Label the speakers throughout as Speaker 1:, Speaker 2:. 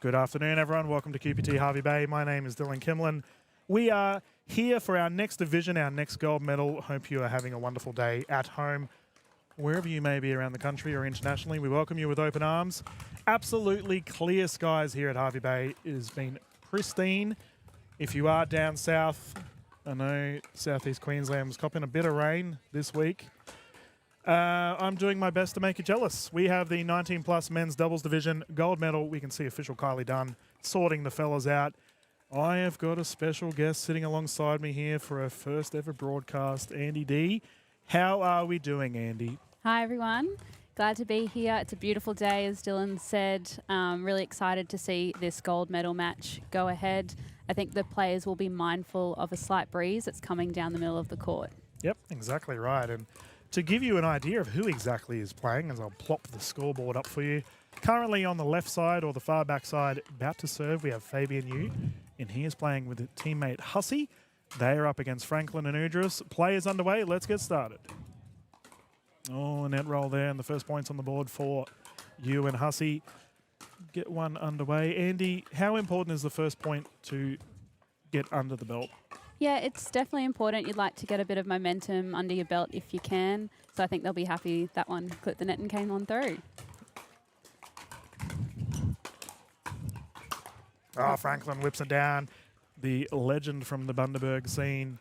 Speaker 1: Good afternoon, everyone. Welcome to QPT Hervey Bay. My name is Dylan Kimlin. We are here for our next division, our next gold medal. Hope you are having a wonderful day at home, wherever you may be around the country or internationally. We welcome you with open arms. Absolutely clear skies here at Hervey Bay. It has been pristine. If you are down south, I know southeast Queensland was copping a bit of rain this week. I'm doing my best to make you jealous. We have the 19-plus men's doubles division gold medal. We can see official Kylie Dunn sorting the fellas out. I have got a special guest sitting alongside me here for our first ever broadcast, Andy D. How are we doing, Andy?
Speaker 2: Hi, everyone. Glad to be here. It's a beautiful day, as Dylan said. Really excited to see this gold medal match go ahead. I think the players will be mindful of a slight breeze that's coming down the middle of the court.
Speaker 1: Yep, exactly right. And to give you an idea of who exactly is playing, as I'll plop the scoreboard up for you, currently on the left side or the far back side, about to serve, we have Fabian Yu, and he is playing with teammate Hussey. They are up against Franklin and Udris. Play is underway. Let's get started. Oh, a net roll there, and the first points on the board for Yu and Hussey. Get one underway. Andy, how important is the first point to get under the belt?
Speaker 2: Yeah, it's definitely important. You'd like to get a bit of momentum under your belt if you can. So I think they'll be happy that one clipped the net and came on through.
Speaker 1: Oh, Franklin whips it down. The legend from the Bundaberg scene.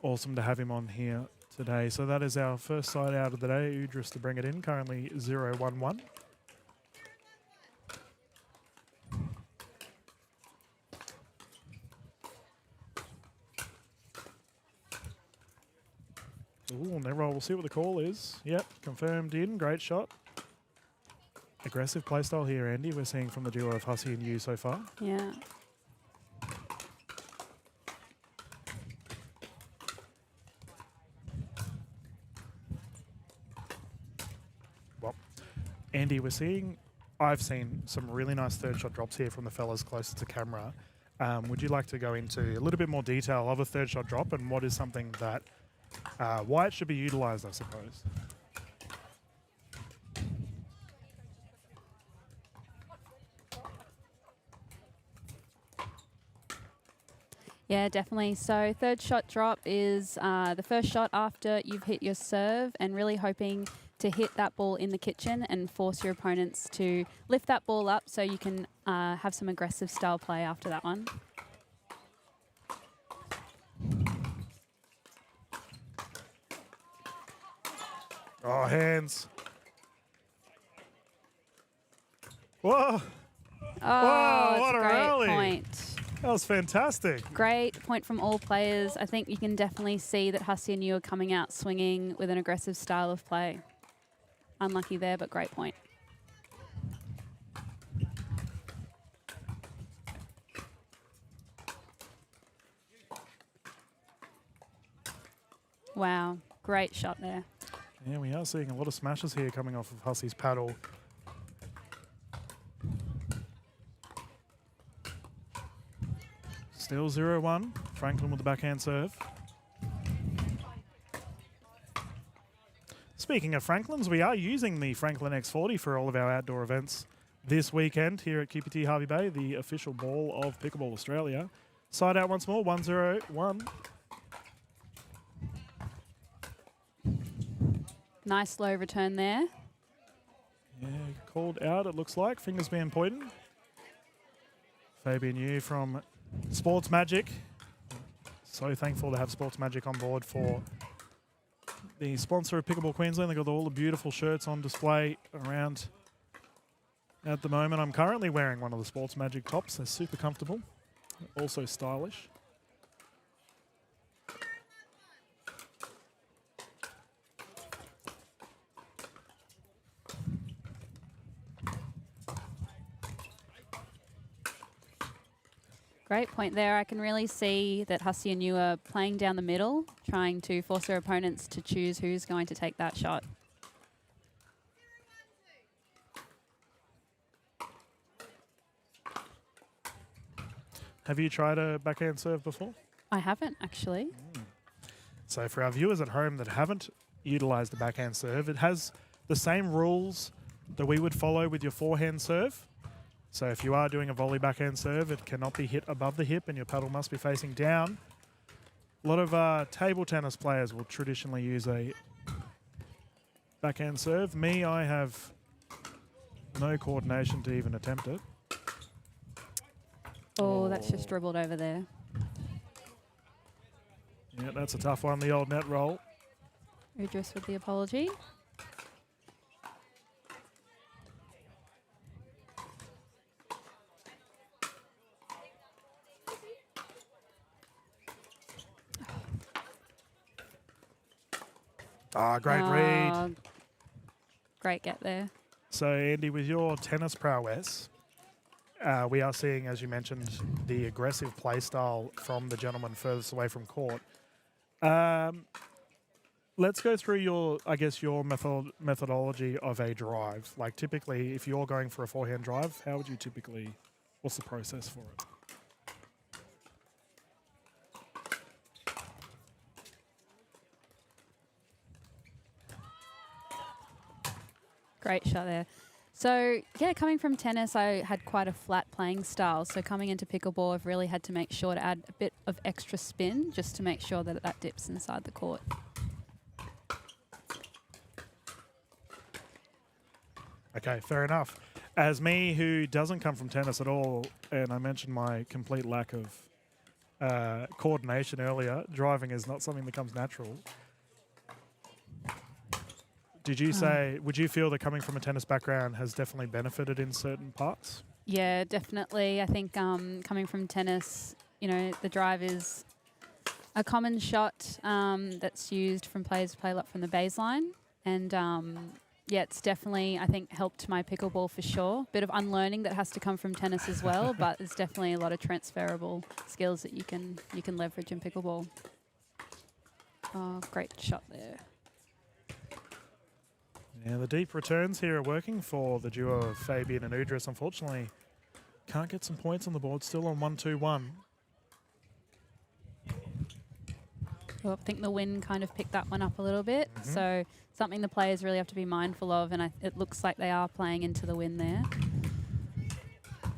Speaker 1: Awesome to have him on here today. So that is our first side out of the day. Udris to bring it in, currently 0-1-1. Ooh, net roll. We'll see what the call is. Yep, confirmed in. Great shot. Aggressive play style here, Andy. We're seeing from the duo of Hussey and you so far.
Speaker 2: Yeah.
Speaker 1: Well, Andy, I've seen some really nice third shot drops here from the fellas closest to camera. Would you like to go into a little bit more detail of a third shot drop and what is something that, why it should be utilised, I suppose?
Speaker 2: Yeah, definitely. So third shot drop is the first shot after you've hit your serve and really hoping to hit that ball in the kitchen and force your opponents to lift that ball up so you can have some aggressive style play after that one.
Speaker 1: Oh, hands. Whoa.
Speaker 2: Oh,
Speaker 1: what
Speaker 2: it's
Speaker 1: a
Speaker 2: great
Speaker 1: rally.
Speaker 2: point.
Speaker 1: That was fantastic.
Speaker 2: Great point from all players. I think you can definitely see that Hussey and you are coming out swinging with an aggressive style of play. Unlucky there, but great point. Wow, great shot there.
Speaker 1: Yeah, we are seeing a lot of smashes here coming off of Hussey's paddle. Still 0-1. Franklin with the backhand serve. Speaking of Franklins, we are using the Franklin X40 for all of our outdoor events this weekend here at QPT Hervey Bay, the official ball of Pickleball Australia. Side out once more, 1-0-1.
Speaker 2: Nice slow return there.
Speaker 1: Yeah, called out, it looks like. Fingers being pointed. Fabian Yu from Sports Magic. So thankful to have Sports Magic on board for the sponsor of Pickleball Queensland. They've got all the beautiful shirts on display around at the moment. I'm currently wearing one of the Sports Magic tops. They're super comfortable, also stylish.
Speaker 2: Great point there. I can really see that Hussey and you are playing down the middle, trying to force their opponents to choose who's going to take that shot.
Speaker 1: Have you tried a backhand serve before?
Speaker 2: I haven't, actually.
Speaker 1: So for our viewers at home that haven't utilised the backhand serve, it has the same rules that we would follow with your forehand serve. So if you are doing a volley backhand serve, it cannot be hit above the hip and your paddle must be facing down. A lot of table tennis players will traditionally use a backhand serve. Me, I have no coordination to even attempt it.
Speaker 2: Oh, that's just dribbled over there.
Speaker 1: Yeah, that's a tough one, the old net roll.
Speaker 2: Udris with the apology.
Speaker 1: Ah, great read.
Speaker 2: Great get there.
Speaker 1: So, Andy, with your tennis prowess, we are seeing, as you mentioned, the aggressive play style from the gentleman furthest away from court. Let's go through your methodology of a drive. Like, typically, if you're going for a forehand drive, how would you typically, what's the process for it?
Speaker 2: Great shot there. So, yeah, coming from tennis, I had quite a flat playing style. So coming into pickleball, I've really had to make sure to add a bit of extra spin just to make sure that that dips inside the court.
Speaker 1: Okay, fair enough. As me, who doesn't come from tennis at all, and I mentioned my complete lack of coordination earlier, driving is not something that comes natural. Did you say, would you feel that coming from a tennis background has definitely benefited in certain parts?
Speaker 2: Yeah, definitely. I think coming from tennis, you know, the drive is A common shot that's used from players to play a lot from the baseline. And yeah, it's definitely, I think, helped my pickleball for sure. Bit of unlearning that has to come from tennis as well, but there's definitely a lot of transferable skills that you can leverage in pickleball. Oh, great shot there.
Speaker 1: Yeah, the deep returns here are working for the duo of Fabian and Udris. Unfortunately, can't get some points on the board. Still on 1-2-1.
Speaker 2: Well, I think the wind kind of picked that one up a little bit. So something the players really have to be mindful of, and it looks like they are playing into the wind there.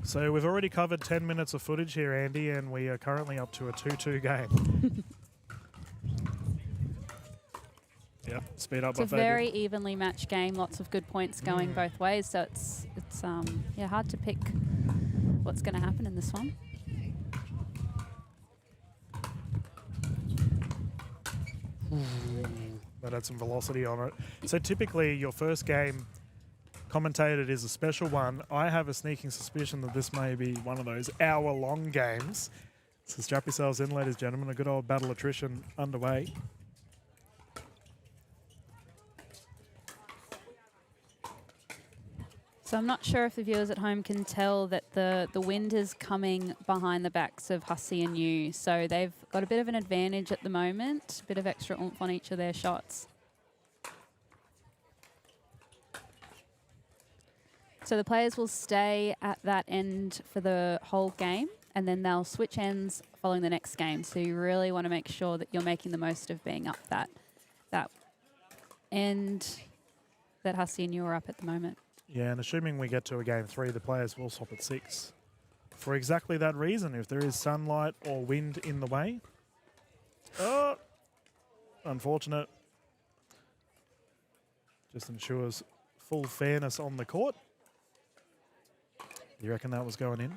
Speaker 1: So we've already covered 10 minutes of footage here, Andy, and we are currently up to a 2-2 game. Yep, speed up.
Speaker 2: It's a very evenly matched game. Lots of good points going both ways. So it's yeah, hard to pick what's going to happen in this one.
Speaker 1: That had some velocity on it. So typically your first game commentated is a special one. I have a sneaking suspicion that this may be one of those hour-long games. So strap yourselves in, ladies and gentlemen. A good old battle attrition underway.
Speaker 2: So I'm not sure if the viewers at home can tell that the wind is coming behind the backs of Hussey and Yu. So they've got a bit of an advantage at the moment, a bit of extra oomph on each of their shots. So the players will stay at that end for the whole game, and then they'll switch ends following the next game. So you really want to make sure that you're making the most of being up that end that Hussey and Yu are up at the moment.
Speaker 1: Yeah, and assuming we get to a game 3, the players will swap at 6. For exactly that reason, if there is sunlight or wind in the way. Oh, unfortunate. Just ensures full fairness on the court. You reckon that was going in?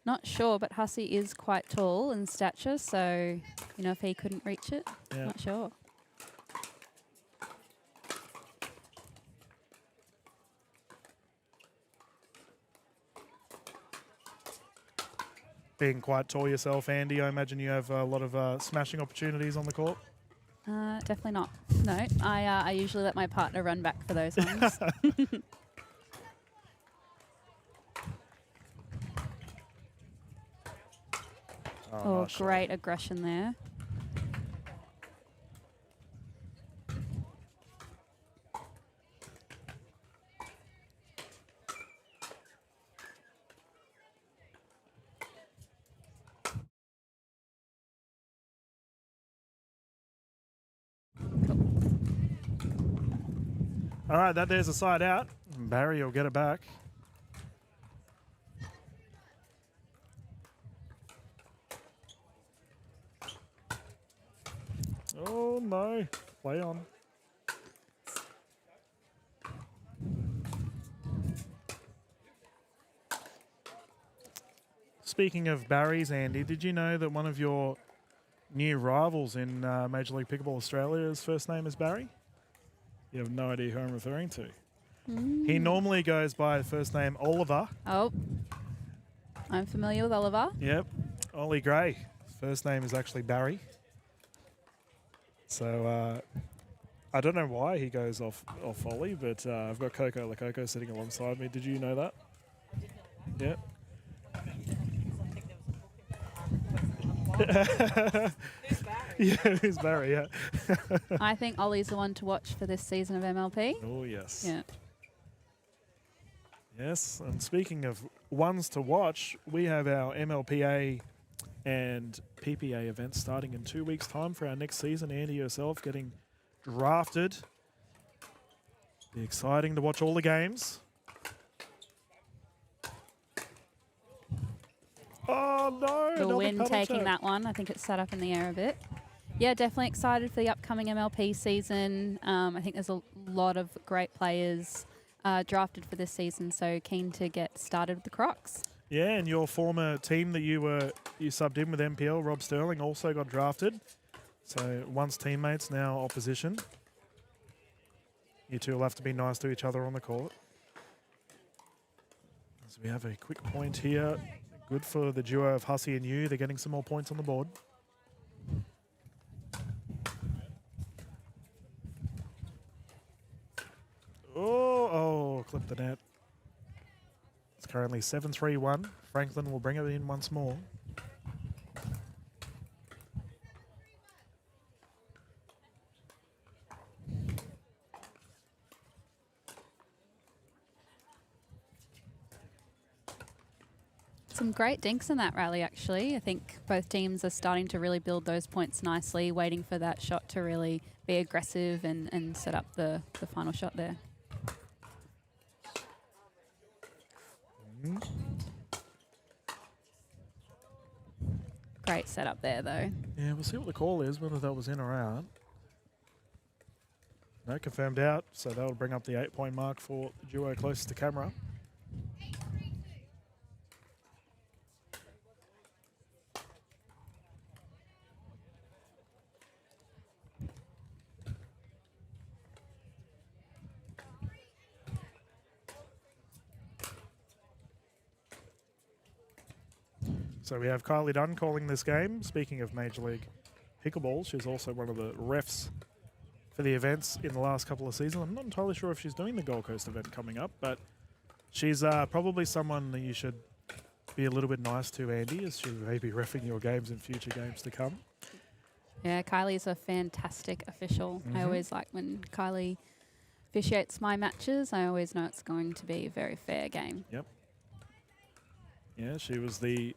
Speaker 2: Not sure, but Hussey is quite tall in stature, so, you know, if he couldn't reach it,
Speaker 1: Yeah.
Speaker 2: not sure.
Speaker 1: Being quite tall yourself, Andy, I imagine you have a lot of smashing opportunities on the court.
Speaker 2: Definitely not. No, I usually let my partner run back for those ones. Oh,
Speaker 1: nice
Speaker 2: great aggression there.
Speaker 1: All right, there's a side out. Barry will get it back. Oh, no. Play on. Speaking of Barry's, Andy, did you know that one of your new rivals in Major League Pickleball Australia's first name is Barry? You have no idea who I'm referring to. He normally goes by the first name Oliver.
Speaker 2: Oh, I'm familiar with Oliver.
Speaker 1: Yep, Ollie Gray. First name is actually Barry. So I don't know why he goes off Ollie, but I've got Coco Lococo sitting alongside me. Did you know that? Yep. Yeah, who's Barry? Yeah.
Speaker 2: I think Ollie's the one to watch for this season of MLP.
Speaker 1: Oh yes.
Speaker 2: Yeah.
Speaker 1: Yes, and speaking of ones to watch, we have our MLPA and PPA events starting in 2 weeks' time for our next season. Andy, yourself getting drafted. Be exciting to watch all the games. Oh no!
Speaker 2: The
Speaker 1: another
Speaker 2: wind
Speaker 1: paddle
Speaker 2: taking
Speaker 1: choke.
Speaker 2: that one. I think it's sat up in the air a bit. Yeah, definitely excited for the upcoming MLP season. I think there's a lot of great players drafted for this season, so keen to get started with the Crocs.
Speaker 1: Yeah, and your former team that you subbed in with MPL, Rob Sterling, also got drafted. So once teammates, now opposition. You two will have to be nice to each other on the court. So we have a quick point here. Good for the duo of Hussey and Yu. They're getting some more points on the board. clip the net. It's currently 7-3-1. Franklin will bring it in once more.
Speaker 2: Some great dinks in that rally, actually. I think both teams are starting to really build those points nicely, waiting for that shot to really be aggressive and set up the final shot there. Great setup there, though.
Speaker 1: Yeah, we'll see what the call is, whether that was in or out. No, confirmed out, so that will bring up the 8-point mark for the duo closest to camera. So we have Kylie Dunn calling this game. Speaking of Major League Pickleball, she's also one of the refs for the events in the last couple of seasons. I'm not entirely sure if she's doing the Gold Coast event coming up, but she's probably someone that you should be a little bit nice to, Andy, as she may be reffing your games in future games to come.
Speaker 2: Yeah, Kylie's a fantastic official. I always like when Kylie officiates my matches. I always know it's going to be a very fair game.
Speaker 1: Yep. Yeah, she was the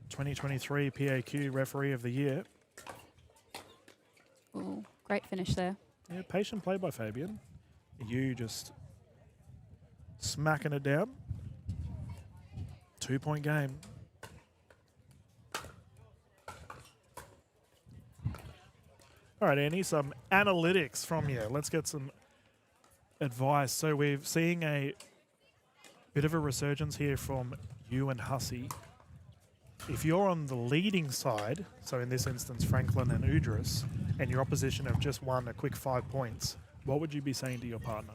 Speaker 1: 2023 PAQ Referee of the Year.
Speaker 2: Ooh, great finish there.
Speaker 1: Yeah, patient play by Fabian. You just smacking it down. 2-point game. All right, Annie, some analytics from you. Let's get some advice. So we're seeing a bit of a resurgence here from you and Hussey. If you're on the leading side, so in this instance Franklin and Udris, and your opposition have just won a quick 5 points, what would you be saying to your partner?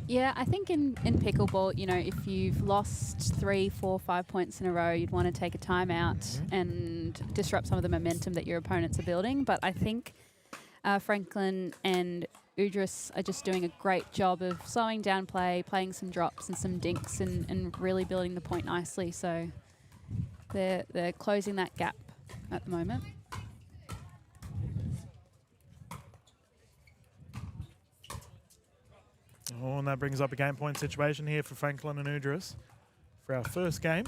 Speaker 2: Yeah, I think in pickleball, you know, if you've lost 3, 4, 5 points in a row, you'd want to take a timeout and disrupt some of the momentum that your opponents are building. But I think Franklin and Udris are just doing a great job of slowing down play, playing some drops and some dinks and really building the point nicely. So they're closing that gap at the moment.
Speaker 1: Oh, and that brings up a game point situation here for Franklin and Udris for our first game.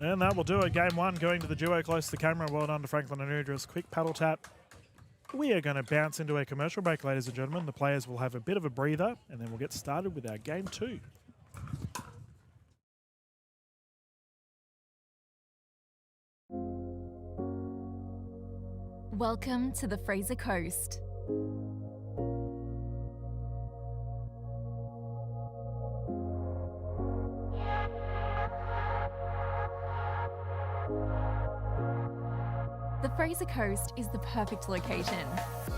Speaker 1: And that will do it. Game one going to the duo close to the camera. Well done to Franklin and Udris. Quick paddle tap. We are going to bounce into a commercial break, ladies and gentlemen. The players will have a bit of a breather, and then we'll get started with our game two.
Speaker 3: Welcome to the Fraser Coast. The Fraser Coast is the perfect location.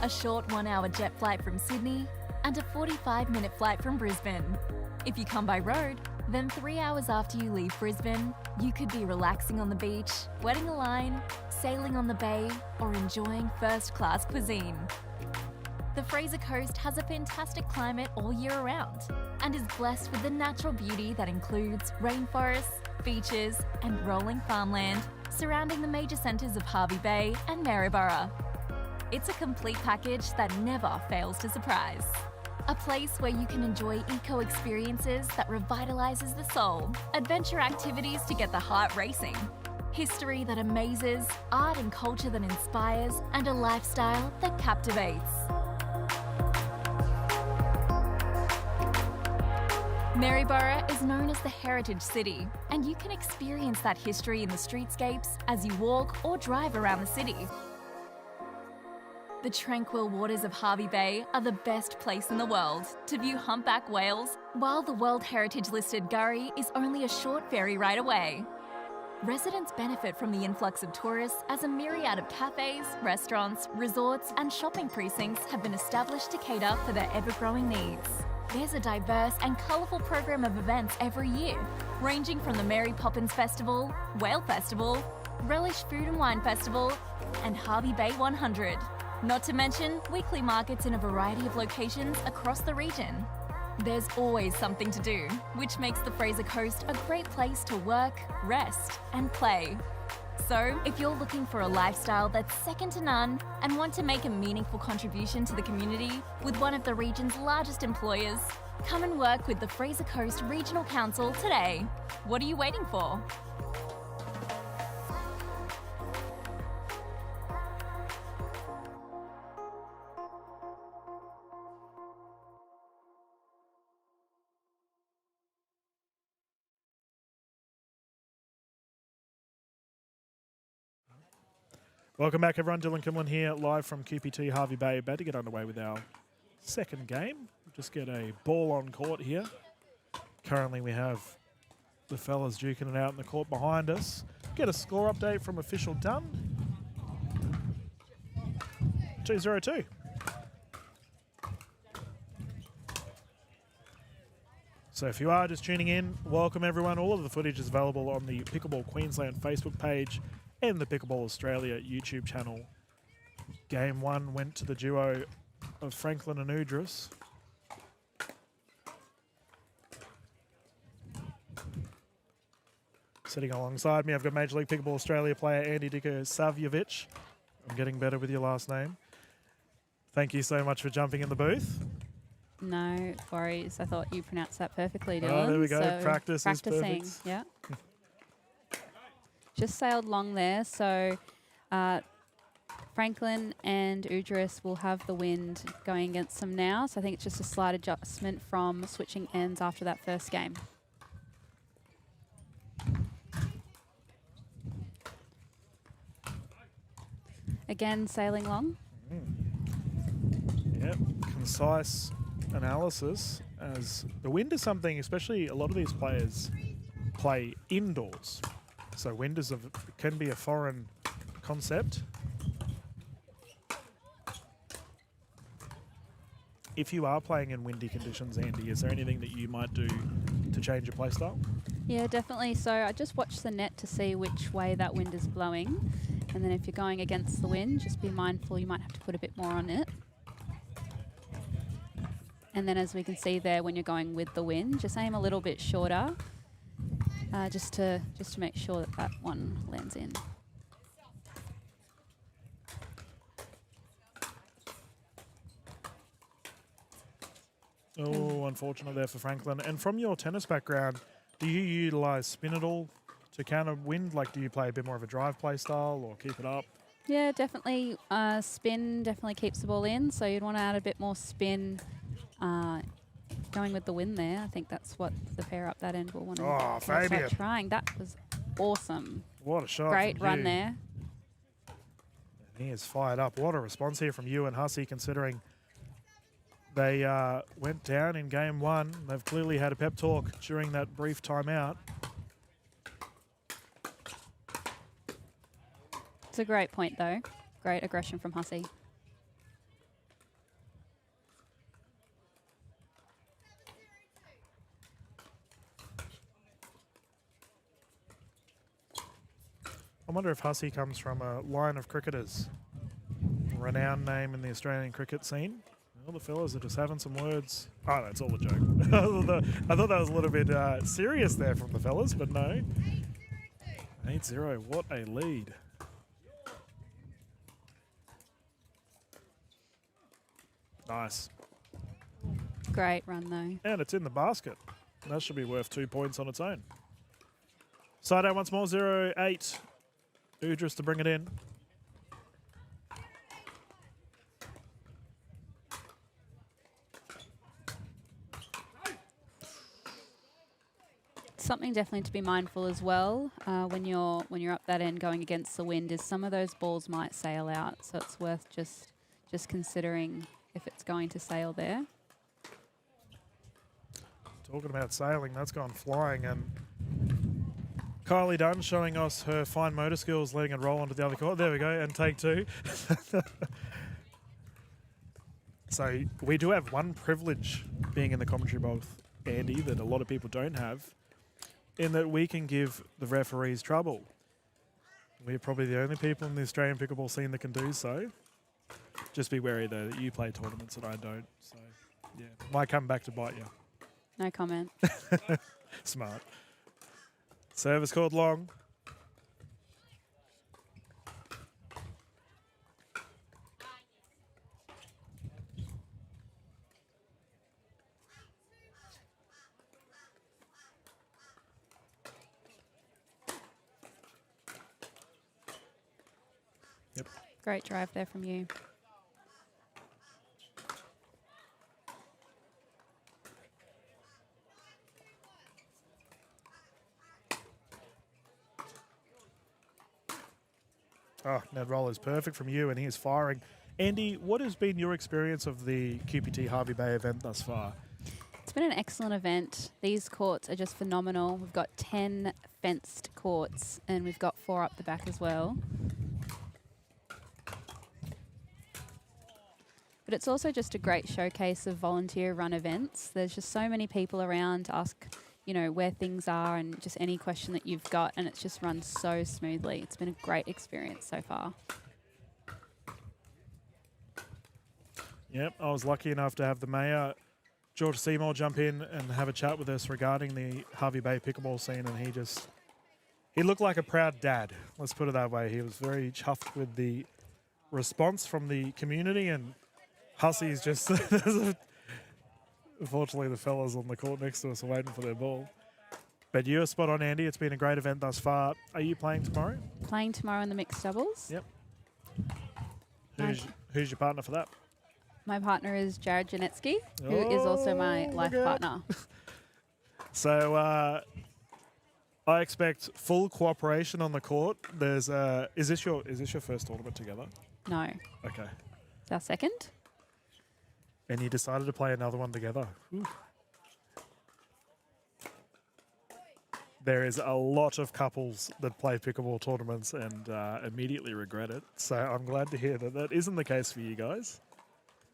Speaker 3: A short 1-hour jet flight from Sydney and a 45-minute flight from Brisbane. If you come by road, then 3 hours after you leave Brisbane, you could be relaxing on the beach, wetting a line, sailing on the bay, or enjoying first-class cuisine. The Fraser Coast has a fantastic climate all year round and is blessed with the natural beauty that includes rainforests, beaches, and rolling farmland surrounding the major centres of Hervey Bay and Maryborough. It's a complete package that never fails to surprise. A place where you can enjoy eco-experiences that revitalizes the soul, adventure activities to get the heart racing, history that amazes, art and culture that inspires, and a lifestyle that captivates. Maryborough is known as the Heritage City, and you can experience that history in the streetscapes as you walk or drive around the city. The tranquil waters of Hervey Bay are the best place in the world to view humpback whales, while the World Heritage listed Gurry is only a short ferry ride away. Residents benefit from the influx of tourists as a myriad of cafes, restaurants, resorts and shopping precincts have been established to cater for their ever-growing needs. There's a diverse and colourful program of events every year, ranging from the Mary Poppins Festival, Whale Festival, Relish Food and Wine Festival and Hervey Bay 100. Not to mention weekly markets in a variety of locations across the region. There's always something to do, which makes the Fraser Coast a great place to work, rest and play. So, if you're looking for a lifestyle that's second to none and want to make a meaningful contribution to the community with one of the region's largest employers, come and work with the Fraser Coast Regional Council today. What are you waiting for?
Speaker 1: Welcome back, everyone. Dylan Kimlin here, live from QPT Hervey Bay. About to get underway with our second game. Just get a ball on court here. Currently, we have the fellas duking it out in the court behind us. Get a score update from official Dunn. 2-0-2. So if you are just tuning in, welcome everyone. All of the footage is available on the Pickleball Queensland Facebook page and the Pickleball Australia YouTube channel. Game one went to the duo of Franklin and Udris. Sitting alongside me, I've got Major League Pickleball Australia player Andy Diko-Savjevic. I'm getting better with your last name. Thank you so much for jumping in the booth.
Speaker 2: No worries. I thought you pronounced that perfectly, Dylan.
Speaker 1: Oh, there we go.
Speaker 2: So
Speaker 1: Practice is
Speaker 2: practicing,
Speaker 1: perfect.
Speaker 2: yeah. Just sailed long there, so Franklin and Udris will have the wind going against them now. So I think it's just a slight adjustment from switching ends after that first game. Again, sailing long.
Speaker 1: Yep, concise analysis, as the wind is something, especially a lot of these players play indoors. So wind can be a foreign concept. If you are playing in windy conditions, Andy, is there anything that you might do to change your play style?
Speaker 2: Yeah, definitely. So I just watch the net to see which way that wind is blowing. And then if you're going against the wind, just be mindful you might have to put a bit more on it. And then as we can see there, when you're going with the wind, just aim a little bit shorter. Just to make sure that that one lands in.
Speaker 1: Oh, unfortunate there for Franklin. And from your tennis background, do you utilise spin at all to counter wind? Like, do you play a bit more of a drive play style or keep it up?
Speaker 2: Yeah, definitely. Spin definitely keeps the ball in, so you'd want to add a bit more spin. Going with the wind there, I think that's what the pair up that end will want to start trying. That was awesome.
Speaker 1: What a shot.
Speaker 2: Great run there.
Speaker 1: And he is fired up. What a response here from you and Hussey, considering they went down in game one. They've clearly had a pep talk during that brief timeout.
Speaker 2: It's a great point, though. Great aggression from Hussey.
Speaker 1: I wonder if Hussey comes from a line of cricketers. Renowned name in the Australian cricket scene. Well, the fellas are just having some words. Oh, no, it's all a joke. I thought that was a little bit serious there from the fellas, but no. 8-0, what a lead. Nice.
Speaker 2: Great run, though.
Speaker 1: And it's in the basket. That should be worth 2 points on its own. Side out once more, 0-8. Udris to bring it in.
Speaker 2: Something definitely to be mindful as well when you're up that end going against the wind is some of those balls might sail out, so it's worth just considering if it's going to sail there.
Speaker 1: Talking about sailing, that's gone flying, and Kylie Dunn showing us her fine motor skills, letting it roll onto the other court. There we go, and take two. So we do have one privilege being in the commentary box, Andy, that a lot of people don't have, in that we can give the referees trouble. We're probably the only people in the Australian pickleball scene that can do so. Just be wary, though, that you play tournaments and I don't. So, yeah, might come back to bite you.
Speaker 2: No comment.
Speaker 1: Smart. Service called long. Yep.
Speaker 2: Great drive there from you.
Speaker 1: Oh, net roll is perfect from you, and he is firing. Andy, what has been your experience of the QPT Hervey Bay event thus far?
Speaker 2: It's been an excellent event. These courts are just phenomenal. We've got 10 fenced courts, and we've got 4 up the back as well. But it's also just a great showcase of volunteer-run events. There's just so many people around to ask, you know, where things are and just any question that you've got, and it's just run so smoothly. It's been a great experience so far.
Speaker 1: Yep, I was lucky enough to have the mayor, George Seymour, jump in and have a chat with us regarding the Hervey Bay pickleball scene, and he looked like a proud dad. Let's put it that way. He was very chuffed with the response from the community, and Hussey's just... Unfortunately, the fellas on the court next to us are waiting for their ball. But you're spot on, Andy. It's been a great event thus far. Are you playing tomorrow?
Speaker 2: Playing tomorrow in the mixed doubles.
Speaker 1: Yep. Who's your partner for that?
Speaker 2: My partner is Jared Janetsky, who is also my life partner.
Speaker 1: So I expect full cooperation on the court. There's is this your first tournament together?
Speaker 2: No.
Speaker 1: Okay.
Speaker 2: It's our second.
Speaker 1: And you decided to play another one together. Ooh. There is a lot of couples that play pickleball tournaments and immediately regret it. So I'm glad to hear that that isn't the case for you guys.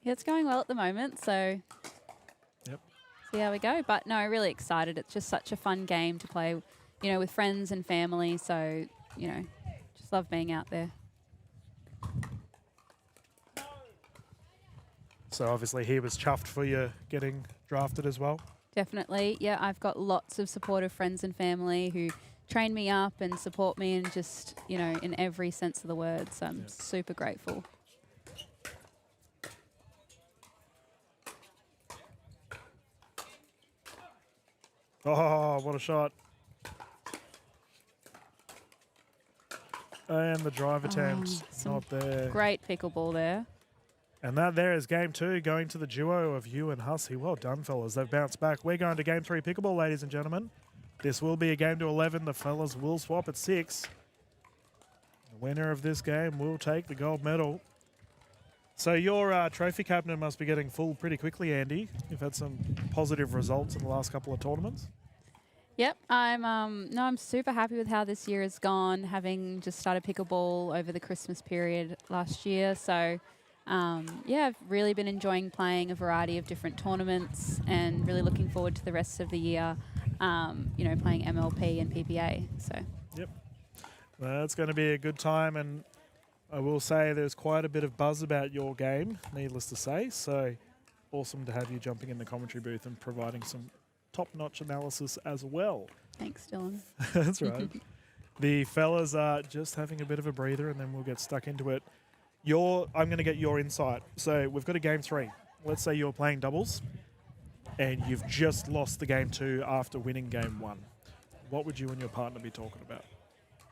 Speaker 2: Yeah, it's going well at the moment, so
Speaker 1: Yep.
Speaker 2: see how we go. But no, really excited. It's just such a fun game to play, you know, with friends and family. So, you know, just love being out there.
Speaker 1: So obviously he was chuffed for you getting drafted as well.
Speaker 2: Definitely. Yeah, I've got lots of supportive friends and family who train me up and support me and just, you know, in every sense of the word. So I'm super grateful.
Speaker 1: Oh, what a shot. And the drive attempt, not there.
Speaker 2: Great pickleball there.
Speaker 1: And that there is game 2 going to the duo of you and Hussey. Well done, fellas. They've bounced back. We're going to game 3 pickleball, ladies and gentlemen. This will be a game to 11. The fellas will swap at 6. The winner of this game will take the gold medal. So your trophy cabinet must be getting full pretty quickly, Andy. You've had some positive results in the last couple of tournaments.
Speaker 2: Yep, I'm super happy with how this year has gone, having just started pickleball over the Christmas period last year. So, yeah, I've really been enjoying playing a variety of different tournaments and really looking forward to the rest of the year, you know, playing MLP and PPA. So.
Speaker 1: Yep. Well, it's going to be a good time, and I will say there's quite a bit of buzz about your game, needless to say. So awesome to have you jumping in the commentary booth and providing some top-notch analysis as well.
Speaker 2: Thanks, Dylan.
Speaker 1: That's right. The fellas are just having a bit of a breather, and then we'll get stuck into it. I'm going to get your insight. So we've got a game 3. Let's say you're playing doubles, and you've just lost the game 2 after winning game 1. What would you and your partner be talking about?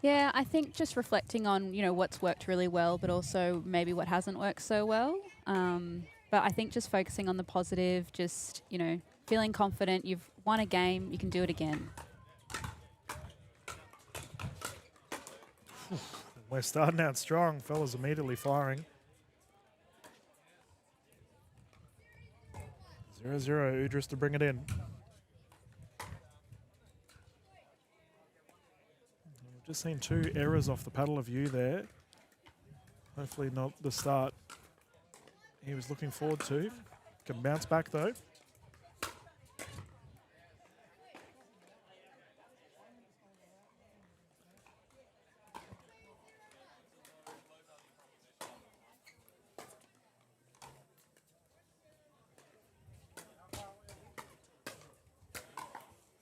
Speaker 2: Yeah, I think just reflecting on, you know, what's worked really well, but also maybe what hasn't worked so well. But I think just focusing on the positive, just, you know, feeling confident. You've won a game, you can do it again.
Speaker 1: We're starting out strong. Fellas immediately firing. 0-0, Udris to bring it in. Just seen 2 errors off the paddle of you there. Hopefully not the start he was looking forward to. Can bounce back though.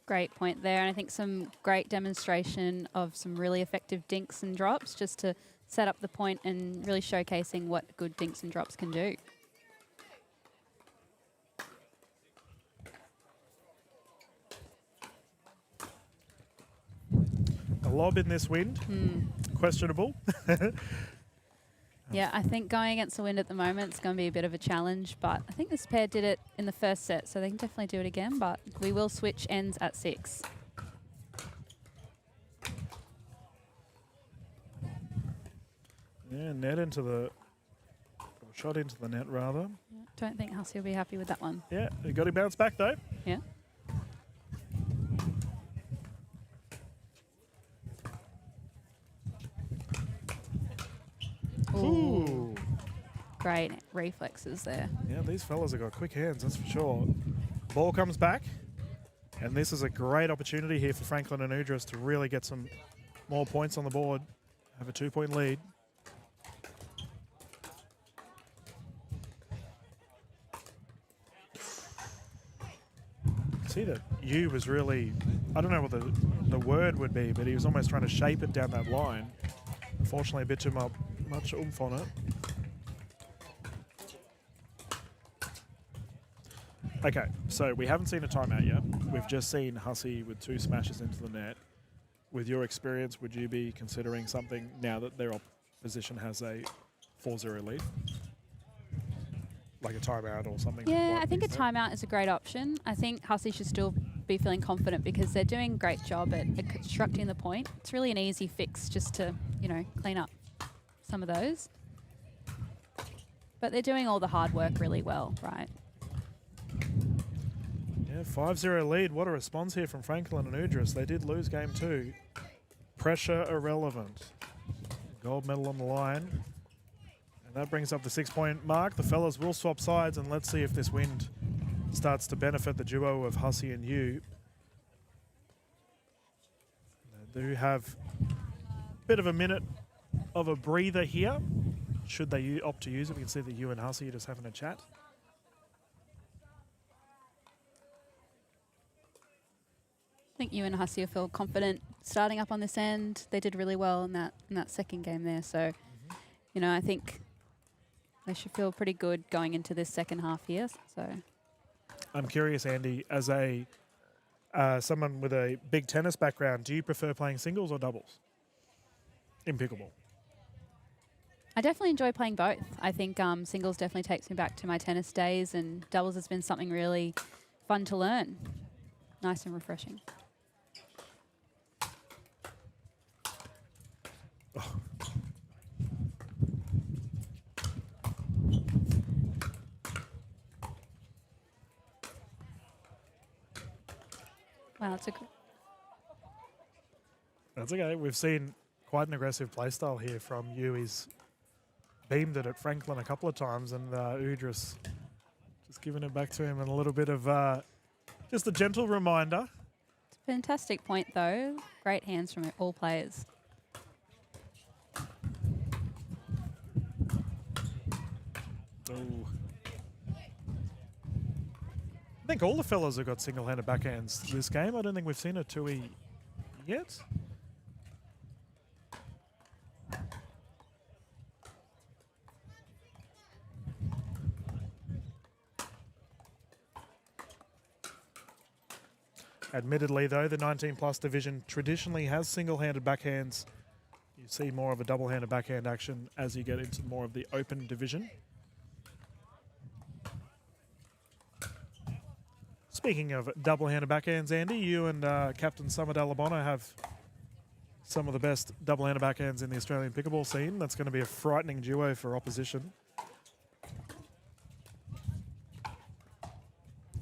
Speaker 2: Great point there, and I think some great demonstration of some really effective dinks and drops just to set up the point and really showcasing what good dinks and drops can do.
Speaker 1: A lob in this wind, questionable.
Speaker 2: Yeah, I think going against the wind at the moment is going to be a bit of a challenge, but I think this pair did it in the first set, so they can definitely do it again, but we will switch ends at 6.
Speaker 1: Yeah, net into the, or shot into the net rather.
Speaker 2: Yeah, don't think Hussey will be happy with that one.
Speaker 1: Yeah, he got him bounce back though.
Speaker 2: Yeah.
Speaker 1: Ooh.
Speaker 2: Great reflexes there.
Speaker 1: Yeah, these fellas have got quick hands, that's for sure. Ball comes back, and this is a great opportunity here for Franklin and Udris to really get some more points on the board, have a 2-point lead. See that U was really, I don't know what the word would be, but he was almost trying to shape it down that line. Unfortunately, a bit too much oomph on it. Okay, so we haven't seen a timeout yet. We've just seen Hussey with 2 smashes into the net. With your experience, would you be considering something now that their opposition has a 4-0 lead? Like a timeout or something?
Speaker 2: Yeah, I think a timeout is a great option. I think Hussey should still be feeling confident because they're doing a great job at constructing the point. It's really an easy fix just to, you know, clean up some of those. But they're doing all the hard work really well, right?
Speaker 1: Yeah, 5-0 lead. What a response here from Franklin and Udris. They did lose game 2. Pressure irrelevant. Gold medal on the line. And that brings up the 6-point mark. The fellas will swap sides, and let's see if this wind starts to benefit the duo of Hussey and Yu. They do have a bit of a minute of a breather here. Should they opt to use it, we can see that Yu and Hussey are just having a chat.
Speaker 2: I think you and Hussey will feel confident starting up on this end. They did really well in that second game there. So, you know, I think they should feel pretty good going into this second half here. So,
Speaker 1: I'm curious, Andy, as a someone with a big tennis background, do you prefer playing singles or doubles in pickleball?
Speaker 2: I definitely enjoy playing both. I think singles definitely takes me back to my tennis days, and doubles has been something really fun to learn. Nice and refreshing.
Speaker 1: Oh.
Speaker 2: Wow,
Speaker 1: That's okay. We've seen quite an aggressive play style here from you. He's beamed it at Franklin a couple of times, and Udris just giving it back to him, and a little bit of just a gentle reminder.
Speaker 2: It's a fantastic point, though. Great hands from all players.
Speaker 1: Ooh. I think all the fellas have got single-handed backhands this game. I don't think we've seen a 2E yet. Admittedly, though, the 19-plus division traditionally has single-handed backhands. You see more of a double-handed backhand action as you get into more of the open division. Speaking of double-handed backhands, Andy, you and Captain Summer Dalabona have some of the best double-handed backhands in the Australian pickleball scene. That's going to be a frightening duo for opposition.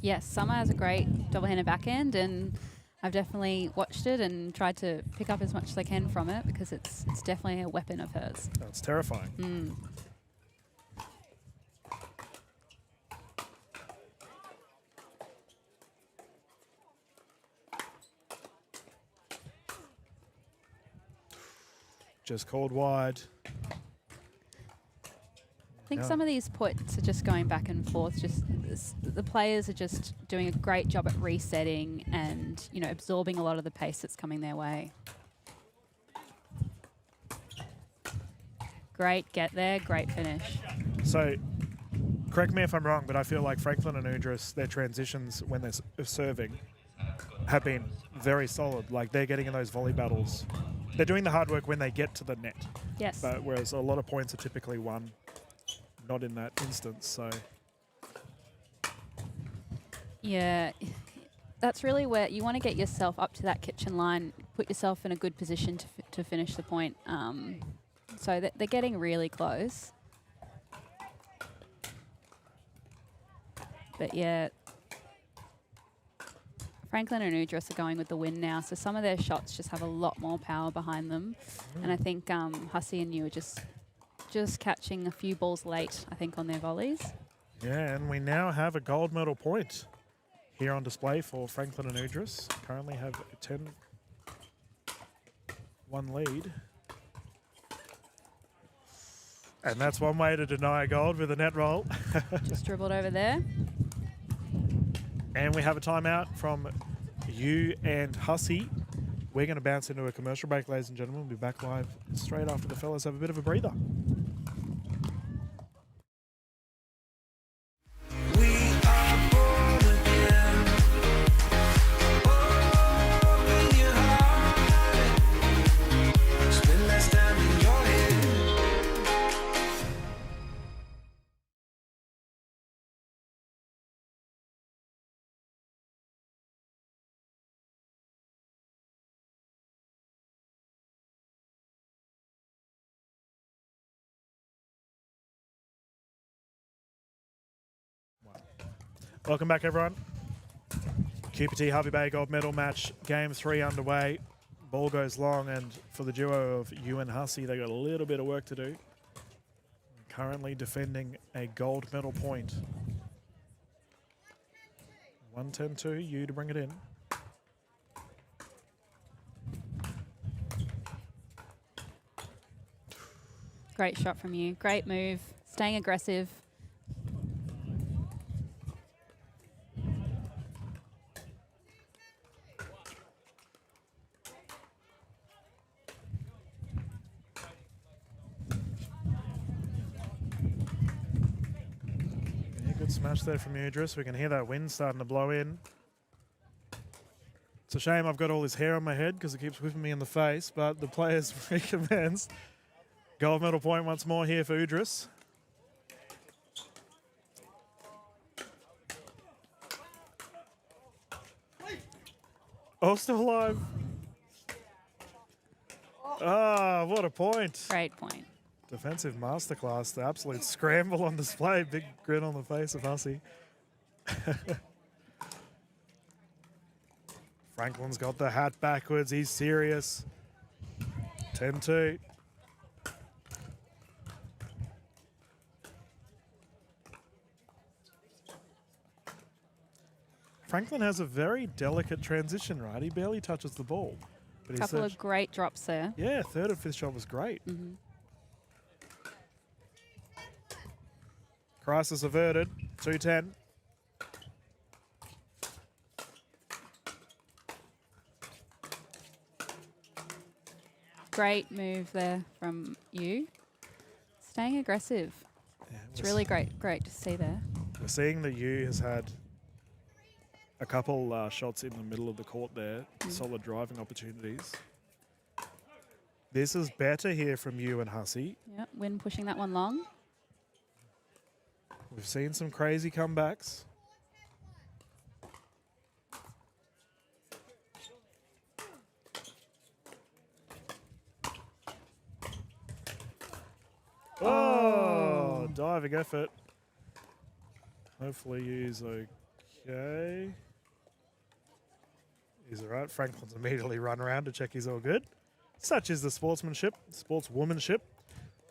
Speaker 2: Yes, Summer has a great double-handed backhand, and I've definitely watched it and tried to pick up as much as I can from it because it's definitely a weapon of hers.
Speaker 1: That's terrifying.
Speaker 2: Mm.
Speaker 1: Just called wide.
Speaker 2: I think some of these points are just going back and forth. Just the players are just doing a great job at resetting and, you know, absorbing a lot of the pace that's coming their way. Great get there, great finish.
Speaker 1: So, correct me if I'm wrong, but I feel like Franklin and Udris, their transitions when they're serving have been very solid. Like, they're getting in those volley battles. They're doing the hard work when they get to the net.
Speaker 2: Yes.
Speaker 1: But whereas a lot of points are typically won not in that instance, so.
Speaker 2: Yeah, that's really where you want to get yourself up to that kitchen line, put yourself in a good position to finish the point. So they're getting really close. But yeah, Franklin and Udris are going with the win now, so some of their shots just have a lot more power behind them. And I think Hussey and you are just catching a few balls late, I think, on their volleys.
Speaker 1: Yeah, and we now have a gold medal point here on display for Franklin and Udris. Currently have a 10-1 lead. And that's one way to deny a gold with a net roll.
Speaker 2: Just dribbled over there.
Speaker 1: And we have a timeout from you and Hussey. We're going to bounce into a commercial break, ladies and gentlemen. We'll be back live straight after the fellas have a bit of a breather. Welcome back, everyone. QPT Hervey Bay Gold Medal match, Game 3 underway. Ball goes long, and for the duo of you and Hussey, they got a little bit of work to do. Currently defending a gold medal point. 1-10-2, you to bring it in.
Speaker 2: Great shot from you. Great move. Staying aggressive.
Speaker 1: Good smash there from Udris. We can hear that wind starting to blow in. It's a shame I've got all this hair on my head because it keeps whipping me in the face, but the players recommence. Gold medal point once more here for Udris. Oh, still alive. Ah, what a point.
Speaker 2: Great point.
Speaker 1: Defensive masterclass, the absolute scramble on display. Big grin on the face of Hussey. Franklin's got the hat backwards. He's serious. 10-2. Franklin has a very delicate transition, right? He barely touches the ball. But
Speaker 2: Couple of great drops there.
Speaker 1: Yeah, third and fifth shot was great.
Speaker 2: Mm-hmm.
Speaker 1: Crisis averted. 2-10.
Speaker 2: Great move there from you. Staying aggressive.
Speaker 1: Yeah,
Speaker 2: It's really great to see there.
Speaker 1: we're seeing that Yu has had a couple shots in the middle of the court there. Solid driving opportunities. This is better here from you and Hussey.
Speaker 2: Yep, Win pushing that one long.
Speaker 1: We've seen some crazy comebacks. Oh, diving effort. Hopefully Yu's okay. He's all right. Franklin's immediately run around to check he's all good. Such is the sportswomanship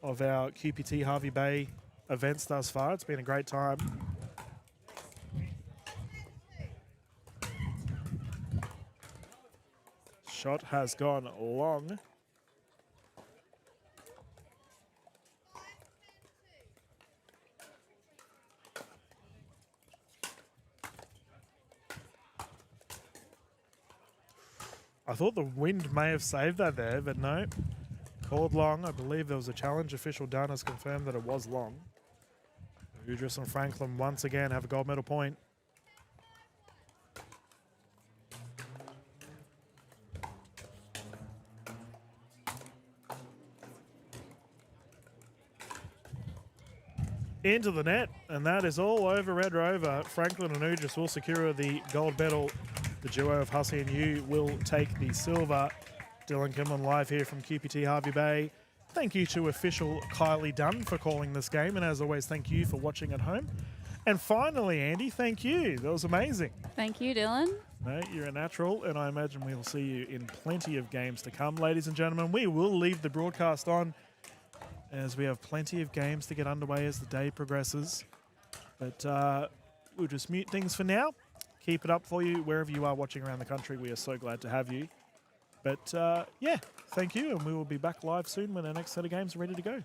Speaker 1: of our QPT Hervey Bay events thus far. It's been a great time. Shot has gone long. I thought the wind may have saved that there, but no. Called long. I believe there was a challenge. Official done has confirmed that it was long. Udris and Franklin once again have a gold medal point. Into the net, and that is all over Red Rover. Franklin and Udris will secure the gold medal. The duo of Hussey and Yu will take the silver. Dylan Kimlin live here from QPT Hervey Bay. Thank you to official Kylie Dunn for calling this game, and as always, thank you for watching at home. And finally, Andy, thank you. That was amazing.
Speaker 2: Thank you, Dylan.
Speaker 1: No, you're a natural, and I imagine we'll see you in plenty of games to come. Ladies and gentlemen, we will leave the broadcast on as we have plenty of games to get underway as the day progresses. But we'll just mute things for now. Keep it up for you wherever you are watching around the country. We are so glad to have you. But yeah, thank you, and we will be back live soon when our next set of games are ready to go.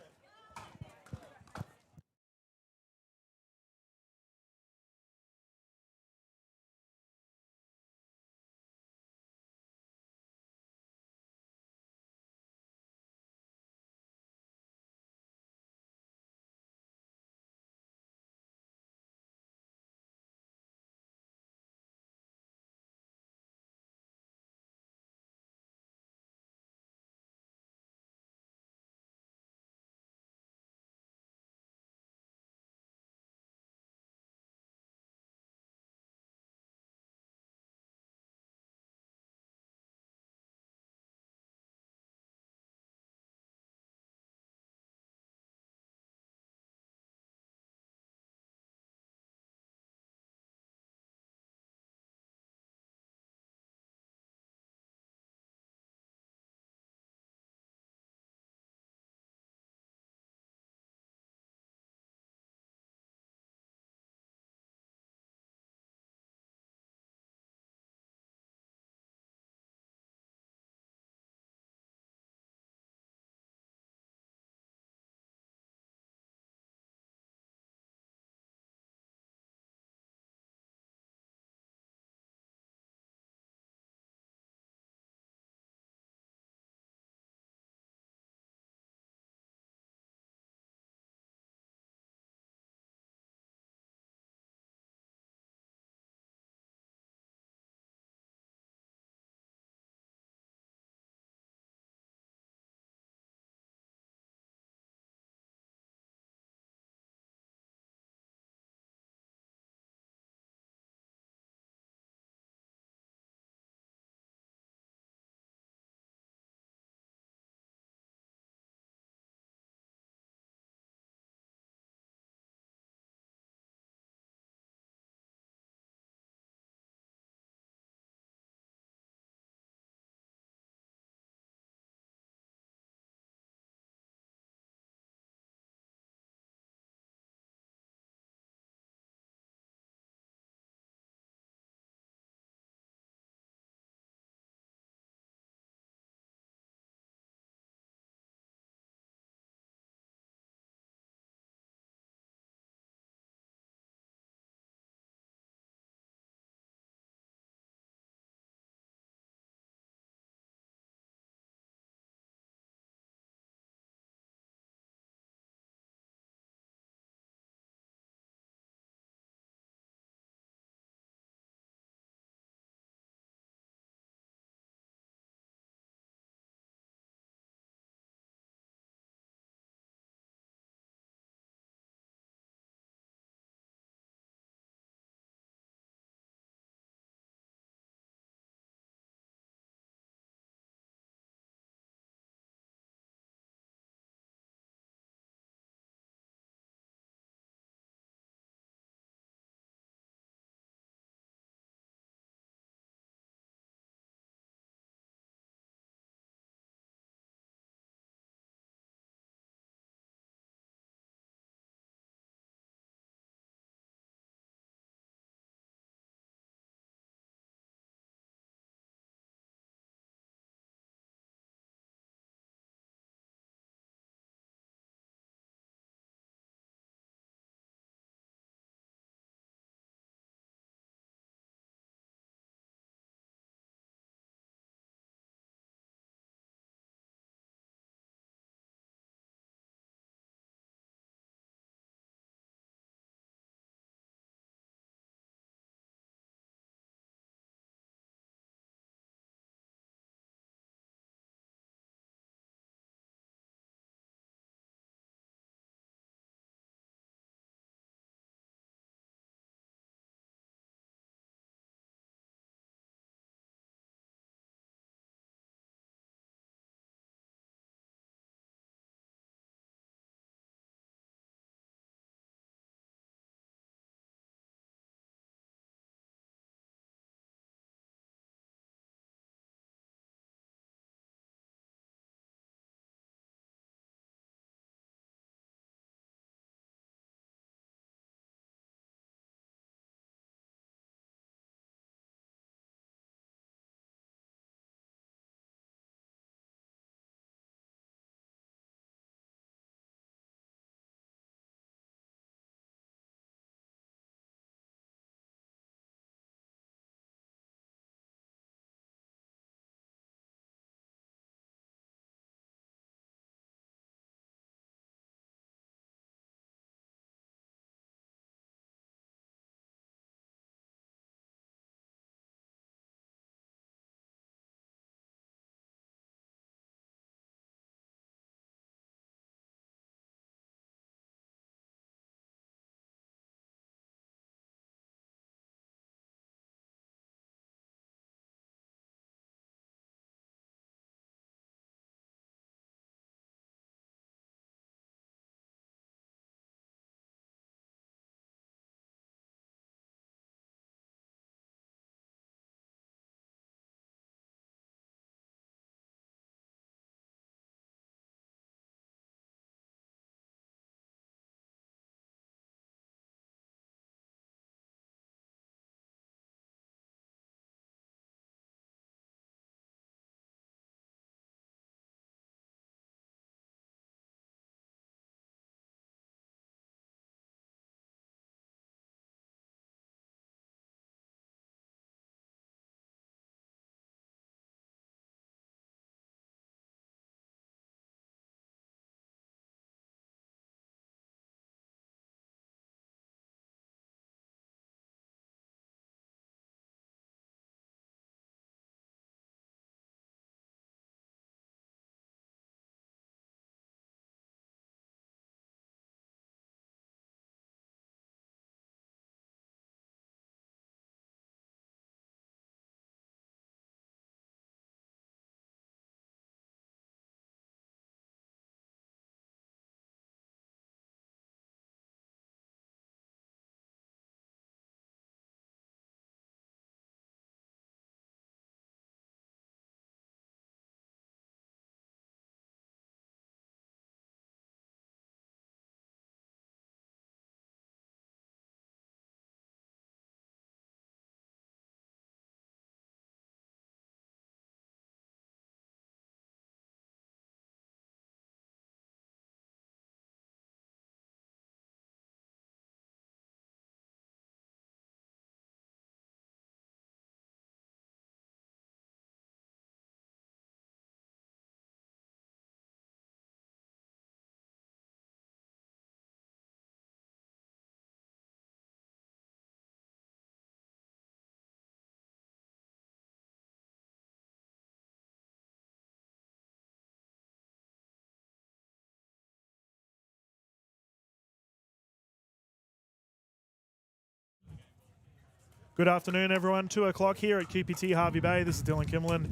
Speaker 1: Good afternoon, everyone. 2 o'clock here at QPT Hervey Bay. This is Dylan Kimlin.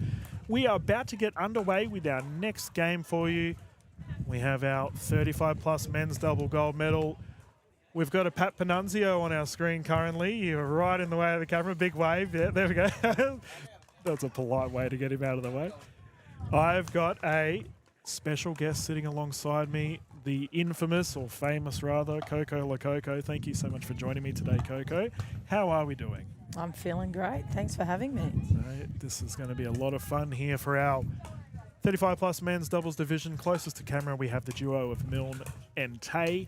Speaker 1: We are about to get underway with our next game for you. We have our 35-plus men's double gold medal. We've got a Pat Panunzio on our screen currently. You're right in the way of the camera. Big wave. Yeah, there we go. That's a polite way to get him out of the way. I've got a special guest sitting alongside me, the infamous, or famous rather, Coco Lococo. Thank you so much for joining me today, Coco. How are we doing?
Speaker 4: I'm feeling great. Thanks for having me.
Speaker 1: This is going to be a lot of fun here for our 35-plus men's doubles division. Closest to camera, we have the duo of Milne and Tay.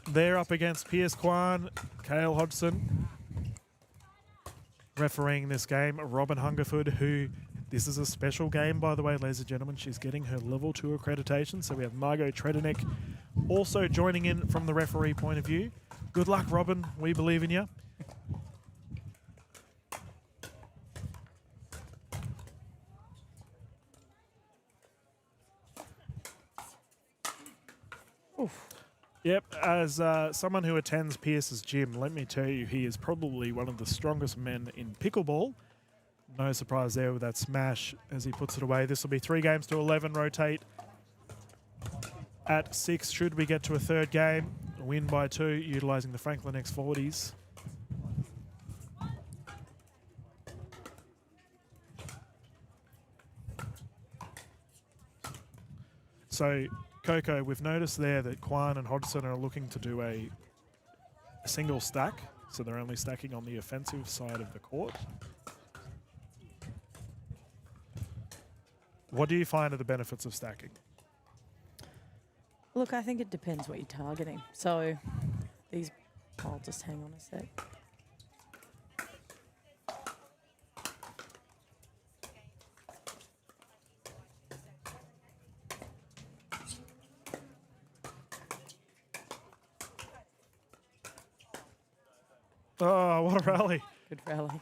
Speaker 1: They're up against Pierce Kwan, Cale Hodgson. Refereeing this game, Robin Hungerford, who, this is a special game, by the way, ladies and gentlemen. She's getting her level 2 accreditation. So we have Margot Tredenik also joining in from the referee point of view. Good luck, Robin. We believe in you.
Speaker 4: Oof.
Speaker 1: Yep, as someone who attends Pierce's gym, let me tell you, he is probably one of the strongest men in pickleball. No surprise there with that smash as he puts it away. This will be 3 games to 11, rotate at 6 should we get to a third game. A win by 2, utilising the Franklin X40s. So, Coco, we've noticed there that Kwan and Hodgson are looking to do a single stack, so they're only stacking on the offensive side of the court. What do you find are the benefits of stacking?
Speaker 4: Look, I think it depends what you're targeting. So these, I'll just hang on a sec.
Speaker 1: Oh, what a rally.
Speaker 4: Good rally.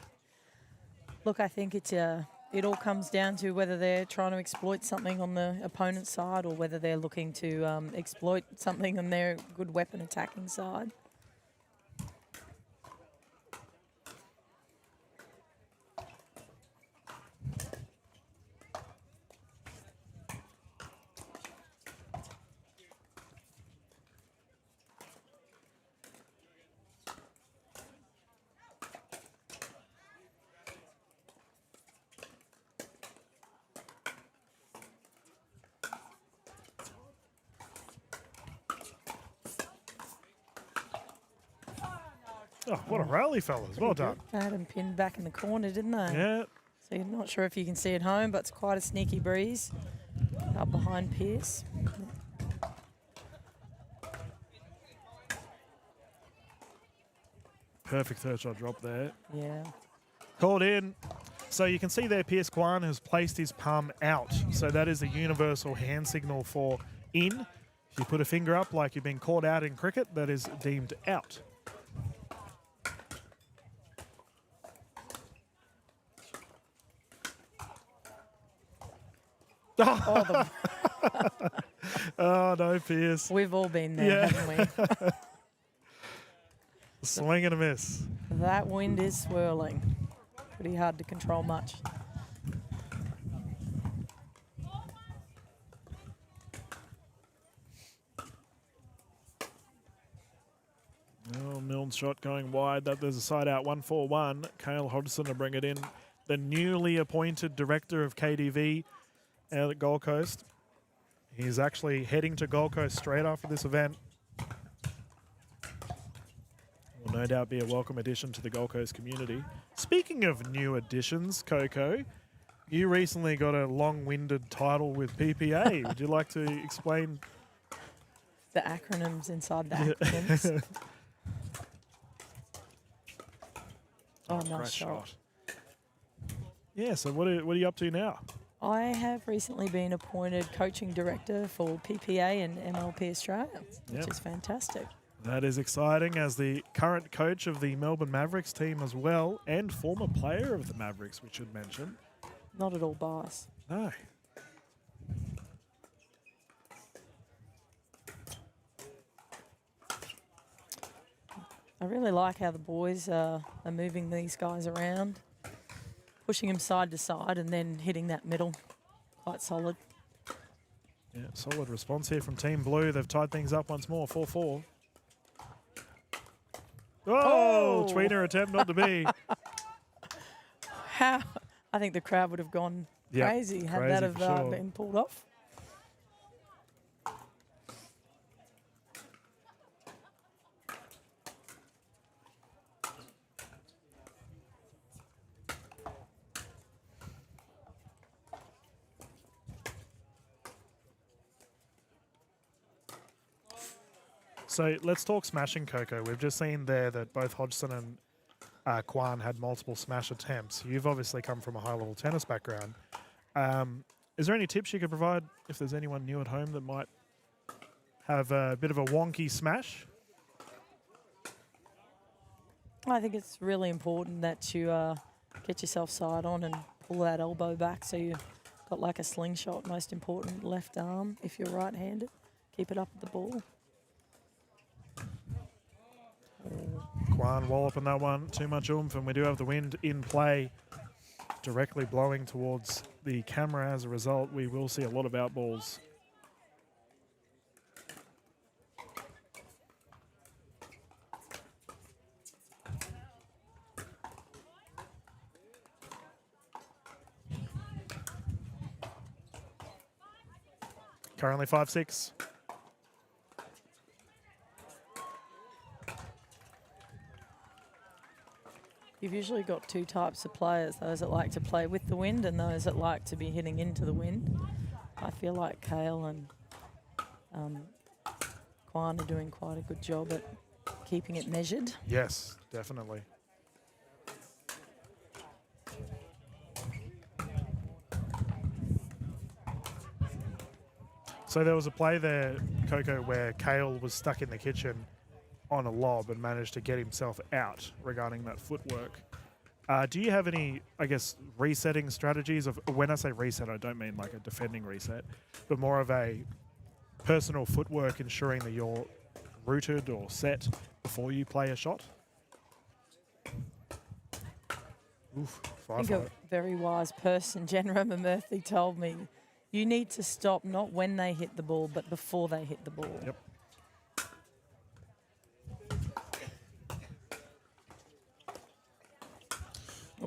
Speaker 4: Look, I think it all comes down to whether they're trying to exploit something on the opponent's side or whether they're looking to exploit something on their good weapon attacking side.
Speaker 1: Oh, what a rally, fellas. Well done.
Speaker 4: They had him pinned back in the corner, didn't they?
Speaker 1: Yeah.
Speaker 4: So you're not sure if you can see it home, but it's quite a sneaky breeze up behind Pierce.
Speaker 1: Perfect third shot drop there.
Speaker 4: Yeah.
Speaker 1: Called in. So you can see there Pierce Kwan has placed his palm out. So that is a universal hand signal for in. If you put a finger up like you've been caught out in cricket, that is deemed out.
Speaker 4: Oh,
Speaker 1: Oh, no, Pierce.
Speaker 4: we've all been there, haven't we?
Speaker 1: Swing and a miss.
Speaker 4: That wind is swirling. Pretty hard to control much.
Speaker 1: Oh, Milne's shot going wide. There's a side out 1-4-1. Cale Hodgson to bring it in. The newly appointed director of KDV out at Gold Coast. He's actually heading to Gold Coast straight after this event. Will no doubt be a welcome addition to the Gold Coast community. Speaking of new additions, Coco, you recently got a long-winded title with PPA. Would you like to explain?
Speaker 4: The acronyms inside the acronyms. Oh, nice
Speaker 1: Great
Speaker 4: shot.
Speaker 1: Yeah, so what are you up to now?
Speaker 4: I have recently been appointed coaching director for PPA and MLP Australia, which is fantastic.
Speaker 1: That is exciting, as the current coach of the Melbourne Mavericks team as well, and former player of the Mavericks, we should mention.
Speaker 4: Not at all biased.
Speaker 1: No.
Speaker 4: I really like how the boys are moving these guys around, pushing them side to side and then hitting that middle. Quite solid.
Speaker 1: Yeah, solid response here from Team Blue. They've tied things up once more, 4-4. Oh, tweener attempt not to be.
Speaker 4: How? I think the crowd would have gone crazy had that have been pulled off.
Speaker 1: So let's talk smashing, Coco. We've just seen there that both Hodgson and Kwan had multiple smash attempts. You've obviously come from a high-level tennis background. Is there any tips you could provide if there's anyone new at home that might have a bit of a wonky smash?
Speaker 4: I think it's really important that you get yourself side on and pull that elbow back so you've got like a slingshot, most important, left arm if you're right-handed. Keep it up at the ball.
Speaker 1: Kwan walloping that one, too much oomph, and we do have the wind in play, directly blowing towards the camera. As a result, we will see a lot of outballs. Currently 5-6.
Speaker 4: You've usually got two types of players, those that like to play with the wind and those that like to be hitting into the wind. I feel like Kale and Kwan are doing quite a good job at keeping it measured.
Speaker 1: Yes, definitely. So there was a play there, Coco, where Kale was stuck in the kitchen on a lob and managed to get himself out regarding that footwork. Do you have any, I guess, resetting strategies? Of when I say reset, I don't mean like a defending reset, but more of a personal footwork, ensuring that you're rooted or set before you play a shot? Oof,
Speaker 4: I think a very wise person, Jen Murthy, told me, you need to stop not when they hit the ball, but before they hit the ball.
Speaker 1: Yep.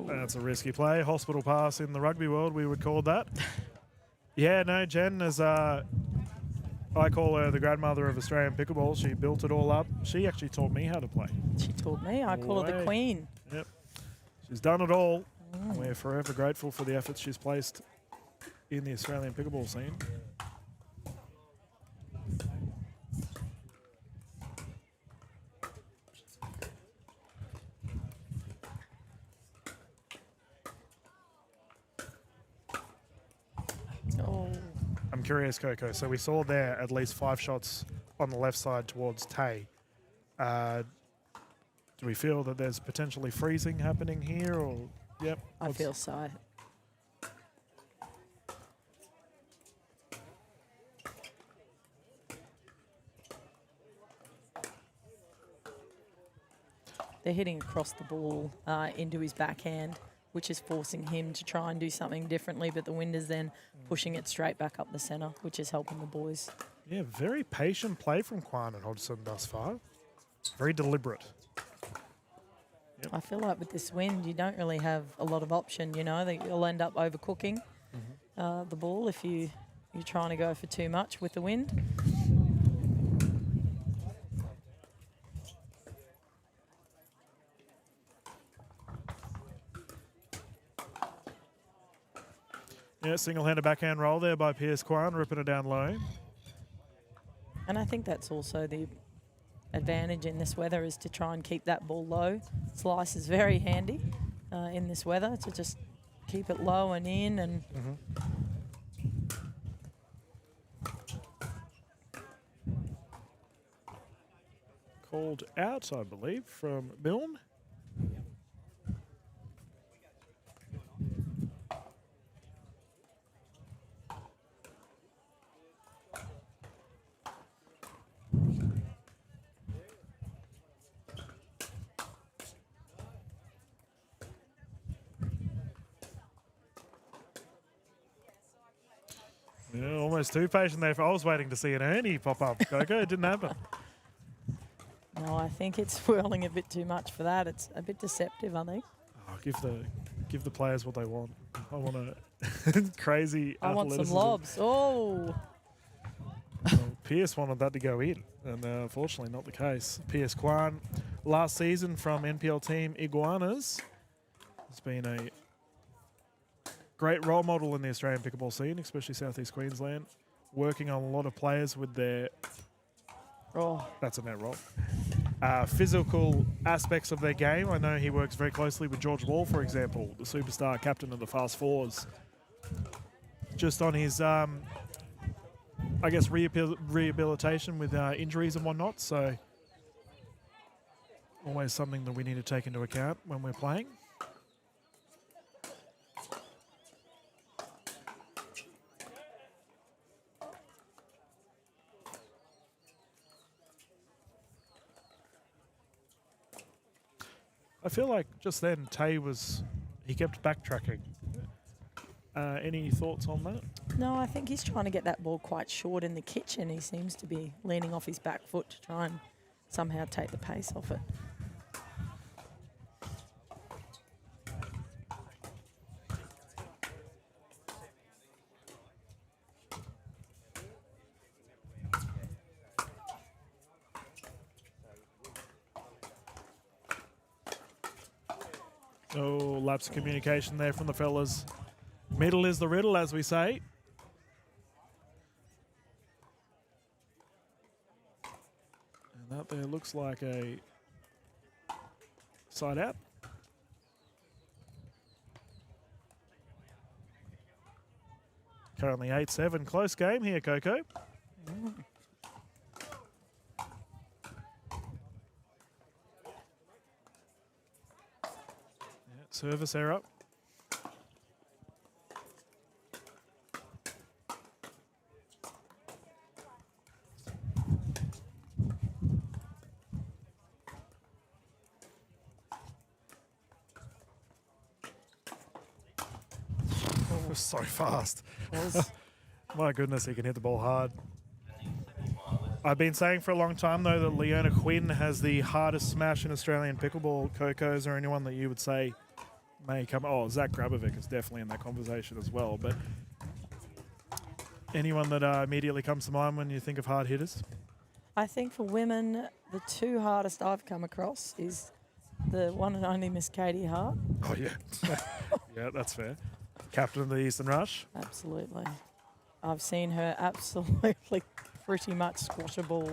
Speaker 1: That's a risky play. Hospital pass in the rugby world, we would call that. Yeah, no, Jen is, I call her the grandmother of Australian pickleball. She built it all up. She actually taught me how to play.
Speaker 4: She taught me. I call her the queen.
Speaker 1: Yep. She's done it all. We're forever grateful for the efforts she's placed in the Australian pickleball scene. I'm curious, Coco. So we saw there at least 5 shots on the left side towards Tay. Do we feel that there's potentially freezing happening here, or yep?
Speaker 4: I feel so. They're hitting across the ball into his backhand, which is forcing him to try and do something differently, but the wind is then pushing it straight back up the centre, which is helping the boys.
Speaker 1: Yeah, very patient play from Kwan and Hodgson thus far. Very deliberate. Yep.
Speaker 4: I feel like with this wind, you don't really have a lot of option, you know, that you'll end up overcooking the ball if you're trying to go for too much with the wind.
Speaker 1: Yeah, single-handed backhand roll there by Pierce Kwan, ripping it down low.
Speaker 4: And I think that's also the advantage in this weather, is to try and keep that ball low. Slice is very handy in this weather, to just keep it low and in. And
Speaker 1: Called out, I believe, from Milne. Yeah, almost too patient there. I was waiting to see an Ernie pop up. Coco, it didn't happen.
Speaker 4: No, I think it's swirling a bit too much for that. It's a bit deceptive, I think.
Speaker 1: Oh, give the players what they want. I want a crazy
Speaker 4: I want some
Speaker 1: athleticism.
Speaker 4: lobs. Oh,
Speaker 1: Well, Pierce wanted that to go in, and unfortunately not the case. Pierce Kwan, last season from NPL team Iguanas, has been a great role model in the Australian pickleball scene, especially Southeast Queensland, working on a lot of players with their, that's a net roll, physical aspects of their game. I know he works very closely with George Wall, for example, the superstar captain of the Fast Fours, just on his I guess rehabilitation with injuries and whatnot, so always something that we need to take into account when we're playing. I feel like just then he kept backtracking. Any thoughts on that?
Speaker 4: no, I think he's trying to get that ball quite short in the kitchen. He seems to be leaning off his back foot to try and somehow take the pace off it.
Speaker 1: Oh, lapse of communication there from the fellas. Middle is the riddle, as we say. And that there looks like a side out. Currently 8-7. Close game here, Coco. Service error. Was so fast. My goodness, he can hit the ball hard. I've been saying for a long time, though, that Leona Quinn has the hardest smash in Australian pickleball. Coco, is there anyone that you would say may come? Oh, Zach Grabovic is definitely in that conversation as well. But anyone that immediately comes to mind when you think of hard hitters?
Speaker 4: I think for women, the two hardest I've come across is the one and only Miss Katie Hart.
Speaker 1: Oh, yeah. Yeah, that's fair. Captain of the Eastern Rush.
Speaker 4: Absolutely. I've seen her absolutely pretty much squash a ball.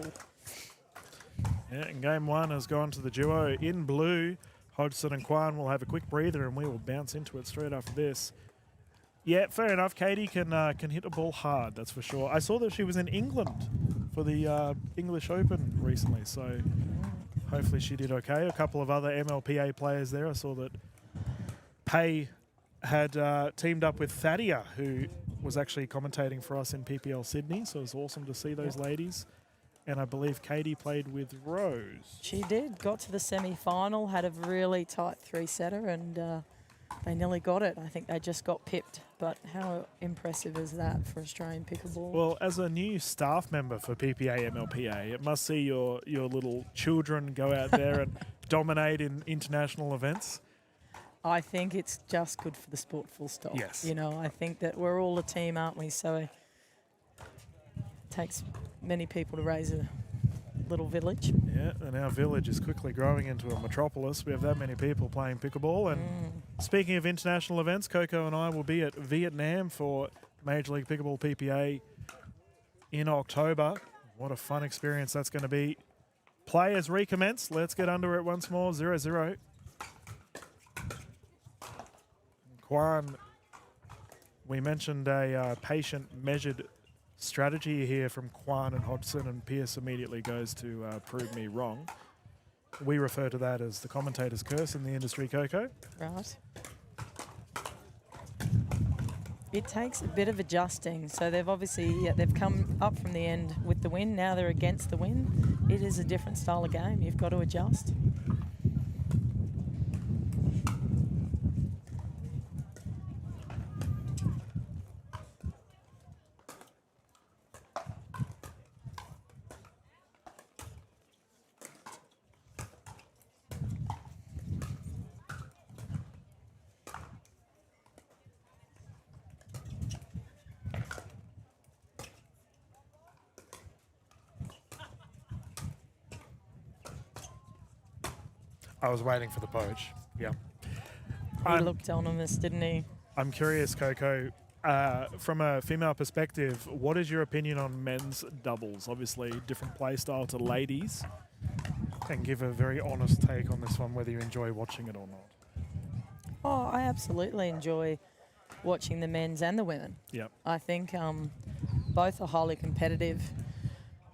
Speaker 1: Yeah, and game one has gone to the duo in blue. Hodgson and Kwan will have a quick breather and we will bounce into it straight after this. Yeah, fair enough. Katie can hit a ball hard, that's for sure. I saw that she was in England for the English Open recently, so hopefully she did okay. A couple of other MLPA players there. I saw that Pay had teamed up with Thadia, who was actually commentating for us in PPL Sydney, so it was awesome to see those ladies. And I believe Katie played with Rose.
Speaker 4: She did. Got to the semi-final, had a really tight three-setter, and they nearly got it. I think they just got pipped. But how impressive is that for Australian pickleball?
Speaker 1: Well, as a new staff member for PPA MLPA, it must see your little children go out there and dominate in international events.
Speaker 4: I think it's just good for the sport, full stop.
Speaker 1: Yes.
Speaker 4: You know, I think that we're all a team, aren't we? So it takes many people to raise a little village.
Speaker 1: Yeah, and our village is quickly growing into a metropolis. We have that many people playing pickleball. And speaking of international events, Coco and I will be at Vietnam for Major League Pickleball PPA in October. What a fun experience that's going to be. Play has recommenced. Let's get under it once more. 0-0. Kwan, we mentioned a patient, measured strategy here from Kwan and Hodgson, and Pierce immediately goes to prove me wrong. We refer to that as the commentator's curse in the industry, Coco.
Speaker 4: Right. It takes a bit of adjusting. So they've obviously, they've come up from the end with the win. Now they're against the win. It is a different style of game. You've got to adjust.
Speaker 1: I was waiting for the poach. Yeah.
Speaker 4: He looked anonymous, didn't he?
Speaker 1: I'm curious, Coco, from a female perspective, what is your opinion on men's doubles? Obviously, different play style to ladies. And give a very honest take on this one, whether you enjoy watching it or not.
Speaker 4: Oh, I absolutely enjoy watching the men's and the women.
Speaker 1: Yep.
Speaker 4: I think both are highly competitive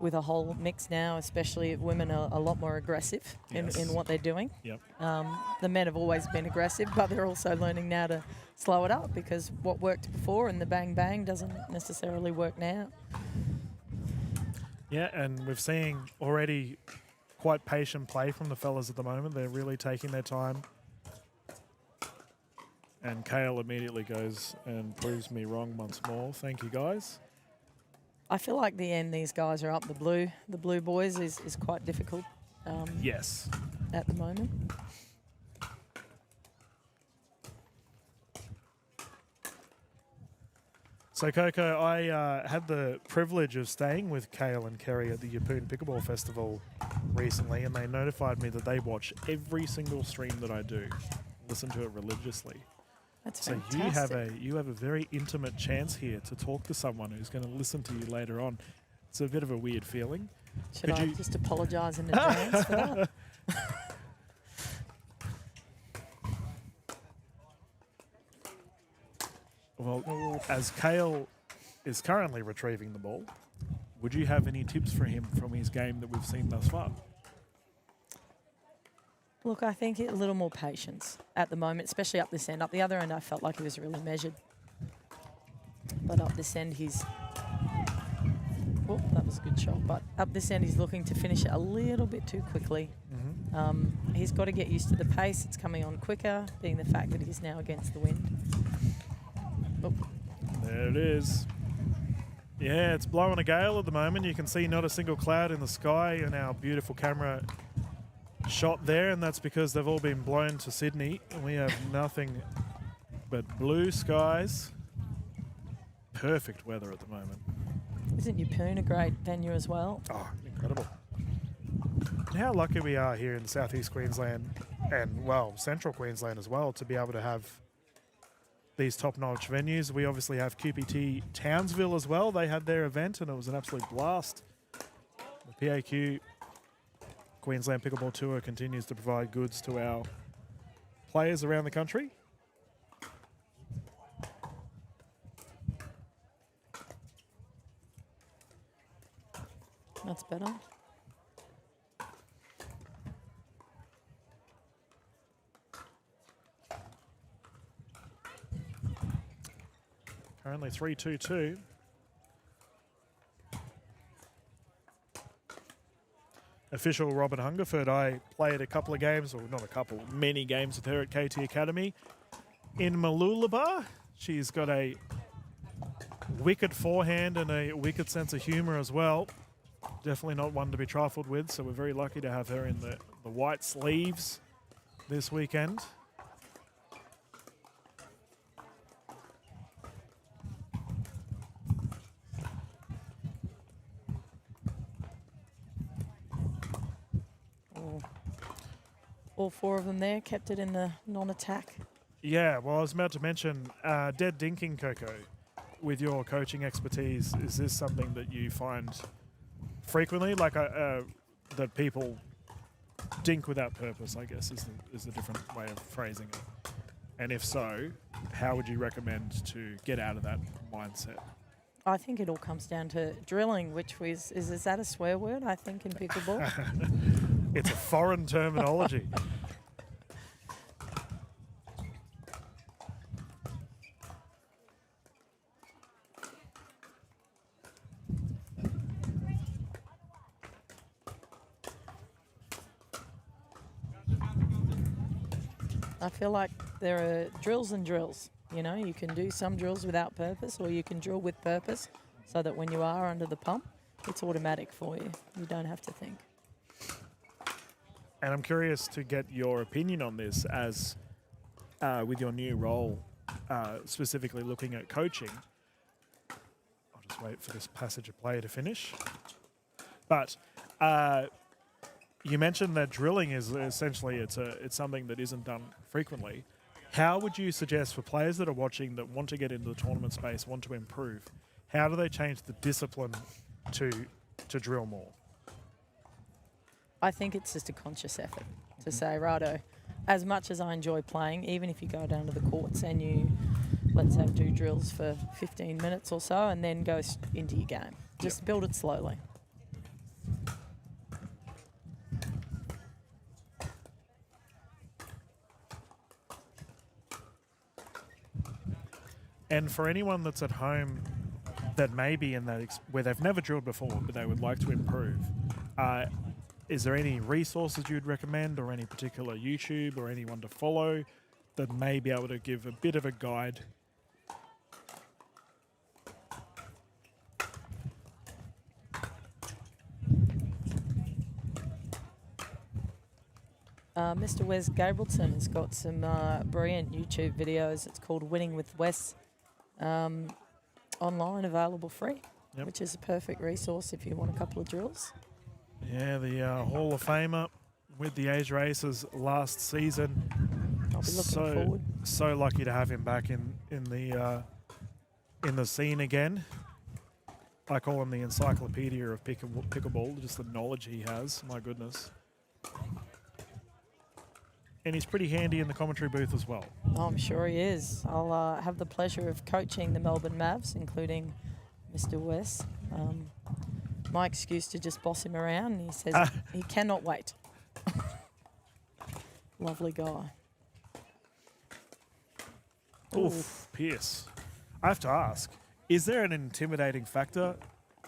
Speaker 4: with a whole mix now, especially if women are a lot more aggressive in what they're doing.
Speaker 1: Yep.
Speaker 4: The men have always been aggressive, but they're also learning now to slow it up because what worked before and the bang-bang doesn't necessarily work now.
Speaker 1: Yeah, and we're seeing already quite patient play from the fellas at the moment. They're really taking their time. And Kale immediately goes and proves me wrong once more. Thank you, guys.
Speaker 4: I feel like the end these guys are up. The blue boys is quite difficult.
Speaker 1: Yes.
Speaker 4: At the moment.
Speaker 1: So, Coco, I had the privilege of staying with Kale and Kerry at the Yeppoon Pickleball Festival recently, and they notified me that they watch every single stream that I do, listen to it religiously.
Speaker 4: That's
Speaker 1: so
Speaker 4: fantastic.
Speaker 1: you have a very intimate chance here to talk to someone who's going to listen to you later on. It's a bit of a weird feeling.
Speaker 4: Should I just apologise in advance for that?
Speaker 1: Well, as Kale is currently retrieving the ball, would you have any tips for him from his game that we've seen thus far?
Speaker 4: Look, I think a little more patience at the moment, especially up this end. Up the other end, I felt like he was really measured. But up this end, he's... Oh, that was a good shot. But up this end, he's looking to finish it a little bit too quickly.
Speaker 1: Mm-hmm.
Speaker 4: He's got to get used to the pace. It's coming on quicker, being the fact that he's now against the wind. Oh.
Speaker 1: There it is. Yeah, it's blowing a gale at the moment. You can see not a single cloud in the sky in our beautiful camera shot there, and that's because they've all been blown to Sydney. And we have nothing but blue skies. Perfect weather at the moment.
Speaker 4: Isn't Yeppoon a great venue as well?
Speaker 1: Oh, incredible. And how lucky we are here in southeast Queensland and, well, central Queensland as well to be able to have these top-notch venues. We obviously have QPT Townsville as well. They had their event and it was an absolute blast. The PAQ Queensland Pickleball Tour continues to provide goods to our players around the country.
Speaker 4: That's better.
Speaker 1: Currently 3-2-2. Official Robin Hungerford. I played a couple of games, or not a couple, many games with her at KT Academy in Mooloolaba. She's got a wicked forehand and a wicked sense of humour as well. Definitely not one to be trifled with, so we're very lucky to have her in the white sleeves this weekend.
Speaker 4: All four of them there kept it in the non-attack.
Speaker 1: Yeah, well, I was about to mention dead dinking, Coco. With your coaching expertise, is this something that you find frequently, like that people dink without purpose, I guess, is the different way of phrasing it? And if so, how would you recommend to get out of that mindset?
Speaker 4: I think it all comes down to drilling, which is that a swear word, I think, in pickleball?
Speaker 1: It's a foreign terminology.
Speaker 4: I feel like there are drills and drills. You know, you can do some drills without purpose, or you can drill with purpose, so that when you are under the pump, it's automatic for you. You don't have to think.
Speaker 1: And I'm curious to get your opinion on this as with your new role, specifically looking at coaching. I'll just wait for this passage of play to finish. But You mentioned that drilling is essentially it's something that isn't done frequently. How would you suggest for players that are watching that want to get into the tournament space, want to improve, how do they change the discipline to drill more?
Speaker 4: I think it's just a conscious effort to say, righto, as much as I enjoy playing, even if you go down to the courts and you, let's say, do drills for 15 minutes or so and then go into your game. Just build it slowly.
Speaker 1: And for anyone that's at home that may be in that where they've never drilled before but they would like to improve, is there any resources you'd recommend or any particular YouTube or anyone to follow that may be able to give a bit of a guide?
Speaker 4: Mr. Wes Gabrielson has got some brilliant YouTube videos. It's called Winning with Wes, online, available free, which is a perfect resource if you want a couple of drills.
Speaker 1: Yeah, the Hall of Famer with the Asia Racers last season.
Speaker 4: I'll be looking forward.
Speaker 1: So lucky to have him back in the scene again. I call him the encyclopedia of pickleball, just the knowledge he has. My goodness. And he's pretty handy in the commentary booth as well.
Speaker 4: Oh, I'm sure he is. I'll have the pleasure of coaching the Melbourne Mavs, including Mr. Wes. My excuse to just boss him around. He says he cannot wait. Lovely guy.
Speaker 1: Oof, Pierce. I have to ask, is there an intimidating factor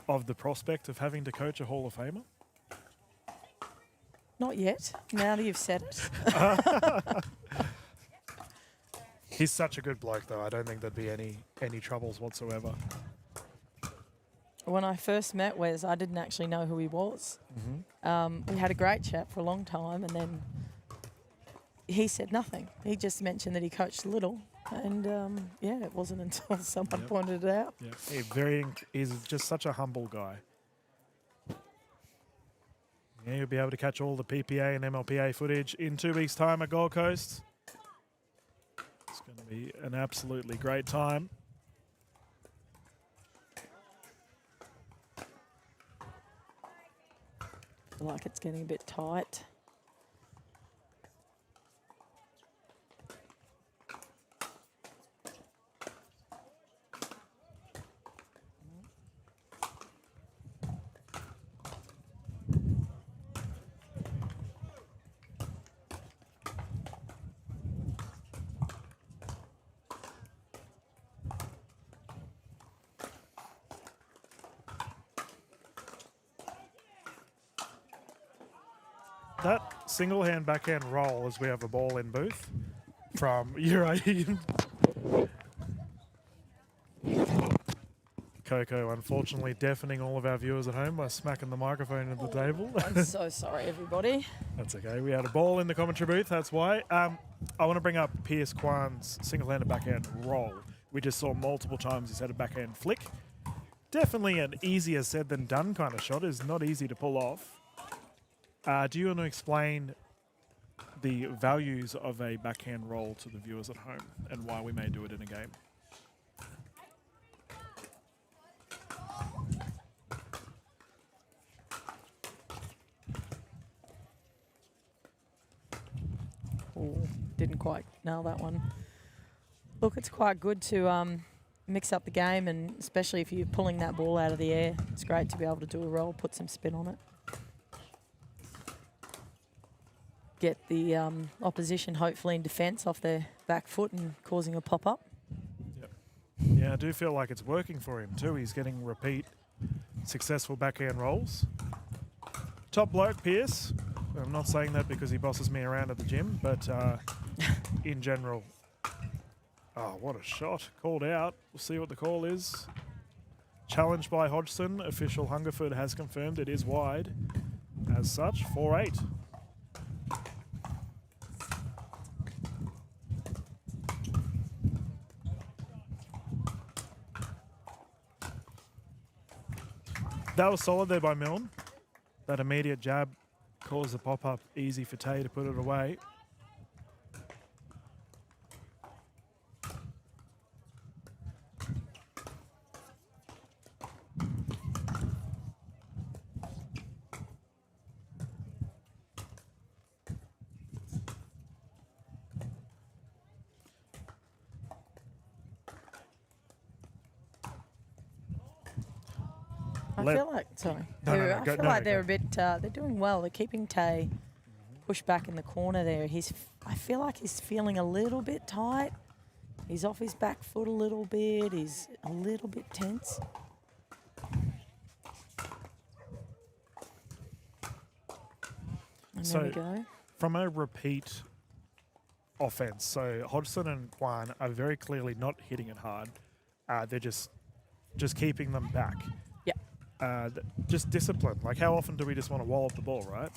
Speaker 1: of the prospect of having to coach a Hall of Famer?
Speaker 4: Not yet. Now that you've said it.
Speaker 1: He's such a good bloke, though. I don't think there'd be any troubles whatsoever.
Speaker 4: When I first met Wes, I didn't actually know who he was. We had a great chat for a long time, and then he said nothing. He just mentioned that he coached Little, and it wasn't until someone pointed it out.
Speaker 1: Yeah, he's just such a humble guy. Yeah, you'll be able to catch all the PPA and MLPA footage in 2 weeks' time at Gold Coast. It's going to be an absolutely great time.
Speaker 4: I feel like it's getting a bit tight.
Speaker 1: That single hand backhand roll as we have a ball in booth from Urayan. Coco, unfortunately, deafening all of our viewers at home by smacking the microphone into the table.
Speaker 4: I'm so sorry, everybody.
Speaker 1: That's okay. We had a ball in the commentary booth. That's why. I want to bring up Pierce Kwan's single-handed backhand roll. We just saw multiple times he's had a backhand flick. Definitely an easier said than done kind of shot. It's not easy to pull off. Do you want to explain the values of a backhand roll to the viewers at home and why we may do it in a game?
Speaker 4: Oh, didn't quite nail that one. Look, it's quite good to mix up the game, and especially if you're pulling that ball out of the air, it's great to be able to do a roll, put some spin on it. Get the opposition hopefully in defence off their back foot and causing a pop-up.
Speaker 1: Yep. Yeah, I do feel like it's working for him too. He's getting repeat successful backhand rolls. Top bloke, Pierce. I'm not saying that because he bosses me around at the gym, but in general. Oh, what a shot. Called out. We'll see what the call is. Challenged by Hodgson. Official Hungerford has confirmed it is wide. As such, 4-8. That was solid there by Milne. That immediate jab cause the pop-up easy for Tay to put it away.
Speaker 4: I feel like, sorry. I feel like they're a bit, they're doing well. They're keeping Tay pushed back in the corner there. I feel like he's feeling a little bit tight. He's off his back foot a little bit. He's a little bit tense. And there we go.
Speaker 1: From a repeat offense, so Hodgson and Kwan are very clearly not hitting it hard. They're just keeping them back. Just discipline. Like, how often do we just want to wallop the ball, right?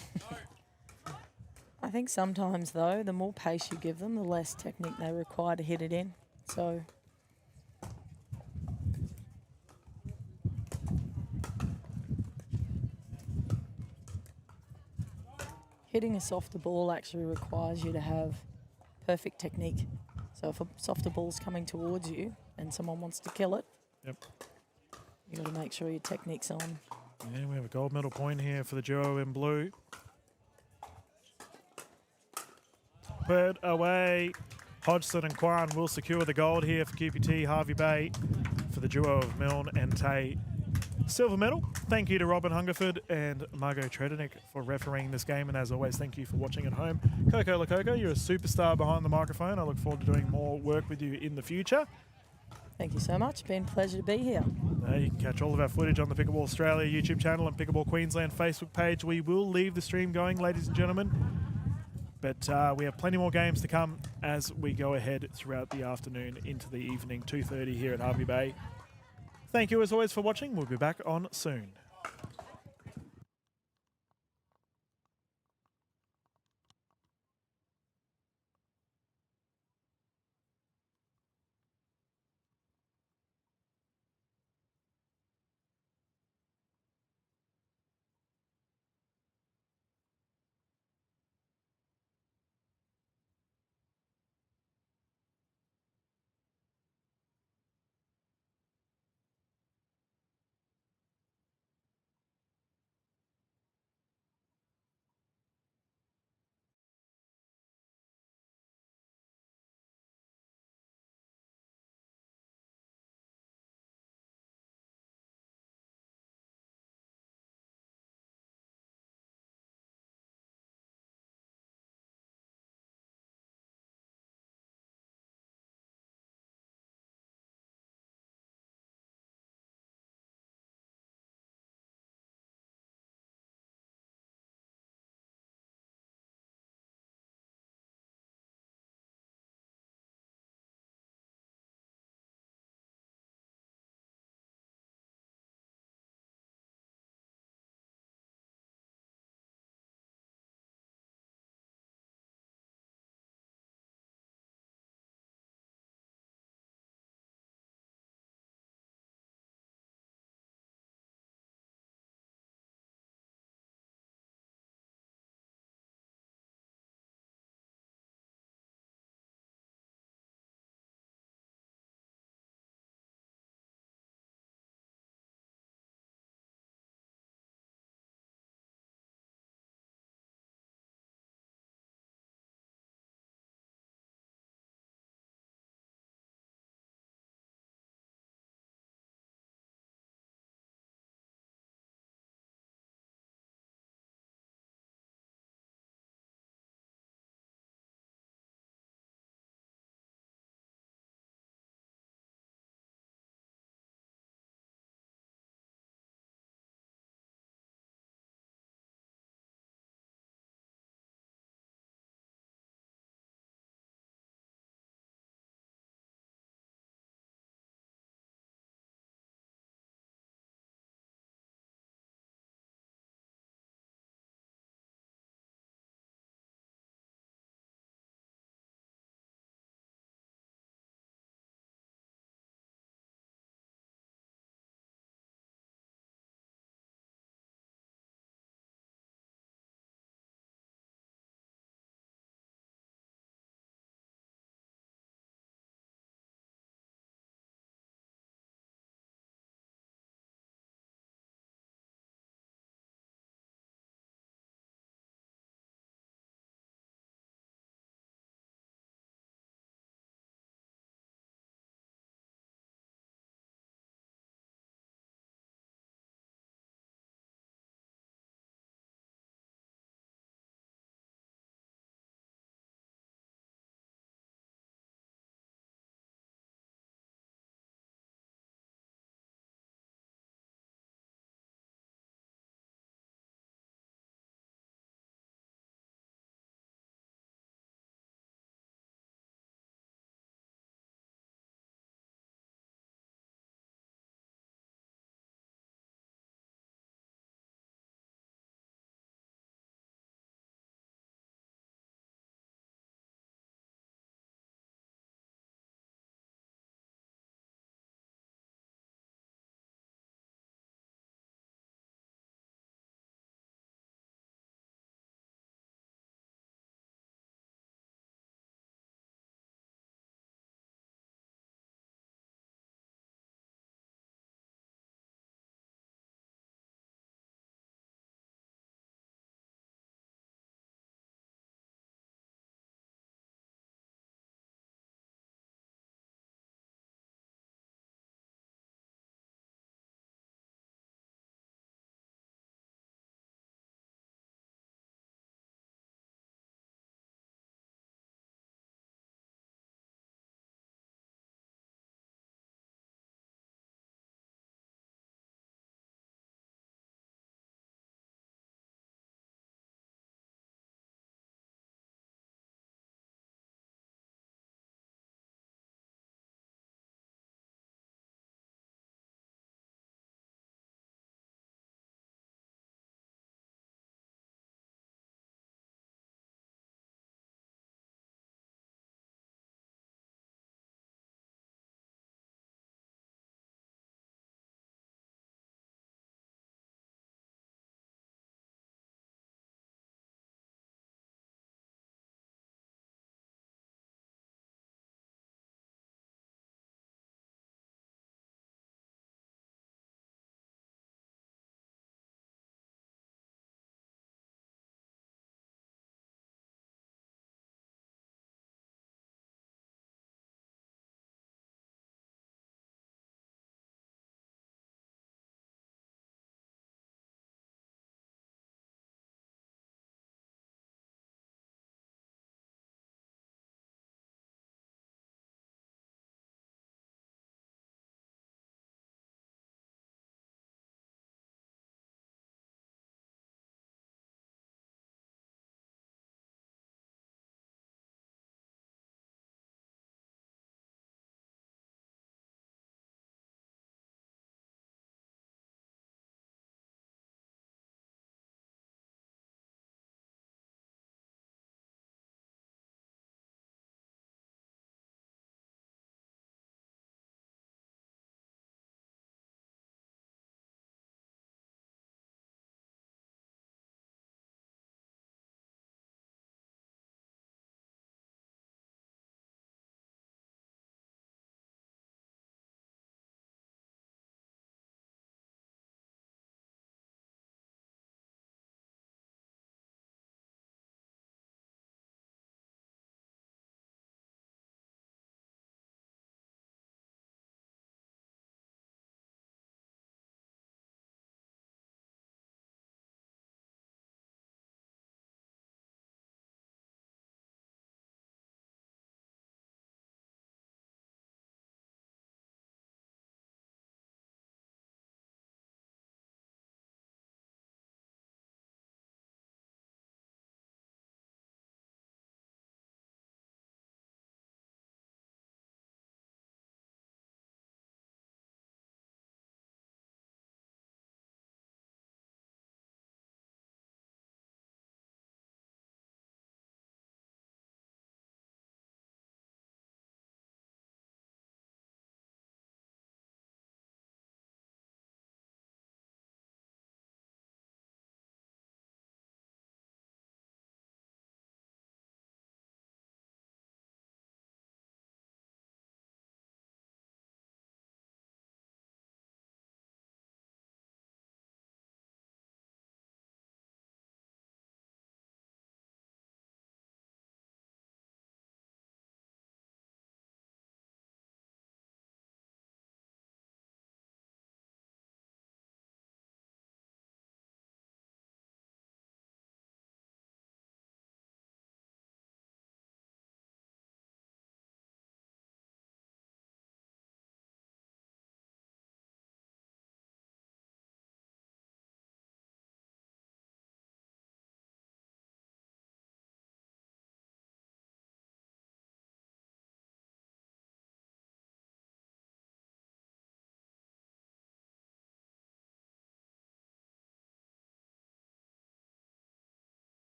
Speaker 4: I think sometimes, though, the more pace you give them, the less technique they require to hit it in. So hitting a softer ball actually requires you to have perfect technique. So if a softer ball's coming towards you and someone wants to kill it, you got to make sure your technique's on.
Speaker 1: Yeah, we have a gold medal point here for the duo in blue. Put away. Hodgson and Kwan will secure the gold here for QPT Hervey Bay for the duo of Milne and Tay. Silver medal. Thank you to Robin Hungerford and Margot Tredenick for refereeing this game. And as always, thank you for watching at home. Coco Lococo, you're a superstar behind the microphone. I look forward to doing more work with you in the future.
Speaker 4: Thank you so much. It's been a pleasure to be here.
Speaker 1: You can catch all of our footage on the Pickleball Australia YouTube channel and Pickleball Queensland Facebook page. We will leave the stream going, ladies and gentlemen. But we have plenty more games to come as we go ahead throughout the afternoon into the evening, 2:30 here at Hervey Bay. Thank you as always for watching. We'll be back on soon.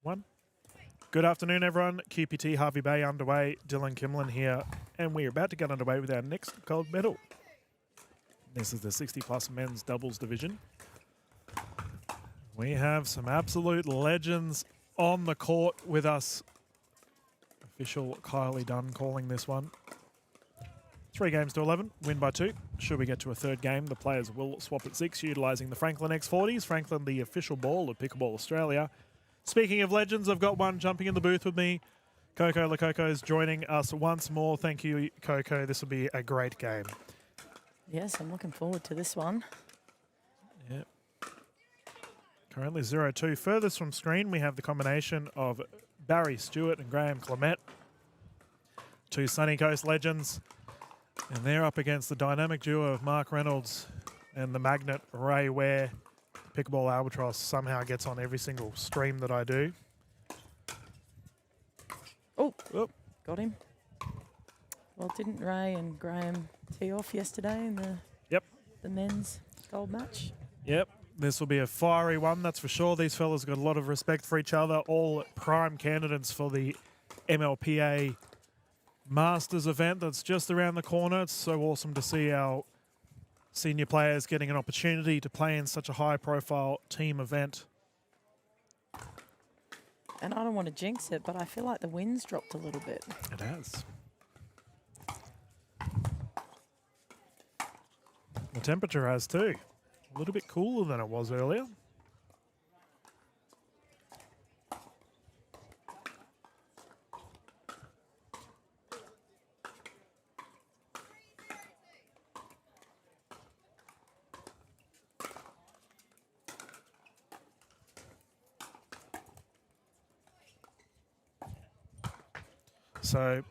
Speaker 1: 1. Good afternoon, everyone. QPT Hervey Bay underway. Dylan Kimlin here, and we're about to get underway with our next gold medal. This is the 60-plus men's doubles division. We have some absolute legends on the court with us. Official Kylie Dunn calling this one. 3 games to 11, win by 2. Should we get to a third game, the players will swap at 6, utilising the Franklin X40s. Franklin, the official ball of Pickleball Australia. Speaking of legends, I've got one jumping in the booth with me. Coco Lococo is joining us once more. Thank you, Coco. This will be a great game.
Speaker 4: Yes, I'm looking forward to this one.
Speaker 1: Yep. Currently 0-2. Furthest from screen, we have the combination of Barry Stewart and Graham Clement. 2 Sunny Coast legends. And they're up against the dynamic duo of Mark Reynolds and the magnet Ray Ware. Pickleball Albatross somehow gets on every single stream that I do.
Speaker 4: Oh, got him. Well, didn't Ray and Graham tee off yesterday in the men's gold match?
Speaker 1: Yep. This will be a fiery one, that's for sure. These fellas got a lot of respect for each other. All prime candidates for the MLPA Masters event that's just around the corner. It's so awesome to see our senior players getting an opportunity to play in such a high-profile team event.
Speaker 4: And I don't want to jinx it, but I feel like the wind's dropped a little bit.
Speaker 1: It has. The temperature has too. A little bit cooler than it was earlier. So,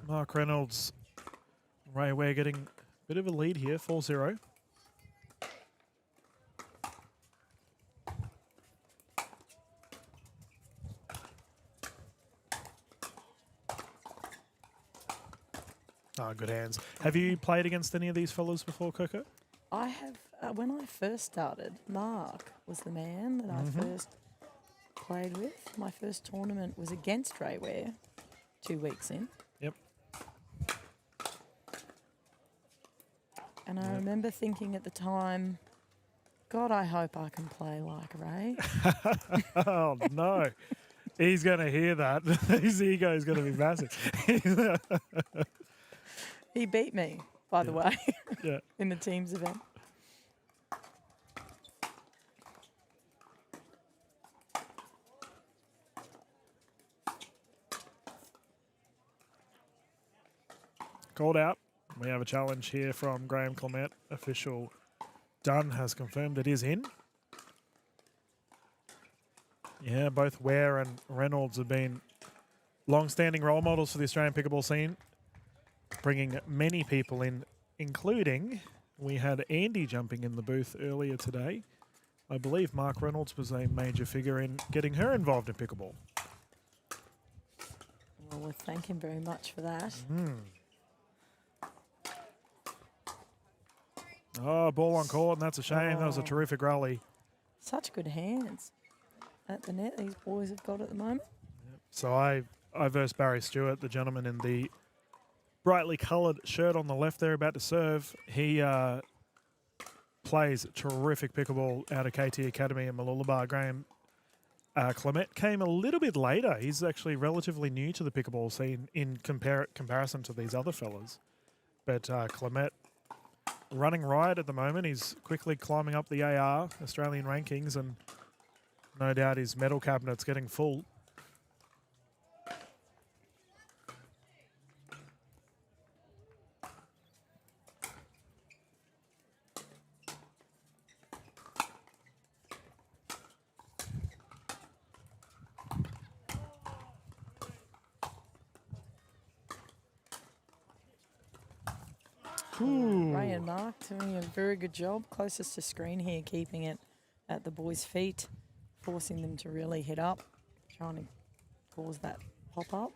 Speaker 1: Mark Reynolds, Ray Ware getting a bit of a lead here, 4-0. Oh, good hands. Have you played against any of these fellas before, Coco?
Speaker 4: I have, when I first started, Mark was the man that I first played with. My first tournament was against Ray Ware 2 weeks in.
Speaker 1: Yep.
Speaker 4: And I remember thinking at the time, God, I hope I can play like Ray.
Speaker 1: Oh, no. He's going to hear that. His ego is going to be massive.
Speaker 4: He beat me, by the way,
Speaker 1: Yeah.
Speaker 4: in the teams event.
Speaker 1: Called out. We have a challenge here from Graham Clement. Official Dunn has confirmed it is in. Yeah, both Ware and Reynolds have been long-standing role models for the Australian pickleball scene, bringing many people in, including, we had Andy jumping in the booth earlier today. I believe Mark Reynolds was a major figure in getting her involved in pickleball.
Speaker 4: Well, we thank him very much for that.
Speaker 1: Oh, ball on court, and that's a shame. That was a terrific rally.
Speaker 4: Such good hands at the net these boys have got at the moment.
Speaker 1: So I versed Barry Stewart, the gentleman in the brightly coloured shirt on the left there about to serve. He plays terrific pickleball out of KT Academy in Mooloolaba. Graham Clement came a little bit later. He's actually relatively new to the pickleball scene in comparison to these other fellas. But Clement running riot at the moment. He's quickly climbing up the AR, Australian rankings, and no doubt his medal cabinet's getting full.
Speaker 4: Ray and Mark doing a very good job. Closest to screen here, keeping it at the boys' feet, forcing them to really hit up, trying to cause that pop up.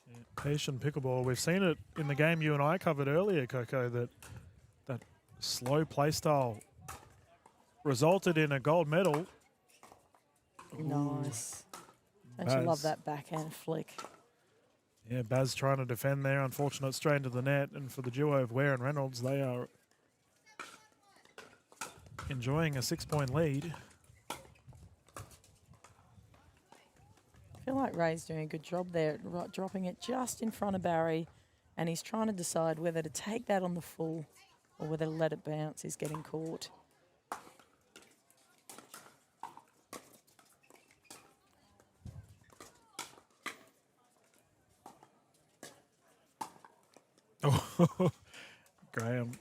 Speaker 1: Yeah, patient pickleball. We've seen it in the game you and I covered earlier, Coco, that slow play style resulted in a gold medal
Speaker 4: Nice. Don't you love that backhand flick?
Speaker 1: Yeah, Baz trying to defend there. Unfortunate straight into the net. And for the duo of Ware and Reynolds, they are enjoying a 6-point lead.
Speaker 4: I feel like Ray's doing a good job there, dropping it just in front of Barry, and he's trying to decide whether to take that on the full or whether to let it bounce. He's getting caught.
Speaker 1: Oh, Graham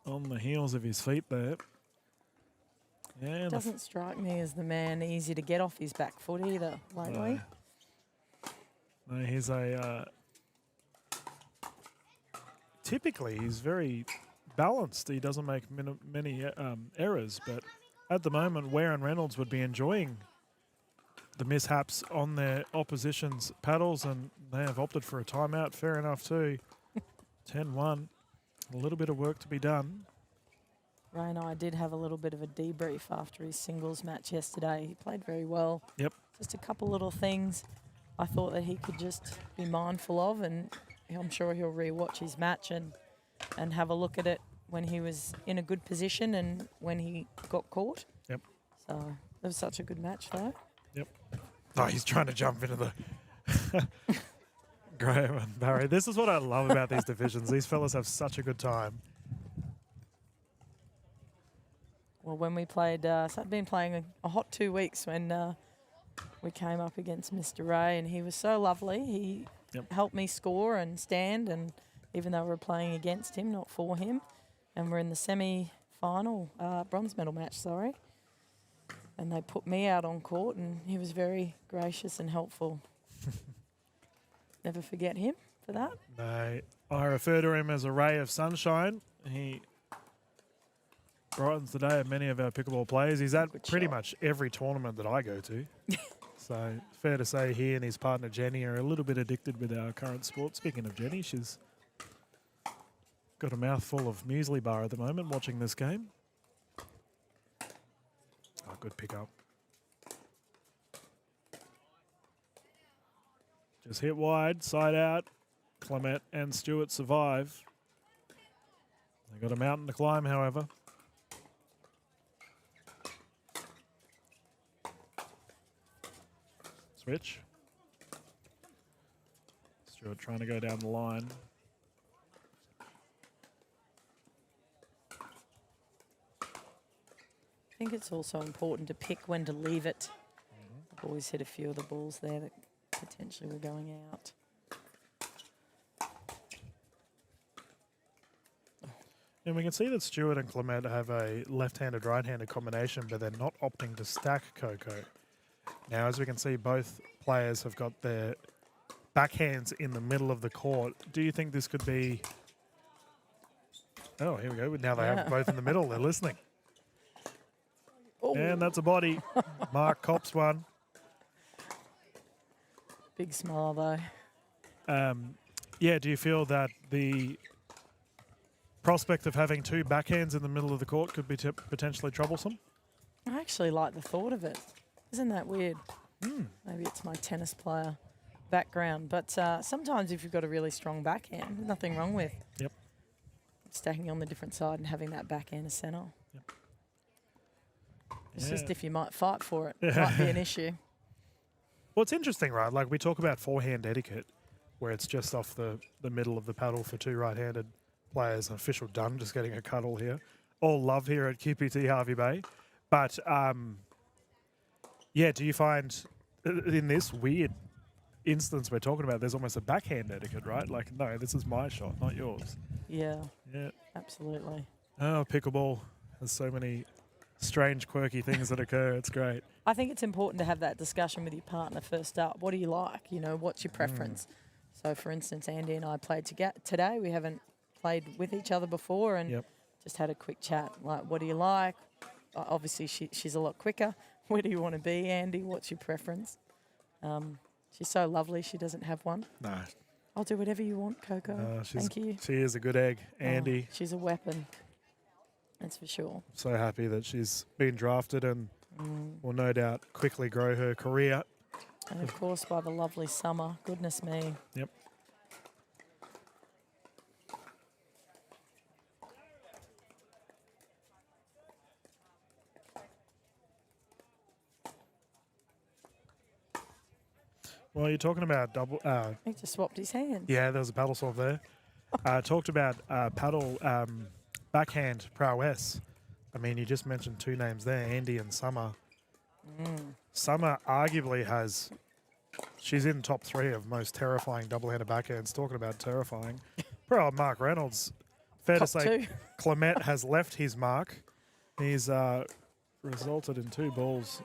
Speaker 1: on the heels of his feet there. Yeah,
Speaker 4: Doesn't strike me as the man easy to get off his back foot either lately.
Speaker 1: No, he's a... typically, he's very balanced. He doesn't make many errors, but at the moment, Ware and Reynolds would be enjoying the mishaps on their opposition's paddles, and they have opted for a timeout. Fair enough too. 10-1. A little bit of work to be done.
Speaker 4: Ray and I did have a little bit of a debrief after his singles match yesterday. He played very well.
Speaker 1: Yep.
Speaker 4: Just a couple little things I thought that he could just be mindful of, and I'm sure he'll re-watch his match and have a look at it when he was in a good position and when he got caught.
Speaker 1: Yep.
Speaker 4: So it was such a good match though.
Speaker 1: Yep. Oh, he's trying to jump into the... Graham and Barry. This is what I love about these divisions. These fellas have such a good time.
Speaker 4: Well, when we played, so I'd been playing a hot 2 weeks when we came up against Mr. Ray, and he was so lovely. He helped me score and stand, and even though we were playing against him, not for him, and we're in the semi-final bronze medal match, sorry. And they put me out on court, and he was very gracious and helpful. Never forget him for that.
Speaker 1: No, I refer to him as a ray of sunshine. He brightens the day of many of our pickleball players. He's at pretty much every tournament that I go to. So fair to say he and his partner Jenny are a little bit addicted with our current sport. Speaking of Jenny, she's got a mouthful of muesli bar at the moment watching this game. Oh, good pickup. Just hit wide, side out. Clement and Stewart survive. They've got a mountain to climb, however. Switch. Stewart trying to go down the line.
Speaker 4: I think it's also important to pick when to leave it. The boys hit a few of the balls there that potentially were going out.
Speaker 1: And we can see that Stewart and Clement have a left-handed, right-handed combination, but they're not opting to stack Coco. Now, as we can see, both players have got their backhands in the middle of the court. Do you think this could be... Oh, here we go. Now they have both in the middle. They're listening.
Speaker 4: Oh.
Speaker 1: And that's a body. Mark cops one.
Speaker 4: Big smile, though.
Speaker 1: Yeah, do you feel that the prospect of having two backhands in the middle of the court could be potentially troublesome?
Speaker 4: I actually like the thought of it. Isn't that weird? Maybe it's my tennis player background. But sometimes if you've got a really strong backhand, there's nothing wrong with stacking on the different side and having that backhand as centre.
Speaker 1: Yep.
Speaker 4: It's just if you might fight for it, it might be an issue.
Speaker 1: Well, it's interesting, right? Like we talk about forehand etiquette, where it's just off the middle of the paddle for two right-handed players. An official done, just getting a cuddle here. All love here at QPT Hervey Bay. But, yeah, do you find in this weird instance we're talking about, there's almost a backhand etiquette, right? Like, no, this is my shot, not yours.
Speaker 4: Yeah.
Speaker 1: Yeah.
Speaker 4: Absolutely.
Speaker 1: Oh, pickleball has so many strange, quirky things that occur. It's great.
Speaker 4: I think it's important to have that discussion with your partner first up. What do you like? You know, what's your preference? So, for instance, Andy and I played today. We haven't played with each other before and just had a quick chat. Like, what do you like? Obviously, she's a lot quicker. Where do you want to be, Andy? What's your preference? She's so lovely. She doesn't have one.
Speaker 1: No.
Speaker 4: I'll do whatever you want, Coco. Thank you.
Speaker 1: She is a good egg, Andy.
Speaker 4: She's a weapon. That's for sure.
Speaker 1: So happy that she's been drafted and will no doubt quickly grow her career.
Speaker 4: And of course, by the lovely Summer. Goodness me.
Speaker 1: Yep. Well, you're talking about double.
Speaker 4: He just swapped his hands.
Speaker 1: Yeah, there was a paddle swap there. Talked about paddle backhand prowess. I mean, you just mentioned two names there, Andy and Summer. Summer arguably has. She's in top 3 of most terrifying double-handed backhands. Talking about terrifying. Poor old Mark Reynolds. Fair to
Speaker 4: Top
Speaker 1: say,
Speaker 4: 2.
Speaker 1: Clement has left his mark. He's resulted in 2 balls.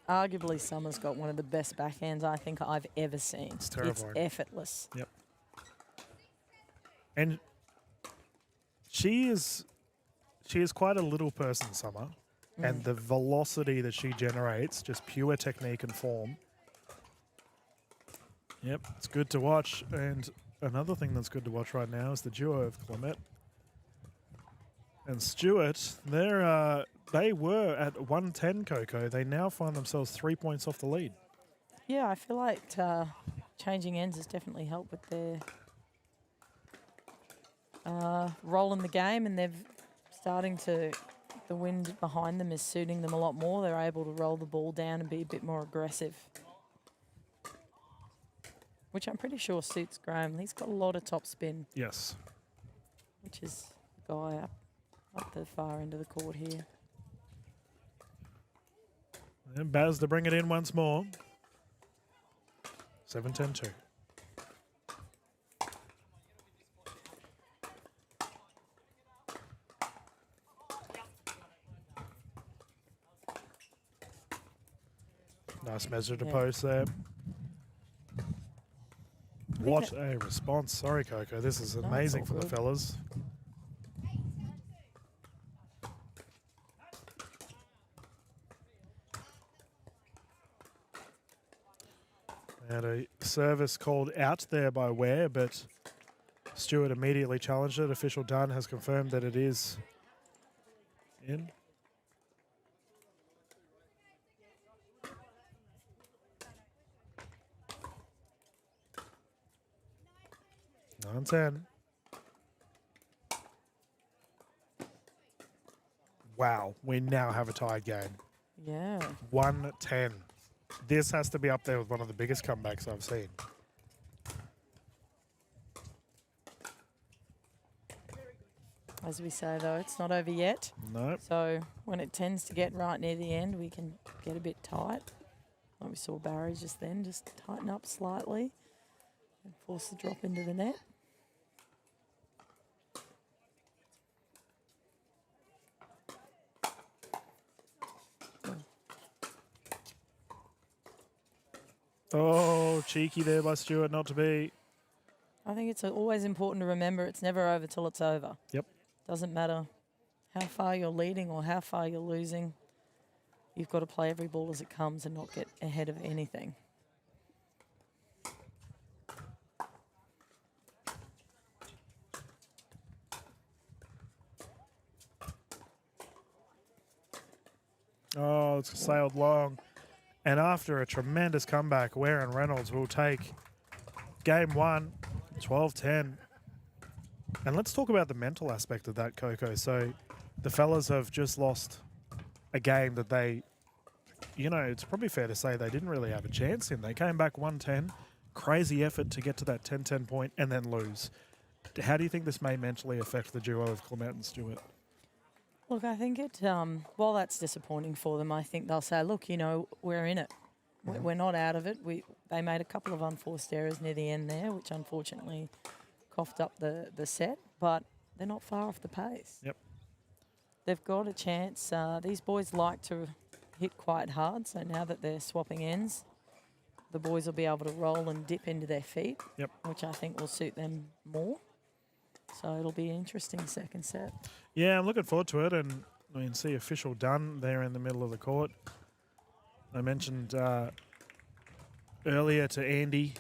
Speaker 4: Arguably, Summer's got one of the best backhands I think I've ever seen.
Speaker 1: It's terrifying.
Speaker 4: It's effortless.
Speaker 1: Yep. And she is quite a little person, Summer. And the velocity that she generates, just pure technique and form. Yep, it's good to watch. And another thing that's good to watch right now is the duo of Clement and Stewart. They were at 110, Coco. They now find themselves 3 points off the lead.
Speaker 4: Yeah, I feel like changing ends has definitely helped with their role in the game, and they're starting to. The wind behind them is suiting them a lot more. They're able to roll the ball down and be a bit more aggressive, which I'm pretty sure suits Graham. He's got a lot of top spin.
Speaker 1: Yes.
Speaker 4: Which is the guy up the far end of the court here.
Speaker 1: And Baz to bring it in once more. 7-10-2. Nice measure to post there. What a response. Sorry, Coco. This is amazing for the fellas. And a service called out there by Ware, but Stewart immediately challenged it. Official Dunn has confirmed that it is in. On 10. Wow, we now have a tied game.
Speaker 4: Yeah.
Speaker 1: 1-10. This has to be up there with one of the biggest comebacks I've seen.
Speaker 4: As we say, though, it's not over yet.
Speaker 1: Nope.
Speaker 4: So when it tends to get right near the end, we can get a bit tight. Like we saw Barry just then, just tighten up slightly and force the drop into the net.
Speaker 1: Oh, cheeky there by Stewart not to be.
Speaker 4: I think it's always important to remember it's never over till it's over.
Speaker 1: Yep.
Speaker 4: Doesn't matter how far you're leading or how far you're losing. You've got to play every ball as it comes and not get ahead of anything.
Speaker 1: Oh, it's sailed long. And after a tremendous comeback, Ware and Reynolds will take game 1, 12-10. And let's talk about the mental aspect of that, Coco. So the fellas have just lost a game that they, you know, it's probably fair to say they didn't really have a chance in. They came back 110, crazy effort to get to that 10-10 point and then lose. How do you think this may mentally affect the duo of Clement and Stewart?
Speaker 4: Look, I think it, while that's disappointing for them, I think they'll say, look, you know, we're in it. We're not out of it. They made a couple of unforced errors near the end there, which unfortunately coughed up the set, but they're not far off the pace.
Speaker 1: Yep.
Speaker 4: They've got a chance. These boys like to hit quite hard, so now that they're swapping ends, the boys will be able to roll and dip into their feet,
Speaker 1: Yep.
Speaker 4: which I think will suit them more. So it'll be an interesting second set.
Speaker 1: Yeah, I'm looking forward to it, and we can see official done there in the middle of the court. I mentioned earlier to Andy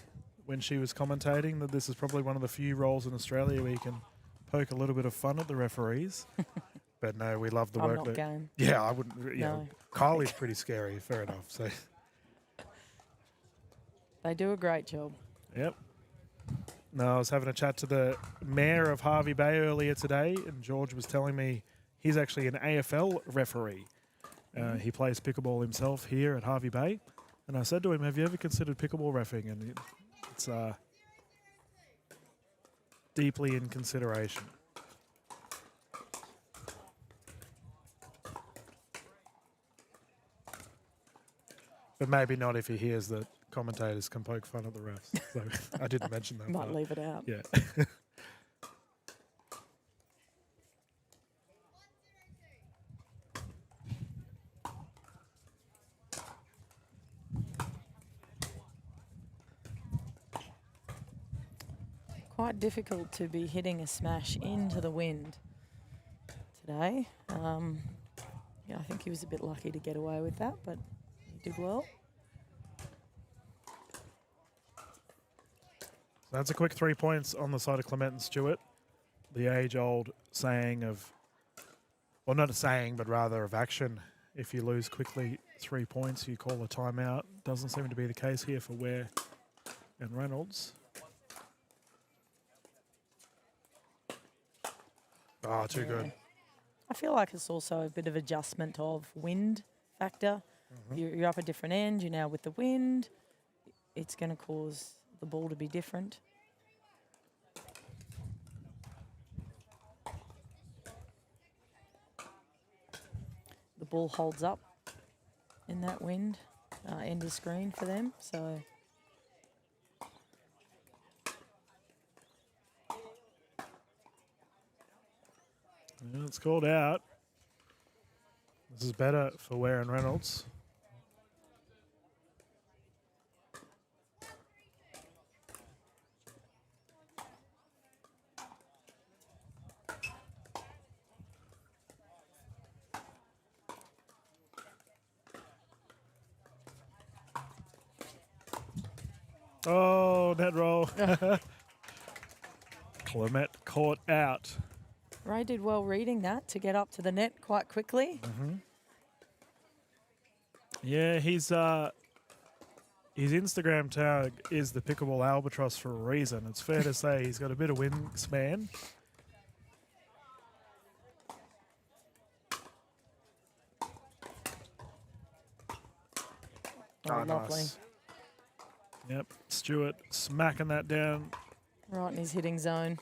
Speaker 1: when she was commentating that this is probably one of the few roles in Australia where you can poke a little bit of fun at the referees. But no, we love the
Speaker 4: I'm
Speaker 1: work
Speaker 4: not
Speaker 1: that.
Speaker 4: game.
Speaker 1: Yeah, I wouldn't. You know,
Speaker 4: No.
Speaker 1: Kylie's pretty scary. Fair enough. So,
Speaker 4: They do a great job.
Speaker 1: yep. No, I was having a chat to the mayor of Hervey Bay earlier today, and George was telling me he's actually an AFL referee. He plays pickleball himself here at Hervey Bay. And I said to him, have you ever considered pickleball reffing? And it's deeply in consideration. But maybe not if he hears that commentators can poke fun at the refs. So I didn't mention that.
Speaker 4: Might
Speaker 1: part.
Speaker 4: leave it out.
Speaker 1: Yeah.
Speaker 4: Quite difficult to be hitting a smash into the wind today. Yeah, I think he was a bit lucky to get away with that, but he did well.
Speaker 1: So that's a quick 3 points on the side of Clement and Stewart. The age-old saying of, well, not a saying, but rather of action. If you lose quickly 3 points, you call a timeout. Doesn't seem to be the case here for Ware and Reynolds. Oh, too good.
Speaker 4: I feel like it's also a bit of adjustment of wind factor. You're up a different end. You're now with the wind. It's going to cause the ball to be different. The ball holds up in that wind. End of screen for them. So
Speaker 1: Yeah, it's called out. This is better for Ware and Reynolds. Oh, net roll. Clement caught out.
Speaker 4: Ray did well reading that to get up to the net quite quickly.
Speaker 1: Yeah, his Instagram tag is the Pickleball Albatross for a reason. It's fair to say he's got a bit of wingspan.
Speaker 4: Oh, lovely.
Speaker 1: Nice. Yep, Stewart smacking that down.
Speaker 4: Right in his hitting zone.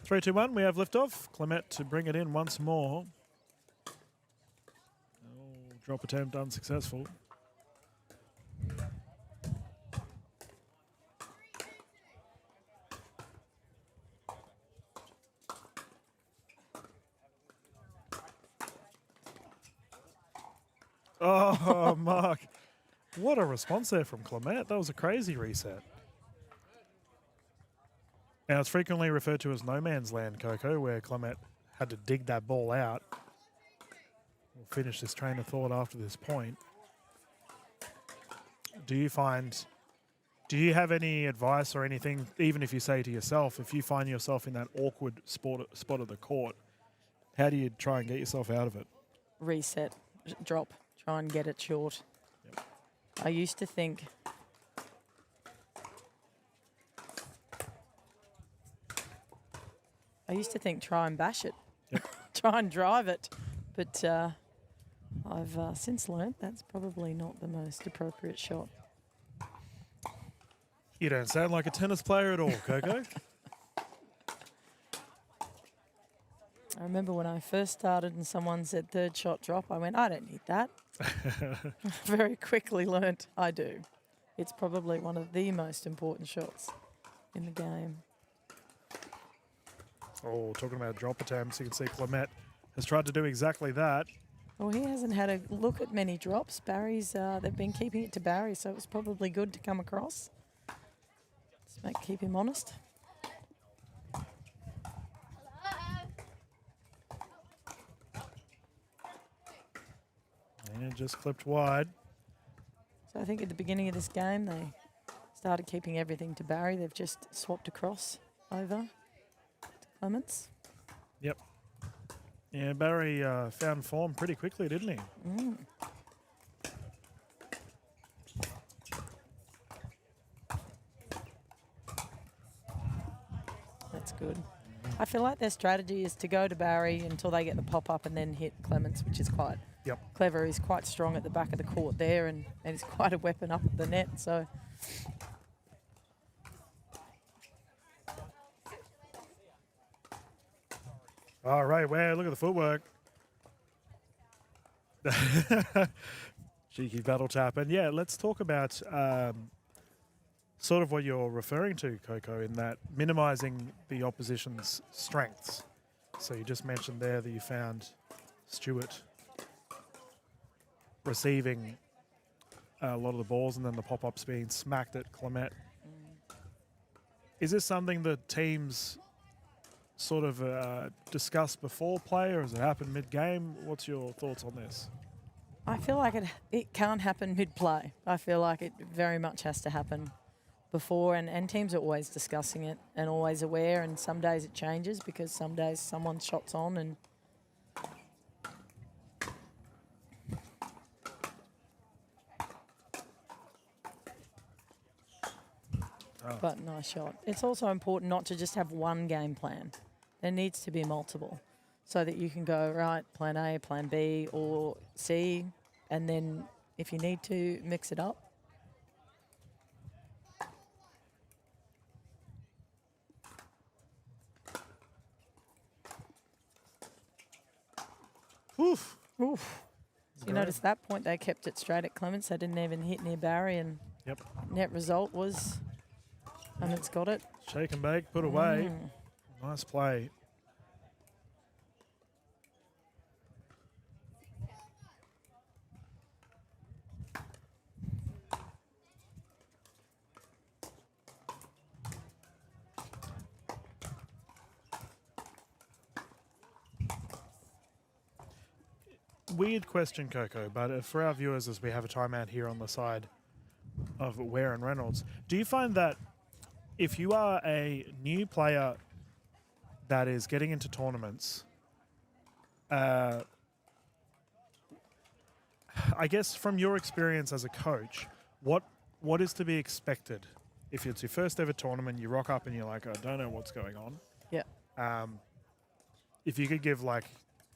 Speaker 1: 3, 2, 1, we have liftoff. Clement to bring it in once more. Oh, drop attempt unsuccessful. Oh, Mark. What a response there from Clement. That was a crazy reset. Now, it's frequently referred to as no man's land, Coco, where Clement had to dig that ball out. We'll finish this train of thought after this point. Do you have any advice or anything, even if you say to yourself, if you find yourself in that awkward spot of the court, how do you try and get yourself out of it?
Speaker 4: Reset, drop, try and get it short.
Speaker 1: Yep.
Speaker 4: I used to think try and bash it, try and drive it, but I've since learnt that's probably not the most appropriate shot.
Speaker 1: You don't sound like a tennis player at all, Coco.
Speaker 4: I remember when I first started and someone said third shot drop, I went, I don't need that. Very quickly learnt I do. It's probably one of the most important shots in the game.
Speaker 1: Oh, talking about drop attempts, you can see Clement has tried to do exactly that.
Speaker 4: Well, he hasn't had a look at many drops. Barry's, they've been keeping it to Barry, so it was probably good to come across. Keep him honest.
Speaker 1: And just clipped wide.
Speaker 4: So I think at the beginning of this game, they started keeping everything to Barry. They've just swapped across over to Clements.
Speaker 1: Yep. Yeah, Barry found form pretty quickly, didn't he?
Speaker 4: That's good. I feel like their strategy is to go to Barry until they get the pop-up and then hit Clements, which is quite clever. He's quite strong at the back of the court there, and he's quite a weapon up at the net. So
Speaker 1: all right, wow, look at the footwork. Cheeky battle tap. And yeah, let's talk about sort of what you're referring to, Coco, in that minimising the opposition's strengths. So you just mentioned there that you found Stewart receiving a lot of the balls and then the pop-ups being smacked at Clement. Is this something that teams sort of discuss before play, or has it happened mid-game? What's your thoughts on this?
Speaker 4: I feel like it can't happen mid-play. I feel like it very much has to happen before, and teams are always discussing it and always aware, and some days it changes because some days someone's shot's on and but nice shot. It's also important not to just have one game plan. There needs to be multiple so that you can go, right, plan A, plan B or C, and then if you need to, mix it up.
Speaker 1: Oof.
Speaker 4: Oof. So you notice that point they kept it straight at Clements. They didn't even hit near Barry, and net result was Clements got it.
Speaker 1: Shake and bake, put away. Nice play. Weird question, Coco, but for our viewers, as we have a timeout here on the side of Ware and Reynolds, do you find that if you are a new player that is getting into tournaments, I guess from your experience as a coach, what is to be expected if it's your first ever tournament, you rock up and you're like, I don't know what's going on?
Speaker 4: Yeah.
Speaker 1: If you could give like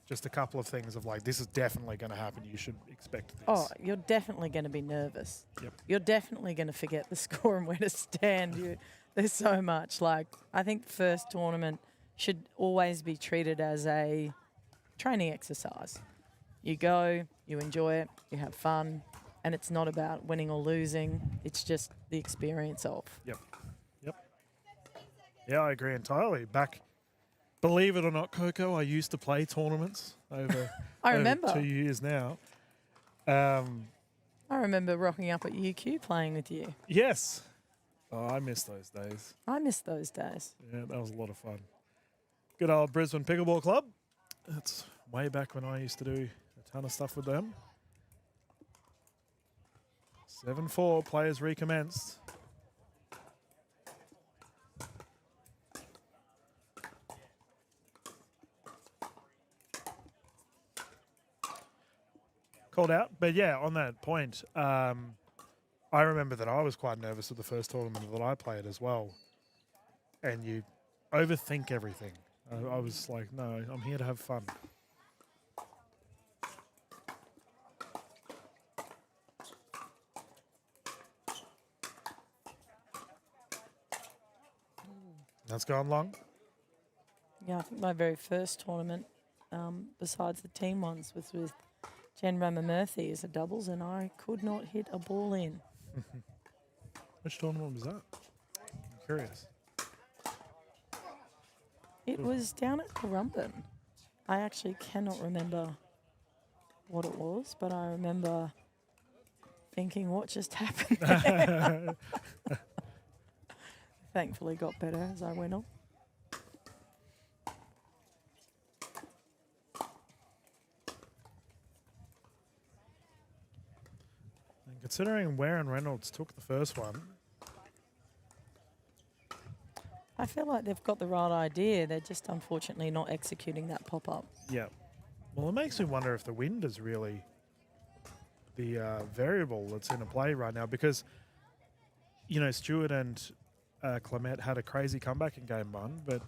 Speaker 1: just a couple of things of like, this is definitely going to happen, you should expect this.
Speaker 4: Oh, you're definitely going to be nervous.
Speaker 1: Yep.
Speaker 4: You're definitely going to forget the score and where to stand. There's so much. Like, I think first tournament should always be treated as a training exercise. You go, you enjoy it, you have fun, and it's not about winning or losing. It's just the experience of.
Speaker 1: Yep. Yeah, I agree entirely. Believe it or not, Coco, I used to play tournaments over,
Speaker 4: I remember.
Speaker 1: over 2 years now.
Speaker 4: I remember rocking up at UQ playing with you.
Speaker 1: Yes. Oh, I miss those days.
Speaker 4: I miss those days.
Speaker 1: Yeah, that was a lot of fun. Good old Brisbane Pickleball Club. That's way back when I used to do a ton of stuff with them. 7-4, players recommenced. Called out. But yeah, on that point, I remember that I was quite nervous at the first tournament that I played as well. And you overthink everything. I was like, no, I'm here to have fun. That's gone long.
Speaker 4: Yeah, I think my very first tournament, besides the team ones, was with Jen Ramamurthy as a doubles, and I could not hit a ball in.
Speaker 1: Which tournament was that? I'm curious.
Speaker 4: It was down at Currumbin. I actually cannot remember what it was, but I remember thinking, what just happened there? Thankfully got better as I went on. Considering
Speaker 1: Ware and Reynolds took the first one.
Speaker 4: I feel like they've got the right idea. They're just unfortunately not executing that pop-up.
Speaker 1: Yeah. Well, it makes me wonder if the wind is really the variable that's in play right now because, you know, Stewart and Clement had a crazy comeback in game one, but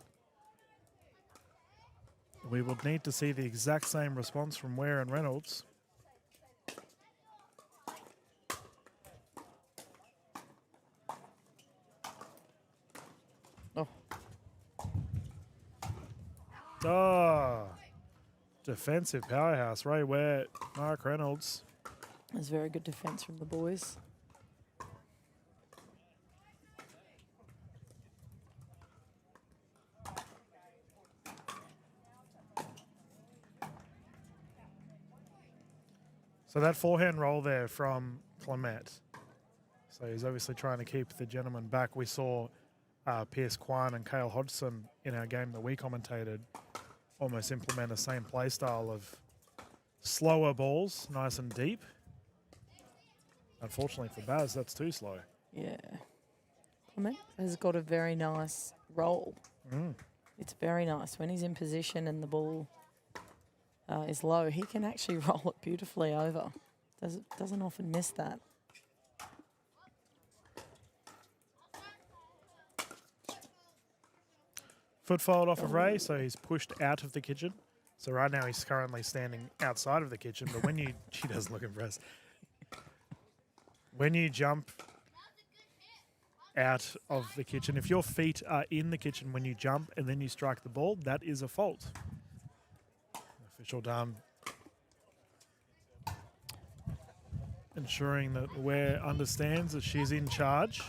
Speaker 1: we will need to see the exact same response from Ware and Reynolds. Oh, defensive powerhouse. Ray Ware, Mark Reynolds.
Speaker 4: There's very good defence from the boys.
Speaker 1: So that forehand roll there from Clement. So he's obviously trying to keep the gentleman back. We saw Pierce Kwan and Cale Hodgson in our game that we commentated almost implement the same play style of slower balls, nice and deep. Unfortunately for Baz, that's too slow.
Speaker 4: Yeah. Clement has got a very nice roll. It's very nice. When he's in position and the ball is low, he can actually roll it beautifully over. Doesn't often miss that.
Speaker 1: Foot fold off of Ray, so he's pushed out of the kitchen. So right now he's currently standing outside of the kitchen, but when you, she does look impressed. When you jump out of the kitchen, if your feet are in the kitchen when you jump and then you strike the ball, that is a fault. Official done. Ensuring that Ware understands that she's in charge.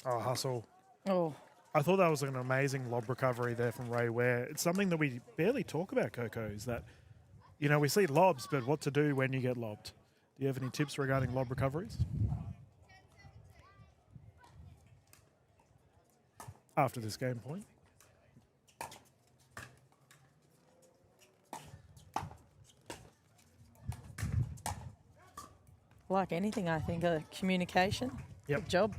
Speaker 1: Oh, hustle.
Speaker 4: Oh,
Speaker 1: I thought that was an amazing lob recovery there from Ray Ware. It's something that we barely talk about, Coco, is that, you know, we see lobs, but what to do when you get lobbed. Do you have any tips regarding lob recoveries? After this game point.
Speaker 4: like anything, I think, communication.
Speaker 1: Yep.
Speaker 4: Good job.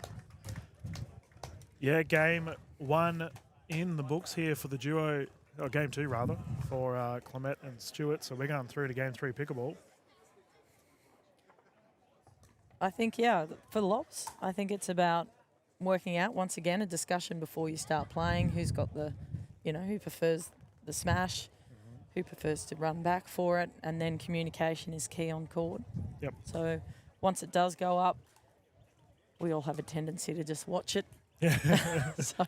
Speaker 1: Yeah, game one in the books here for the duo, or game two rather, for Clement and Stewart. So we're going through to game three pickleball.
Speaker 4: I think, yeah, for lobs, I think it's about working out, once again, a discussion before you start playing, who's got the, you know, who prefers the smash, who prefers to run back for it, and then communication is key on court.
Speaker 1: Yep.
Speaker 4: So once it does go up, we all have a tendency to just watch it. So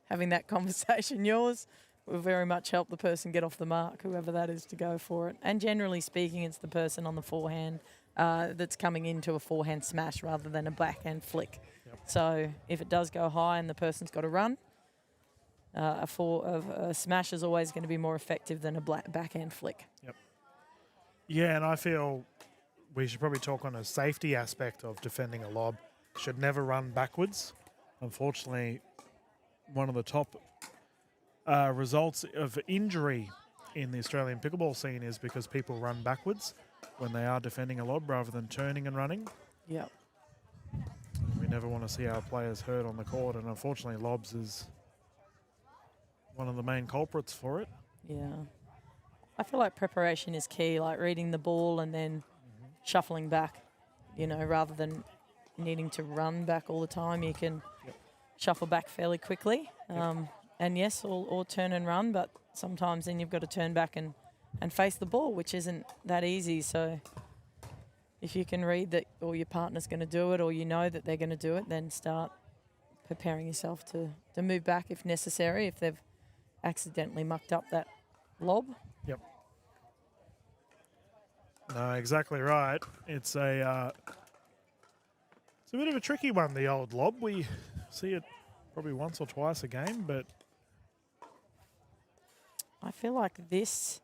Speaker 4: having that conversation yours will very much help the person get off the mark, whoever that is, to go for it. And generally speaking, it's the person on the forehand that's coming into a forehand smash rather than a backhand flick.
Speaker 1: Yep.
Speaker 4: So if it does go high and the person's got to run, a smash is always going to be more effective than a backhand flick.
Speaker 1: Yep. Yeah, and I feel we should probably talk on a safety aspect of defending a lob. Should never run backwards. Unfortunately, one of the top results of injury in the Australian pickleball scene is because people run backwards when they are defending a lob rather than turning and running.
Speaker 4: Yep.
Speaker 1: We never want to see our players hurt on the court, and unfortunately lobs is one of the main culprits for it.
Speaker 4: Yeah. I feel like preparation is key, like reading the ball and then shuffling back, you know, rather than needing to run back all the time. You can shuffle back fairly quickly. And yes, or turn and run, but sometimes then you've got to turn back and face the ball, which isn't that easy. So if you can read that or your partner's going to do it or you know that they're going to do it, then start preparing yourself to move back if necessary, if they've accidentally mucked up that lob.
Speaker 1: Yep. No, exactly right. It's a bit of a tricky one, the old lob. We see it probably once or twice a game, but
Speaker 4: I feel like this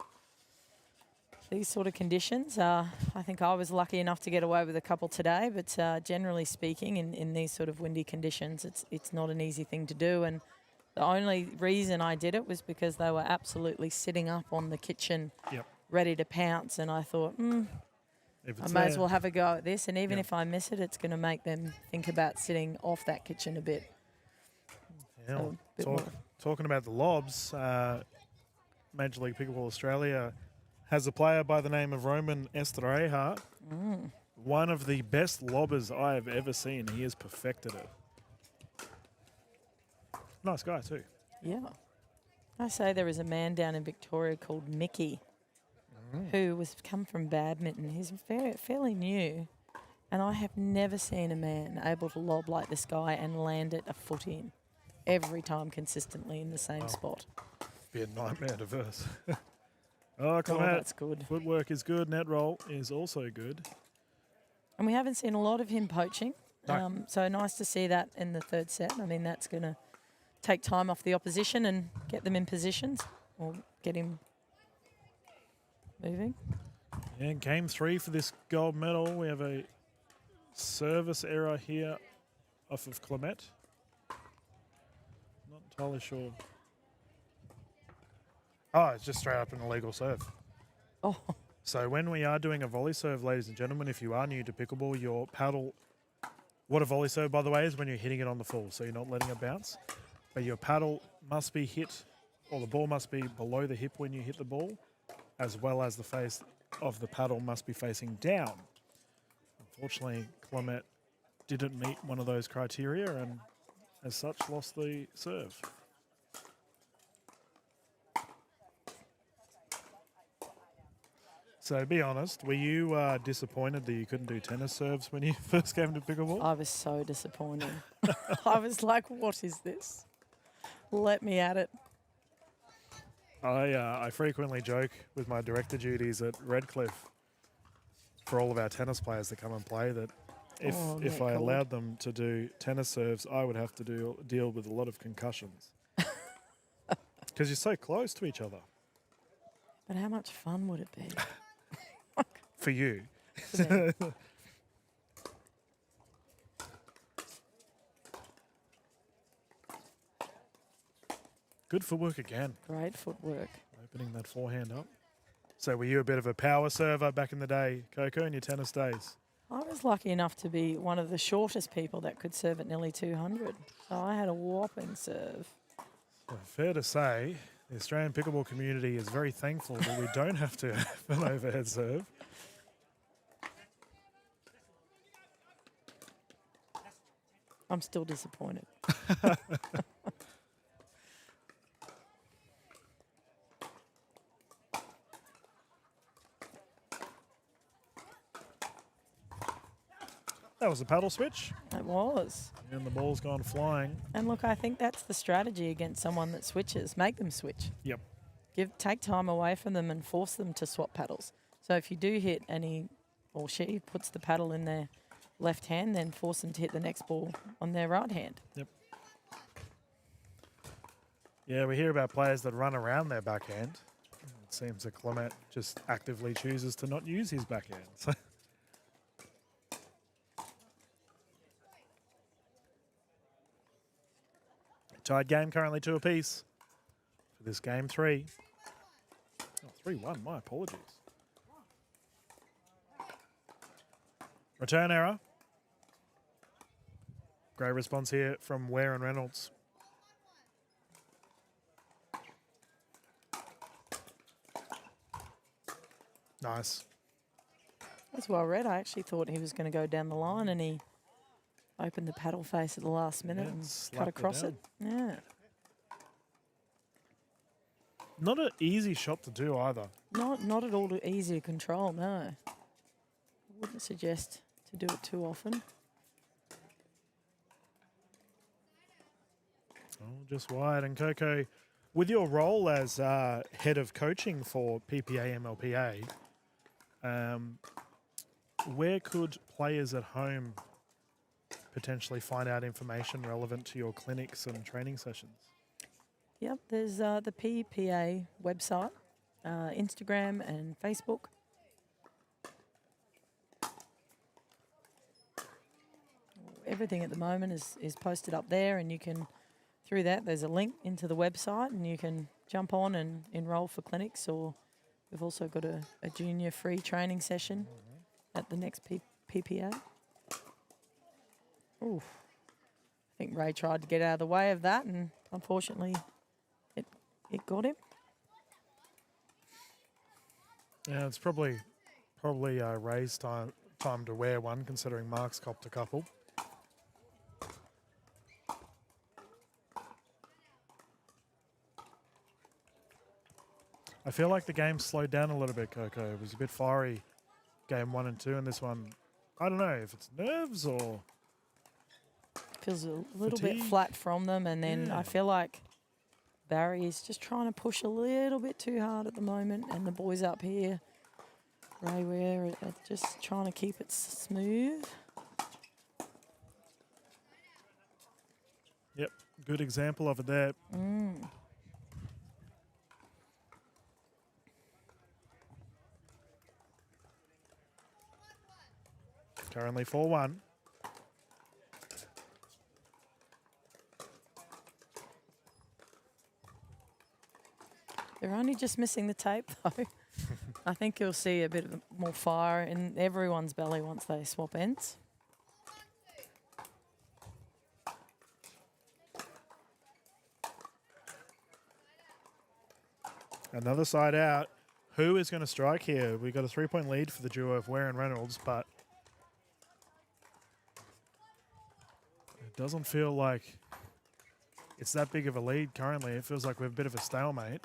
Speaker 4: these sort of conditions. I think I was lucky enough to get away with a couple today, but generally speaking, in these sort of windy conditions, it's not an easy thing to do. And the only reason I did it was because they were absolutely sitting up on the kitchen,
Speaker 1: Yep.
Speaker 4: ready to pounce. And I thought,
Speaker 1: If
Speaker 4: I
Speaker 1: it's
Speaker 4: may as
Speaker 1: there.
Speaker 4: well have a go at this. And even
Speaker 1: Yep.
Speaker 4: if I miss it, it's going to make them think about sitting off that kitchen a bit.
Speaker 1: Yeah,
Speaker 4: So a bit more.
Speaker 1: talking about the lobs, Major League Pickleball Australia has a player by the name of Roman Esterreja, one of the best lobbers I have ever seen. He has perfected it. Nice guy too.
Speaker 4: Yeah. I say there is a man down in Victoria called Mickey who was come from badminton. He's fairly new, and I have never seen a man able to lob like this guy and land it a foot in every time consistently in the same spot.
Speaker 1: Be a nightmare to verse. Oh,
Speaker 4: Oh,
Speaker 1: Clement.
Speaker 4: that's good.
Speaker 1: Footwork is good. Net roll is also good.
Speaker 4: And we haven't seen a lot of him poaching,
Speaker 1: No.
Speaker 4: so nice to see that in the third set. I mean, that's going to take time off the opposition and get them in positions or get him moving.
Speaker 1: And game 3 for this gold medal. We have a service error here off of Clement. Not entirely sure. Oh, it's just straight up an illegal serve.
Speaker 4: Oh,
Speaker 1: So when we are doing a volley serve, ladies and gentlemen, if you are new to pickleball, your paddle, what a volley serve, by the way, is when you're hitting it on the full, so you're not letting it bounce. But your paddle must be hit, or the ball must be below the hip when you hit the ball, as well as the face of the paddle must be facing down. Unfortunately, Clement didn't meet one of those criteria and as such lost the serve. So be honest, were you disappointed that you couldn't do tennis serves when you first came to pickleball?
Speaker 4: I was so disappointed. I was like, what is this? Let me at it.
Speaker 1: I frequently joke with my director duties at Redcliffe for all of our tennis players that come and play that if
Speaker 4: Oh,
Speaker 1: if
Speaker 4: Nick,
Speaker 1: I
Speaker 4: God.
Speaker 1: allowed them to do tennis serves, I would have to deal with a lot of concussions. Because you're so close to each other.
Speaker 4: But how much fun would it be?
Speaker 1: For you.
Speaker 4: For me?
Speaker 1: Good footwork again,
Speaker 4: Great footwork.
Speaker 1: opening that forehand up. So were you a bit of a power server back in the day, Coco, in your tennis days?
Speaker 4: I was lucky enough to be one of the shortest people that could serve at nearly 200. So I had a whopping serve.
Speaker 1: Well, fair to say, the Australian pickleball community is very thankful that we don't have to have an overhead serve.
Speaker 4: I'm still disappointed.
Speaker 1: That was a paddle switch,
Speaker 4: It was.
Speaker 1: and the ball's gone flying.
Speaker 4: And look, I think that's the strategy against someone that switches. Make them switch.
Speaker 1: Yep.
Speaker 4: Take time away from them and force them to swap paddles. So if you do hit and he or she puts the paddle in their left hand, then force them to hit the next ball on their right hand.
Speaker 1: Yeah, we hear about players that run around their backhand. It seems that Clement just actively chooses to not use his backhand. So tied game currently 2 apiece for this game 3. Oh, 3-1, my apologies. Return error. Great response here from Ware and Reynolds. Nice.
Speaker 4: That's well read. I actually thought he was going to go down the line and he opened the paddle face at the last minute
Speaker 1: Yeah,
Speaker 4: and
Speaker 1: slapped
Speaker 4: cut
Speaker 1: it
Speaker 4: across
Speaker 1: down.
Speaker 4: it. Yeah.
Speaker 1: Not an easy shot to do either.
Speaker 4: Not at all easy to control, no. I wouldn't suggest to do it too often.
Speaker 1: Oh, just wide. And Coco, with your role as head of coaching for PPA MLPA, where could players at home potentially find out information relevant to your clinics and training sessions?
Speaker 4: Yep, there's the PPA website, Instagram and Facebook. everything at the moment is posted up there, and you can, through that, there's a link into the website, and you can jump on and enrol for clinics, or we've also got a junior free training session at the next PPA. Oof. I think Ray tried to get out of the way of that, and unfortunately it got him.
Speaker 1: Yeah, it's probably Ray's time to wear one, considering Mark's copped a couple. I feel like the game slowed down a little bit, Coco. It was a bit fiery, game 1 and 2, and this one, I don't know if it's nerves or
Speaker 4: Feels a little
Speaker 1: fatigue.
Speaker 4: bit flat from them, and then
Speaker 1: Yeah.
Speaker 4: I feel like Barry is just trying to push a little bit too hard at the moment, and the boys up here, Ray Ware, are just trying to keep it smooth.
Speaker 1: Yep, good example of it there. Currently 4-1.
Speaker 4: They're only just missing the tape, though. I think you'll see a bit of more fire in everyone's belly once they swap ends.
Speaker 1: Another side out. Who is going to strike here? We got a 3-point lead for the duo of Ware and Reynolds, but it doesn't feel like it's that big of a lead currently. It feels like we're a bit of a stalemate.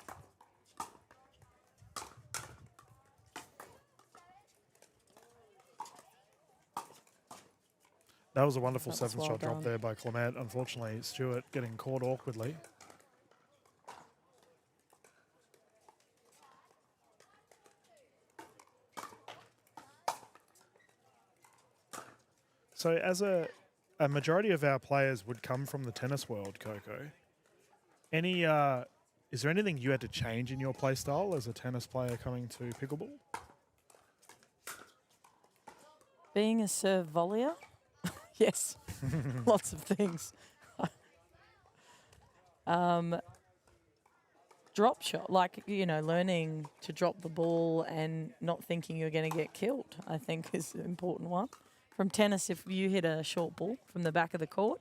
Speaker 1: That was a wonderful
Speaker 4: That was
Speaker 1: 7-shot
Speaker 4: well
Speaker 1: drop
Speaker 4: done.
Speaker 1: there by Clement. Unfortunately, Stewart getting caught awkwardly. So as a majority of our players would come from the tennis world, Coco, is there anything you had to change in your play style as a tennis player coming to pickleball?
Speaker 4: Being a serve volleyer, yes, lots of things. Drop shot, like, learning to drop the ball and not thinking you're going to get killed, I think is an important one. From tennis, if you hit a short ball from the back of the court,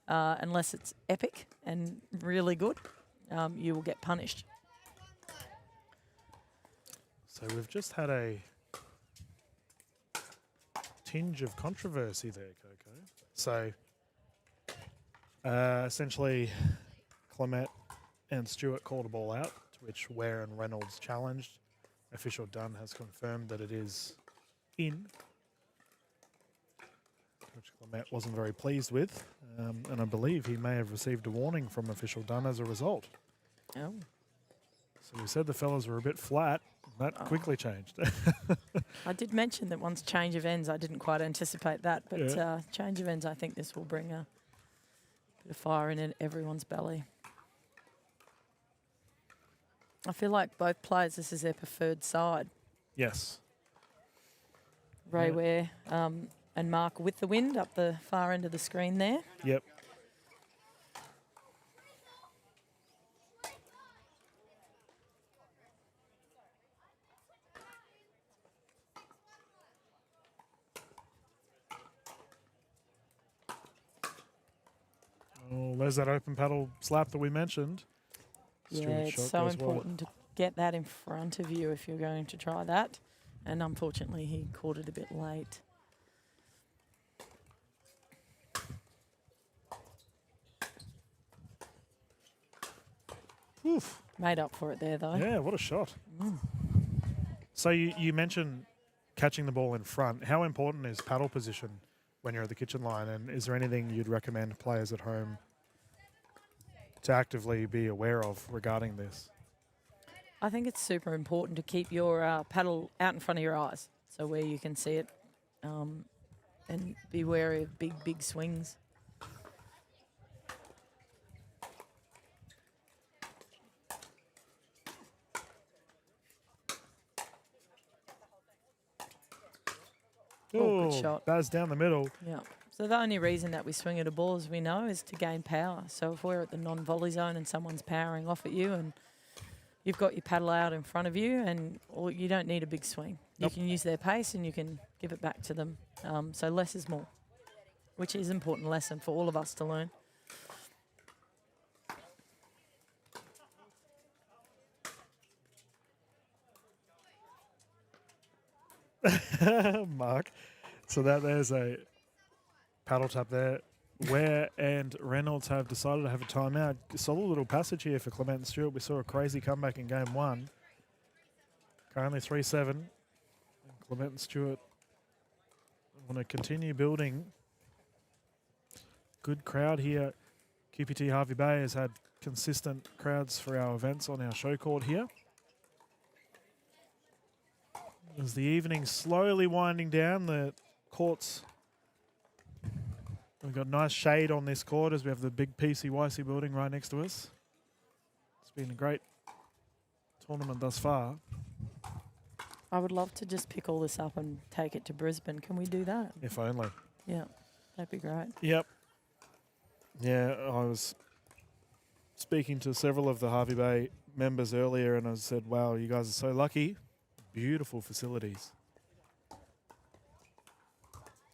Speaker 4: unless it's epic and really good, you will get punished.
Speaker 1: So we've just had a tinge of controversy there, Coco. So essentially, Clement and Stewart called a ball out, to which Ware and Reynolds challenged. Official Dunn has confirmed that it is in, which Clement wasn't very pleased with. And I believe he may have received a warning from Official Dunn as a result.
Speaker 4: Oh.
Speaker 1: So we said the fellas were a bit flat. That quickly changed.
Speaker 4: I did mention that once change of ends, I didn't quite anticipate that, but
Speaker 1: Yeah.
Speaker 4: change of ends, I think this will bring a bit of fire in everyone's belly. I feel like both players, this is their preferred side.
Speaker 1: Yes.
Speaker 4: Ray
Speaker 1: Yeah.
Speaker 4: Ware and Mark with the wind up the far end of the screen there.
Speaker 1: Yep. Oh, there's that open paddle slap that we mentioned.
Speaker 4: Yeah,
Speaker 1: Stewart's
Speaker 4: it's
Speaker 1: shot
Speaker 4: so
Speaker 1: goes wide.
Speaker 4: important to get that in front of you if you're going to try that. And unfortunately, he caught it a bit late.
Speaker 1: Oof.
Speaker 4: Made up for it there, though.
Speaker 1: Yeah, what a shot. So you mentioned catching the ball in front. How important is paddle position when you're at the kitchen line? And is there anything you'd recommend players at home to actively be aware of regarding this?
Speaker 4: I think it's super important to keep your paddle out in front of your eyes, so where you can see it, and be wary of big swings. Oh, good shot.
Speaker 1: Baz down the middle.
Speaker 4: Yeah. So the only reason that we swing at a ball, as we know, is to gain power. So if we're at the non-volley zone and someone's powering off at you and you've got your paddle out in front of you, and you don't need a big swing.
Speaker 1: Nope.
Speaker 4: You can use their pace and you can give it back to them. So less is more, which is an important lesson for all of us to learn.
Speaker 1: Mark. So there's a paddle tap there. Ware and Reynolds have decided to have a timeout. Solid little passage here for Clement and Stewart. We saw a crazy comeback in game 1. Currently 3-7. Clement and Stewart want to continue building. Good crowd here. QPT Hervey Bay has had consistent crowds for our events on our show court here. As the evening slowly winding down, the courts, we've got nice shade on this court as we have the big PCYC building right next to us. It's been a great tournament thus far.
Speaker 4: I would love to just pick all this up and take it to Brisbane. Can we do that?
Speaker 1: If only.
Speaker 4: Yeah, that'd be great.
Speaker 1: Yep. Yeah, I was speaking to several of the Hervey Bay members earlier and I said, wow, you guys are so lucky. Beautiful facilities.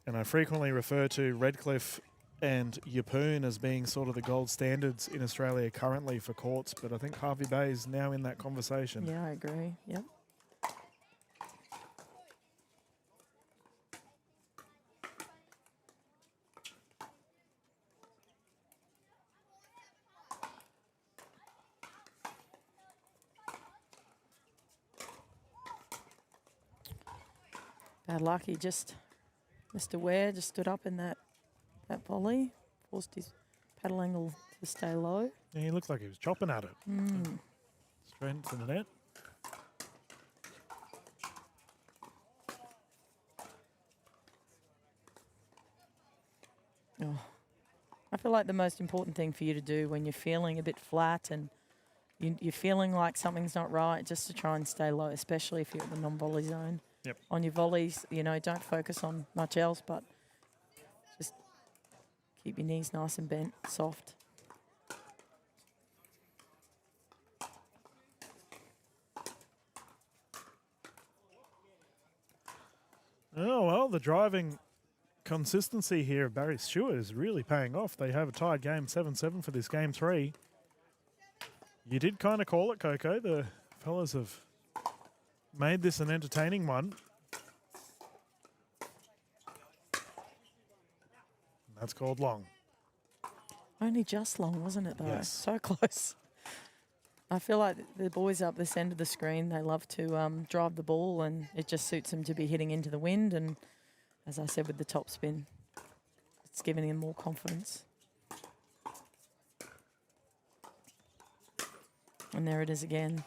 Speaker 1: And I frequently refer to Redcliffe and Yeppoon as being sort of the gold standards in Australia currently for courts, but I think Hervey Bay is now in that conversation.
Speaker 4: Yeah, I agree. Yep. Bad luck. He just, Mr. Ware just stood up in that volley, forced his paddle angle to stay low.
Speaker 1: Yeah, he looked like he was chopping at it. Straight into the net.
Speaker 4: Oh. I feel like the most important thing for you to do when you're feeling a bit flat and you're feeling like something's not right, just to try and stay low, especially if you're at the non-volley zone.
Speaker 1: Yep.
Speaker 4: On your volleys, don't focus on much else, but just keep your knees nice and bent, soft.
Speaker 1: Oh, well, the driving consistency here of Barry Stewart is really paying off. They have a tied game, 7-7 for this game 3. You did kind of call it, Coco. The fellas have made this an entertaining one. That's called long.
Speaker 4: Only just long, wasn't it, though?
Speaker 1: Yes.
Speaker 4: So close. I feel like the boys up this end of the screen, they love to drive the ball, and it just suits them to be hitting into the wind. And as I said, with the top spin, it's giving them more confidence. And there it is again.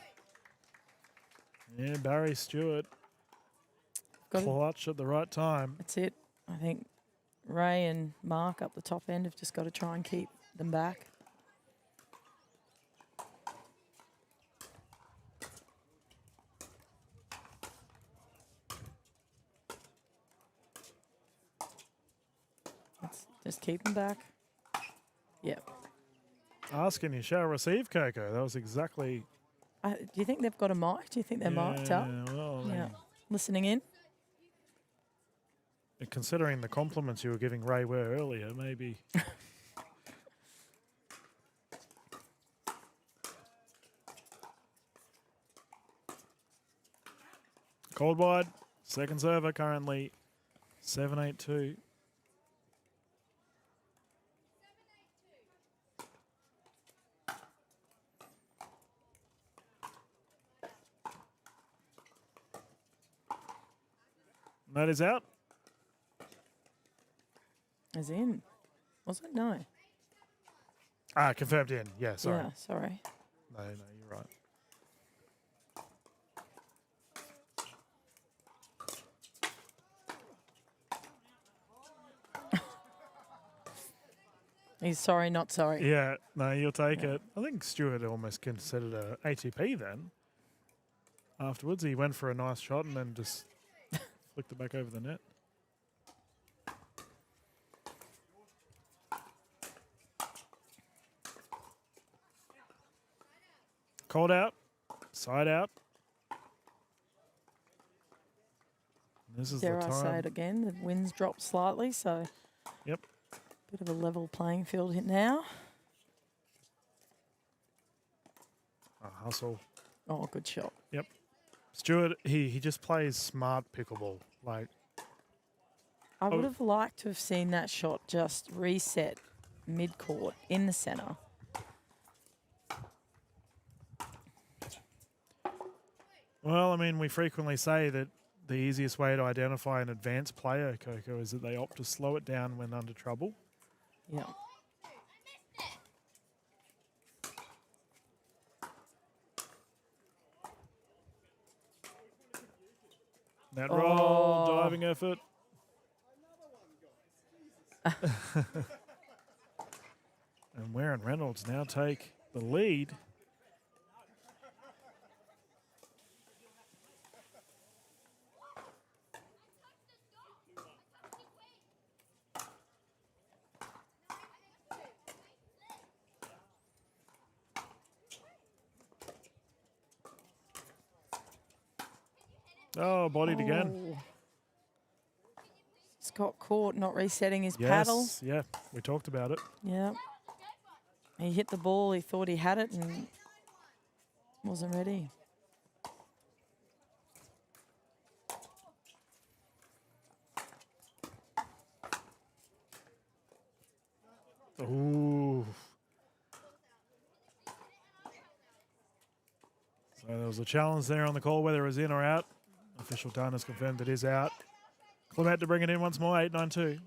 Speaker 1: Yeah, Barry Stewart. Clutch at the right time.
Speaker 4: That's it. I think Ray and Mark up the top end have just got to try and keep them back. Let's just keep them back. Yep.
Speaker 1: Ask and you shall receive, Coco. That was exactly...
Speaker 4: Do you think they've got a mic? Do you think they're mic'd up?
Speaker 1: Well,
Speaker 4: Yeah. Listening in?
Speaker 1: Considering the compliments you were giving Ray Ware earlier, maybe. Cold wide, second server currently 7-8-2. That is out.
Speaker 4: As in? Was it? No.
Speaker 1: Confirmed in. Yeah, sorry.
Speaker 4: Yeah, sorry.
Speaker 1: No, you're right.
Speaker 4: He's sorry, not sorry.
Speaker 1: Yeah, no, you'll take it. I think Stewart almost considered a ATP then. Afterwards, he went for a nice shot and then just flicked it back over the net. Called out. Side out. This is
Speaker 4: Dare
Speaker 1: the
Speaker 4: I
Speaker 1: time.
Speaker 4: say it again? The wind's dropped slightly, so
Speaker 1: Yep.
Speaker 4: bit of a level playing field hit now.
Speaker 1: Hustle.
Speaker 4: Oh, good shot.
Speaker 1: Yep. Stewart, he just plays smart pickleball. Like,
Speaker 4: I would have liked to have seen that shot just reset mid-court in the centre.
Speaker 1: well, I mean, we frequently say that the easiest way to identify an advanced player, Coco, is that they opt to slow it down when under trouble.
Speaker 4: Yeah.
Speaker 1: Net roll, diving effort. And Warren Reynolds now take the lead. Oh, bodied again.
Speaker 4: He's got caught not resetting his paddle.
Speaker 1: Yes, yeah, we talked about it.
Speaker 4: Yeah. He hit the ball, he thought he had it and wasn't ready.
Speaker 1: Ooh. So there was a challenge there on the call, whether it was in or out. Official done has confirmed it is out. Clement to bring it in once more, 8-9-2.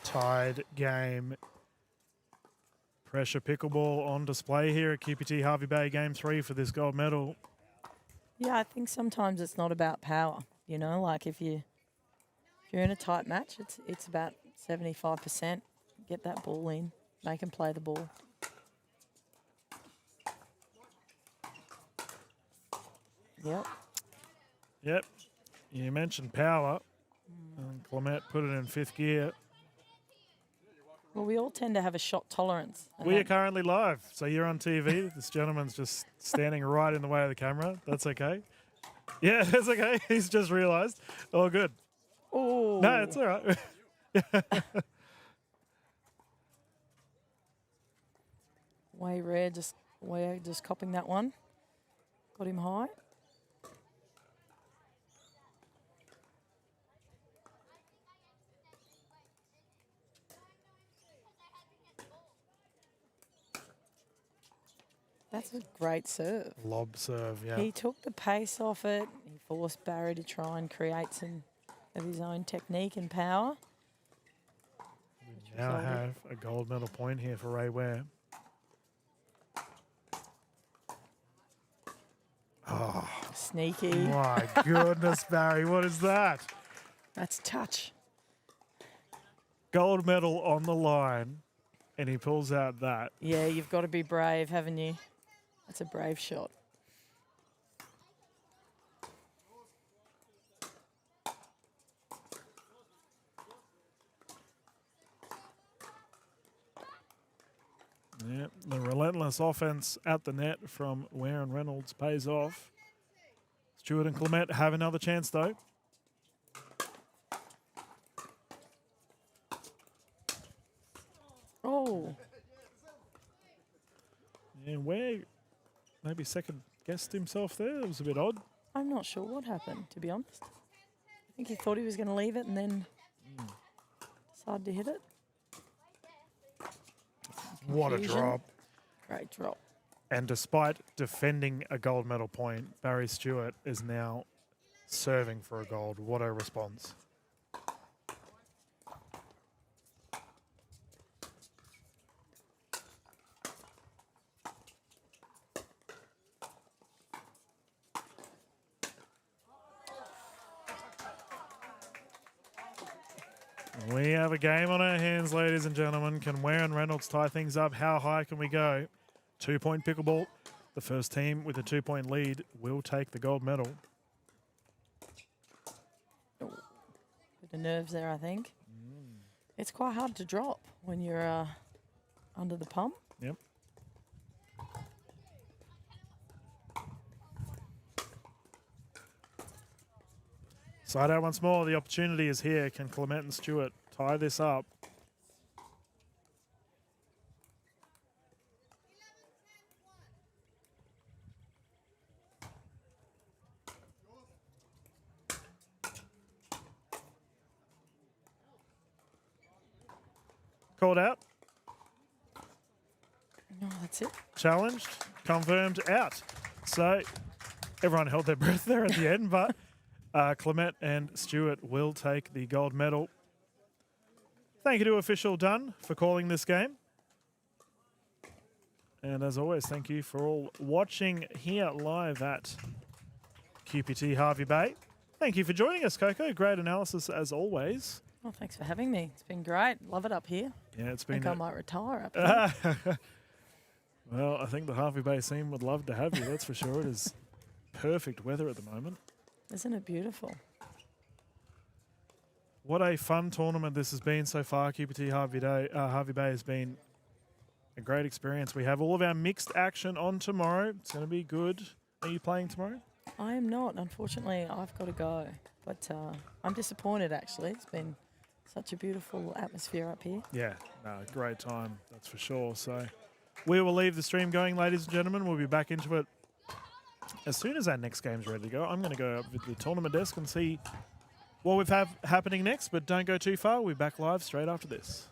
Speaker 1: Tied game. Pressure pickleball on display here at QPT Hervey Bay Game 3 for this gold medal.
Speaker 4: Yeah, I think sometimes it's not about power. You know, like if you're in a tight match, it's about 75%. Get that ball in, make them play the ball. Yep.
Speaker 1: Yep. You mentioned power. And Clement put it in fifth gear.
Speaker 4: Well, we all tend to have a shot tolerance. and
Speaker 1: We are
Speaker 4: that-
Speaker 1: currently live, so you're on TV. This gentleman's just standing right in the way of the camera. That's okay. Yeah, that's okay. He's just realised. Oh, good.
Speaker 4: Oh.
Speaker 1: No, it's all right.
Speaker 4: Way rare, just copping that one. Got him high. That's a great serve.
Speaker 1: Lob serve, yeah.
Speaker 4: He took the pace off it. He forced Barry to try and create some of his own technique and power.
Speaker 1: We now have a gold medal point here for Ray Ware. Oh,
Speaker 4: Sneaky.
Speaker 1: my goodness, Barry. What is that?
Speaker 4: That's touch.
Speaker 1: Gold medal on the line, and he pulls out that.
Speaker 4: Yeah, you've got to be brave, haven't you? That's a brave shot.
Speaker 1: Yep, the relentless offense at the net from Warren Reynolds pays off. Stewart and Clement have another chance, though.
Speaker 4: Oh,
Speaker 1: Yeah, Ware maybe second guessed himself there. It was a bit odd.
Speaker 4: I'm not sure what happened, to be honest. I think he thought he was going to leave it and then decided to hit it.
Speaker 1: What a
Speaker 4: Confusion.
Speaker 1: drop.
Speaker 4: Great drop.
Speaker 1: And despite defending a gold medal point, Barry Stewart is now serving for a gold. What a response. We have a game on our hands, ladies and gentlemen. Can Warren Reynolds tie things up? How high can we go? 2-point pickleball. The first team with a 2-point lead will take the gold medal.
Speaker 4: Good Bit of nerves there, I think. It's quite hard to drop when you're under the pump.
Speaker 1: Yep. Side out once more. The opportunity is here. Can Clement and Stewart tie this up? Called out.
Speaker 4: No, that's it.
Speaker 1: Challenged. Confirmed out. So everyone held their breath there at the end, but Clement and Stewart will take the gold medal. Thank you to Official Dunn for calling this game. And as always, thank you for all watching here live at QPT Hervey Bay. Thank you for joining us, Coco. Great analysis as always.
Speaker 4: Well, thanks for having me. It's been great. Love it up here.
Speaker 1: Yeah, it's
Speaker 4: I
Speaker 1: been.
Speaker 4: think I might retire up here.
Speaker 1: Well, I think the Hervey Bay team would love to have you, that's for sure. It is perfect weather at the moment.
Speaker 4: Isn't it beautiful?
Speaker 1: What a fun tournament this has been so far. QPT Hervey Bay has been a great experience. We have all of our mixed action on tomorrow. It's going to be good. Are you playing tomorrow?
Speaker 4: I am not. Unfortunately, I've got to go. But I'm disappointed, actually. It's been such a beautiful atmosphere up here.
Speaker 1: Yeah, no, great time, that's for sure. So we will leave the stream going, ladies and gentlemen. We'll be back into it as soon as our next game's ready to go. I'm going to go up with the tournament desk and see what we have happening next, but don't go too far. We'll be back live straight after this.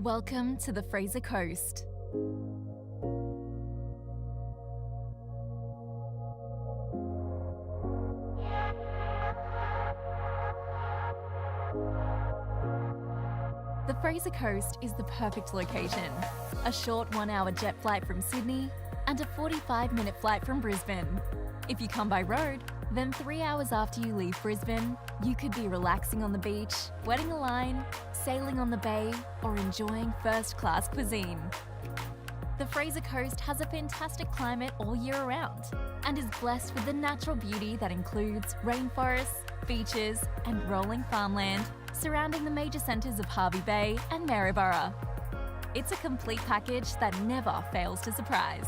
Speaker 3: Welcome to the Fraser Coast. The Fraser Coast is the perfect location. A short 1-hour jet flight from Sydney and a 45-minute flight from Brisbane. If you come by road, then 3 hours after you leave Brisbane, you could be relaxing on the beach, wetting a line, sailing on the bay, or enjoying first-class cuisine. The Fraser Coast has a fantastic climate all year round and is blessed with the natural beauty that includes rainforests, beaches, and rolling farmland surrounding the major centres of Hervey Bay and Maryborough. It's a complete package that never fails to surprise.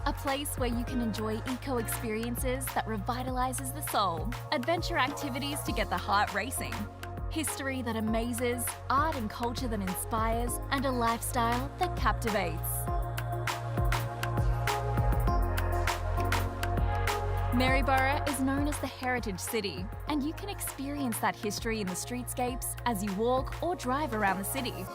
Speaker 3: A place where you can enjoy eco-experiences that revitalises the soul, adventure activities to get the heart racing, history that amazes, art and culture that inspires, and a lifestyle that captivates. Maryborough is known as the Heritage City, and you can experience that history in the streetscapes as you walk or drive around the city.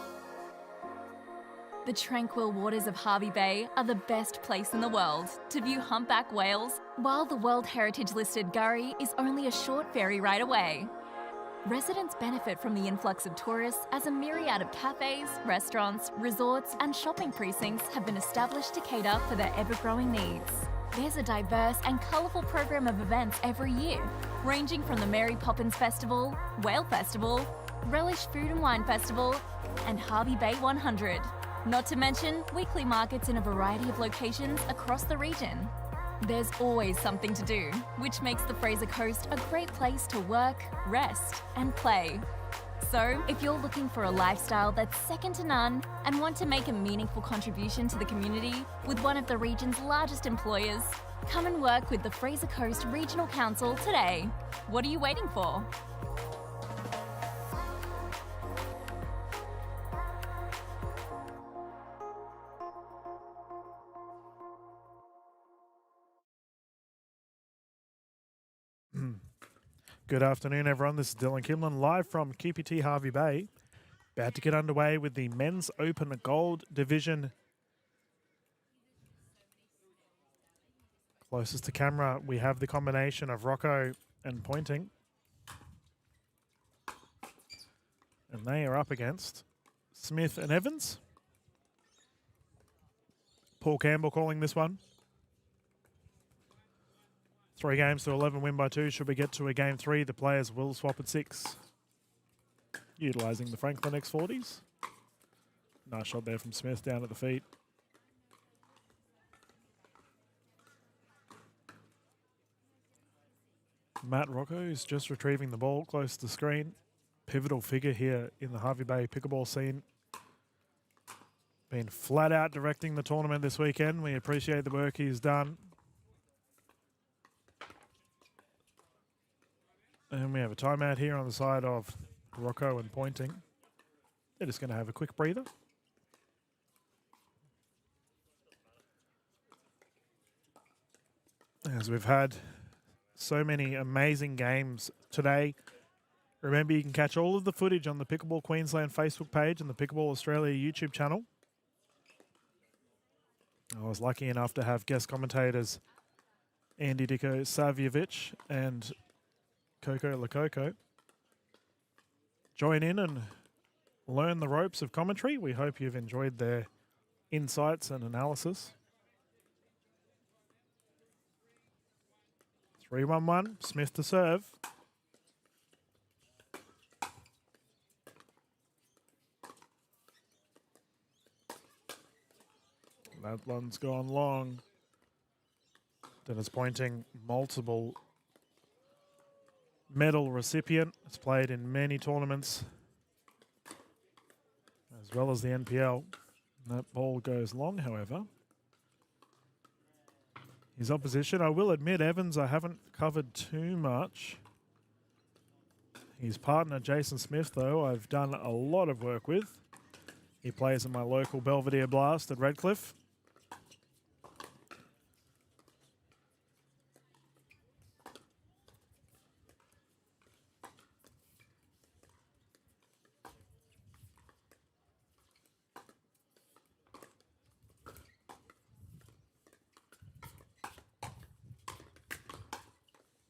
Speaker 3: The tranquil waters of Hervey Bay are the best place in the world to view humpback whales, while the World Heritage listed Gurry is only a short ferry ride away. Residents benefit from the influx of tourists as a myriad of cafes, restaurants, resorts and shopping precincts have been established to cater for their ever-growing needs. There's a diverse and colourful program of events every year, ranging from the Mary Poppins Festival, Whale Festival, Relish Food and Wine Festival, and Hervey Bay 100. Not to mention weekly markets in a variety of locations across the region. There's always something to do, which makes the Fraser Coast a great place to work, rest, and play. So, if you're looking for a lifestyle that's second to none and want to make a meaningful contribution to the community with one of the region's largest employers, come and work with the Fraser Coast Regional Council today. What are you waiting for?
Speaker 1: Good afternoon, everyone. This is Dylan Kimlin, live from QPT Hervey Bay. About to get underway with the Men's Open Gold Division. Closest to camera, we have the combination of Rocco and Pointing. And they are up against Smith and Evans. Paul Campbell calling this one. 3 games to 11, win by 2. Should we get to a game 3, the players will swap at 6. Utilising the Franklin X40s. Nice shot there from Smith down at the feet. Matt Rocco is just retrieving the ball close to the screen. Pivotal figure here in the Hervey Bay pickleball scene. Been flat out directing the tournament this weekend. We appreciate the work he's done. And we have a timeout here on the side of Rocco and Pointing. They're just going to have a quick breather. As we've had so many amazing games today. Remember, you can catch all of the footage on the Pickleball Queensland Facebook page and the Pickleball Australia YouTube channel. I was lucky enough to have guest commentators Andy Dicko Savjevic and Coco Lococo join in and learn the ropes of commentary. We hope you've enjoyed their insights and analysis. 3-1-1, Smith to serve. That one's gone long. Dennis Pointing, multiple medal recipient. It's played in many tournaments, as well as the NPL. That ball goes long, however. His opposition, I will admit, Evans, I haven't covered too much. His partner, Jason Smith, though, I've done a lot of work with. He plays in my local Belvedere Blast at Redcliffe.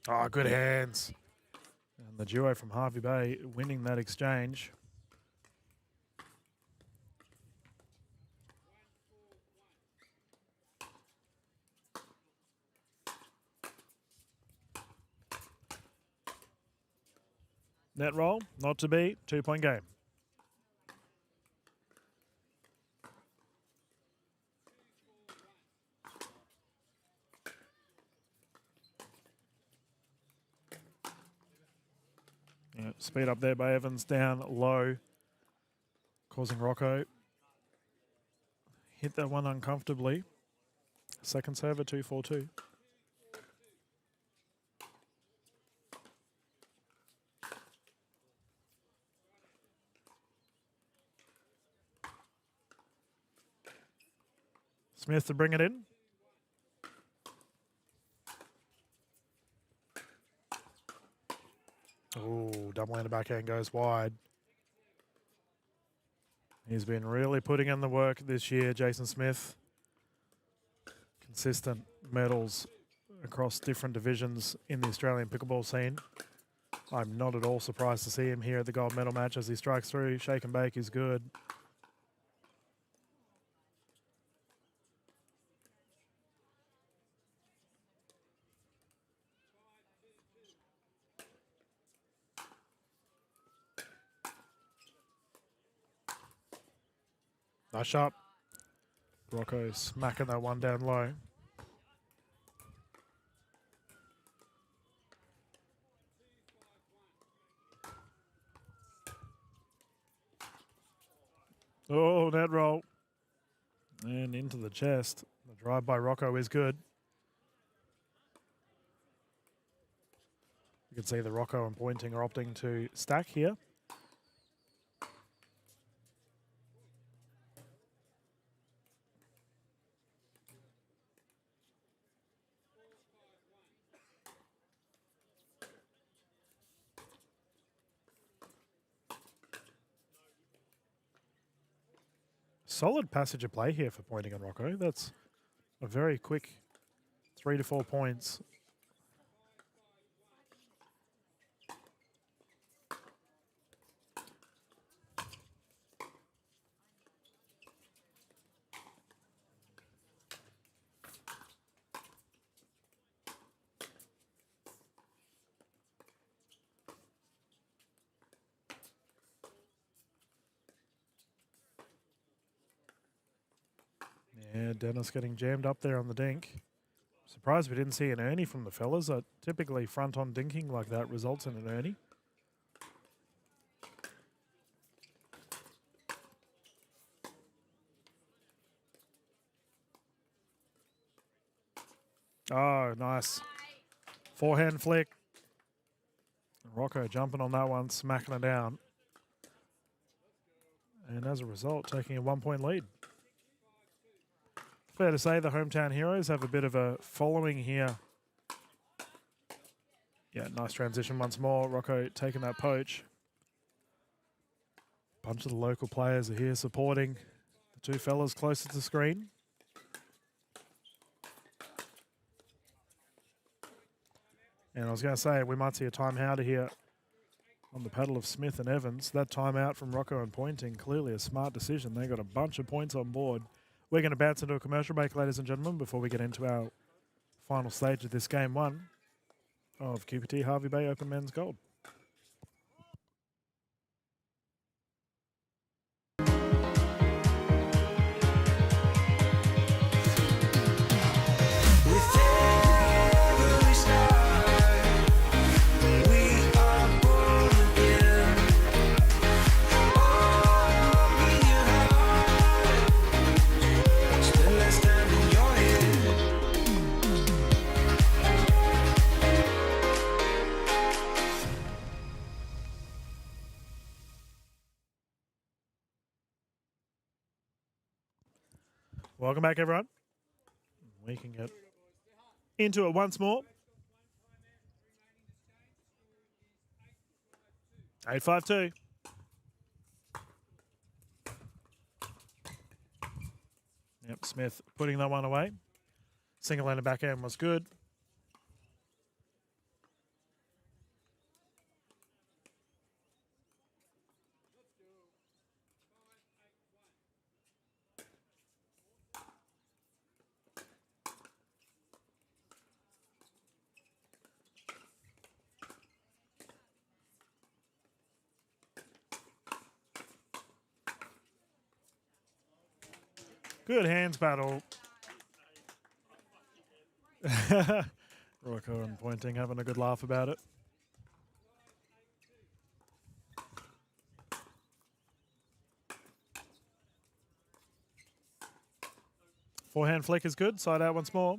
Speaker 1: Oh, good hands. And the duo from Hervey Bay winning that exchange. Net roll, not to be, 2-point game. Yeah, speed up there by Evans, down low, causing Rocco. Hit that one uncomfortably. Second server, 2-4-2. Smith to bring it in. Oh, double handed backhand goes wide. He's been really putting in the work this year, Jason Smith. Consistent medals across different divisions in the Australian pickleball scene. I'm not at all surprised to see him here at the gold medal match as he strikes through. Shake and bake is good. Nice shot. Rocco smacking that one down low. Oh, net roll. And into the chest. The drive by Rocco is good. You can see the Rocco and Pointing are opting to stack here. Solid passage of play here for Pointing and Rocco. That's a very quick 3 to 4 points. Yeah, Dennis getting jammed up there on the dink. Surprised we didn't see an Ernie from the fellas. Typically front on dinking like that results in an Ernie. Oh, nice. Forehand flick. Rocco jumping on that one, smacking it down. And as a result, taking a 1-point lead. Fair to say the hometown heroes have a bit of a following here. Yeah, nice transition once more. Rocco taking that poach. Bunch of the local players are here supporting the two fellas closest to the screen. And I was going to say, we might see a timeout here on the paddle of Smith and Evans. That timeout from Rocco and Pointing, clearly a smart decision. They got a bunch of points on board. We're going to bounce into a commercial break, ladies and gentlemen, before we get into our final stage of this game one of QPT Hervey Bay Open Men's Gold. Welcome back, everyone. We can get into it once more. 8-5-2. Yep, Smith putting that one away. Single-handed backhand was good. Good hands battle. Rocco and Pointing having a good laugh about it. Forehand flick is good. Side out once more.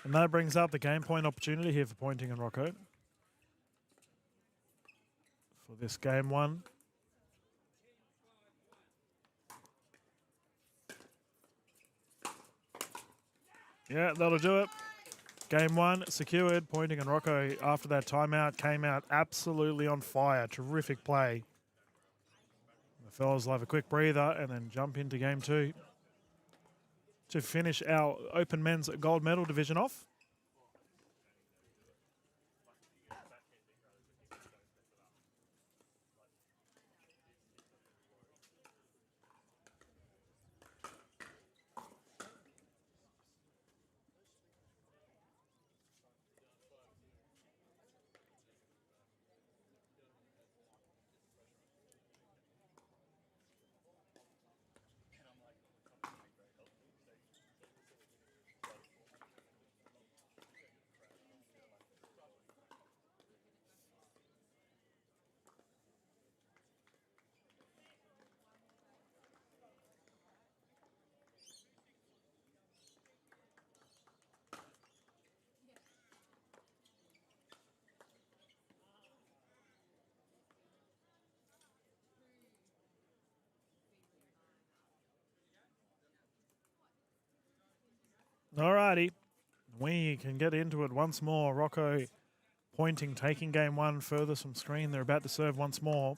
Speaker 1: And that brings up the game point opportunity here for Pointing and Rocco. For this game one. Yeah, that'll do it. Game one secured. Pointing and Rocco, after that timeout, came out absolutely on fire. Terrific play. The fellas will have a quick breather and then jump into game two to finish our Open Men's Gold Medal division off. Alrighty, we can get into it once more. Rocco Pointing, taking game one furthest from screen. They're about to serve once more.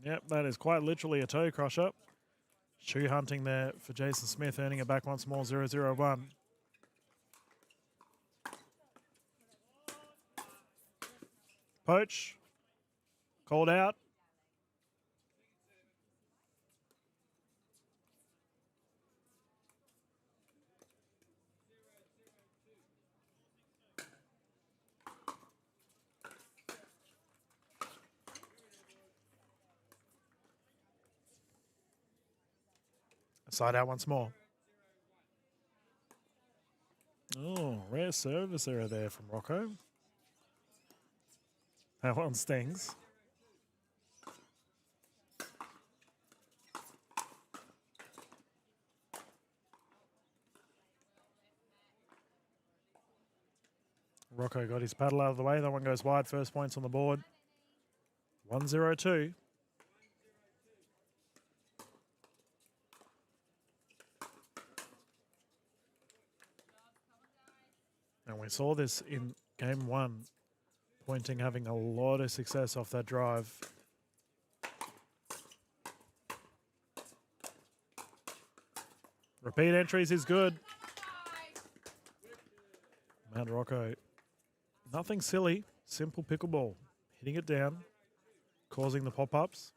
Speaker 1: Yep, that is quite literally a toe crusher. Shoe hunting there for Jason Smith, earning it back once more, 0-0-1. Poach, called out. Side out once more. Oh, rare service error there from Rocco. That one stings. Rocco got his paddle out of the way. That one goes wide. First points on the board. 1-0-2. And we saw this in game one. Pointing having a lot of success off that drive. Repeat entries is good. Man, Rocco, nothing silly. Simple pickleball. Hitting it down. Causing the pop-ups.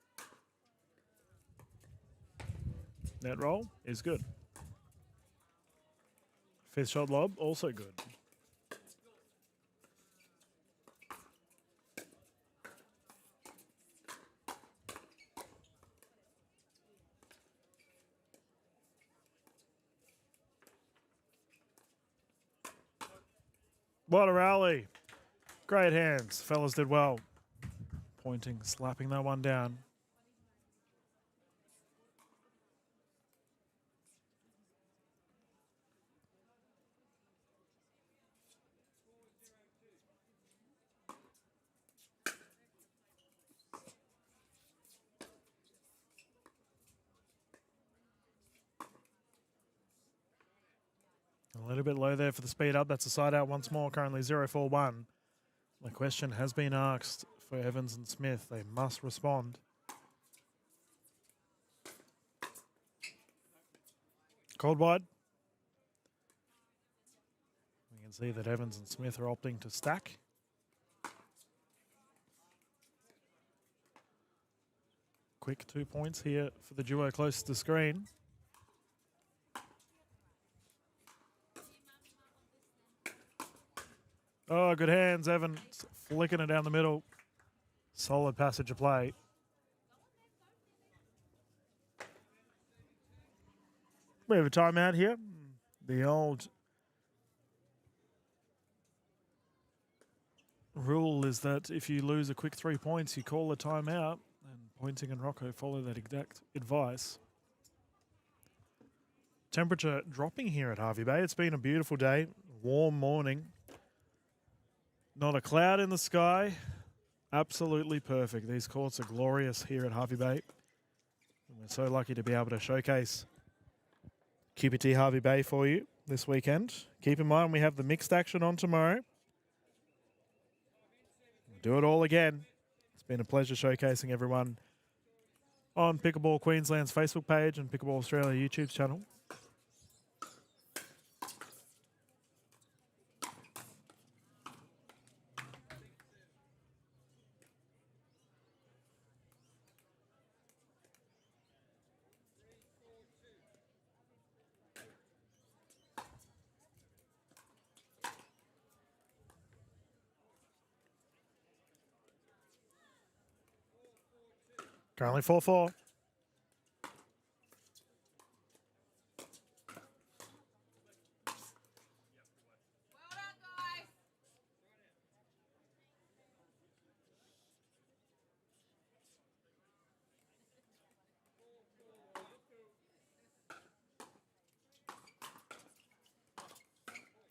Speaker 1: Net roll is good. Fifth shot lob, also good. What a rally. Great hands. Fellas did well. Pointing, slapping that one down. A little bit low there for the speed up. That's a side out once more. Currently 0-4-1. The question has been asked for Evans and Smith. They must respond. Cold wide. We can see that Evans and Smith are opting to stack. Quick 2 points here for the duo close to the screen. Oh, good hands. Evans flicking it down the middle. Solid passage of play. We have a timeout here. The old rule is that if you lose a quick 3 points, you call a timeout. And Pointing and Rocco follow that exact advice. Temperature dropping here at Hervey Bay. It's been a beautiful day. Warm morning. Not a cloud in the sky. Absolutely perfect. These courts are glorious here at Hervey Bay. And we're so lucky to be able to showcase QPT Hervey Bay for you this weekend. Keep in mind we have the mixed action on tomorrow. We'll do it all again. It's been a pleasure showcasing everyone on Pickleball Queensland's Facebook page and Pickleball Australia YouTube channel. Currently 4-4.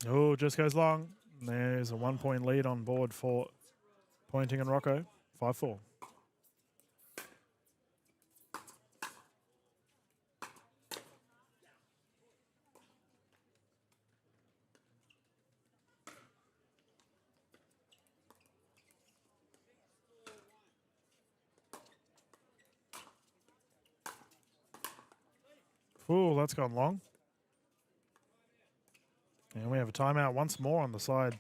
Speaker 1: Oh, just goes long. There's a 1 point lead on board for Pointing and Rocco. 5-4. Ooh, that's gone long. And we have a timeout once more on the side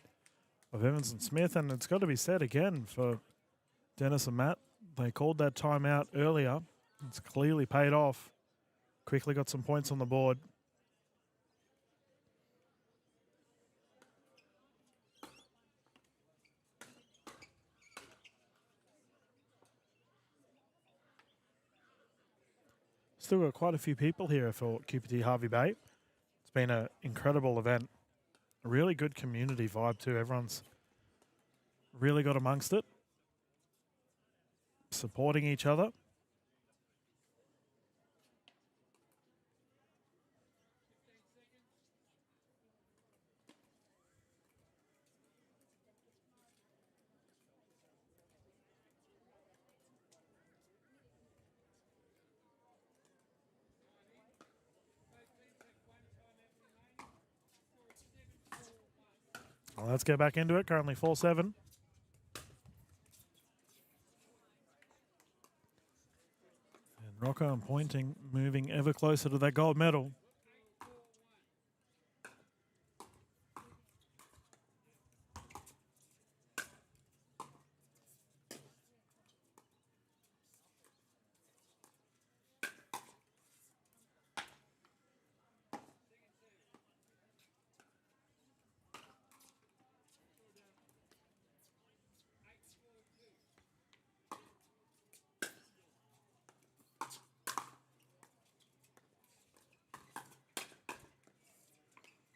Speaker 1: of Evans and Smith, and it's got to be said again for Dennis and Matt. They called that timeout earlier. It's clearly paid off. Quickly got some points on the board. Still got quite a few people here for QPT Hervey Bay. It's been an incredible event. A really good community vibe too. Everyone's really got amongst it. Supporting each other. Well, let's get back into it. Currently 4-7. And Rocco and Pointing moving ever closer to that gold medal.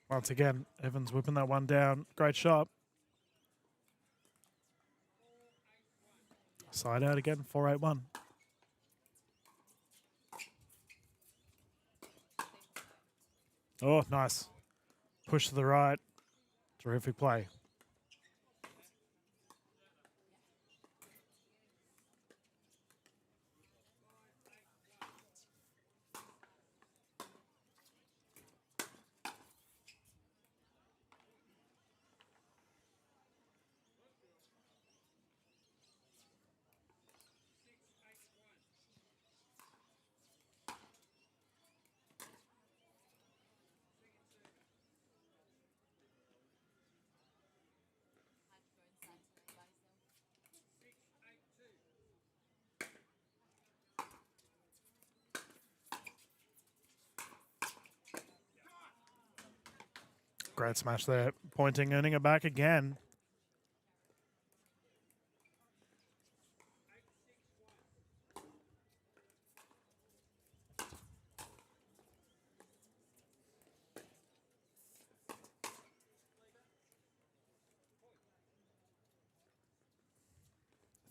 Speaker 1: Once again, Evans whipping that one down. Great shot. Side out again, 4-8-1. Oh, nice. Push to the right. Terrific play. Great smash there. Pointing, earning it back again.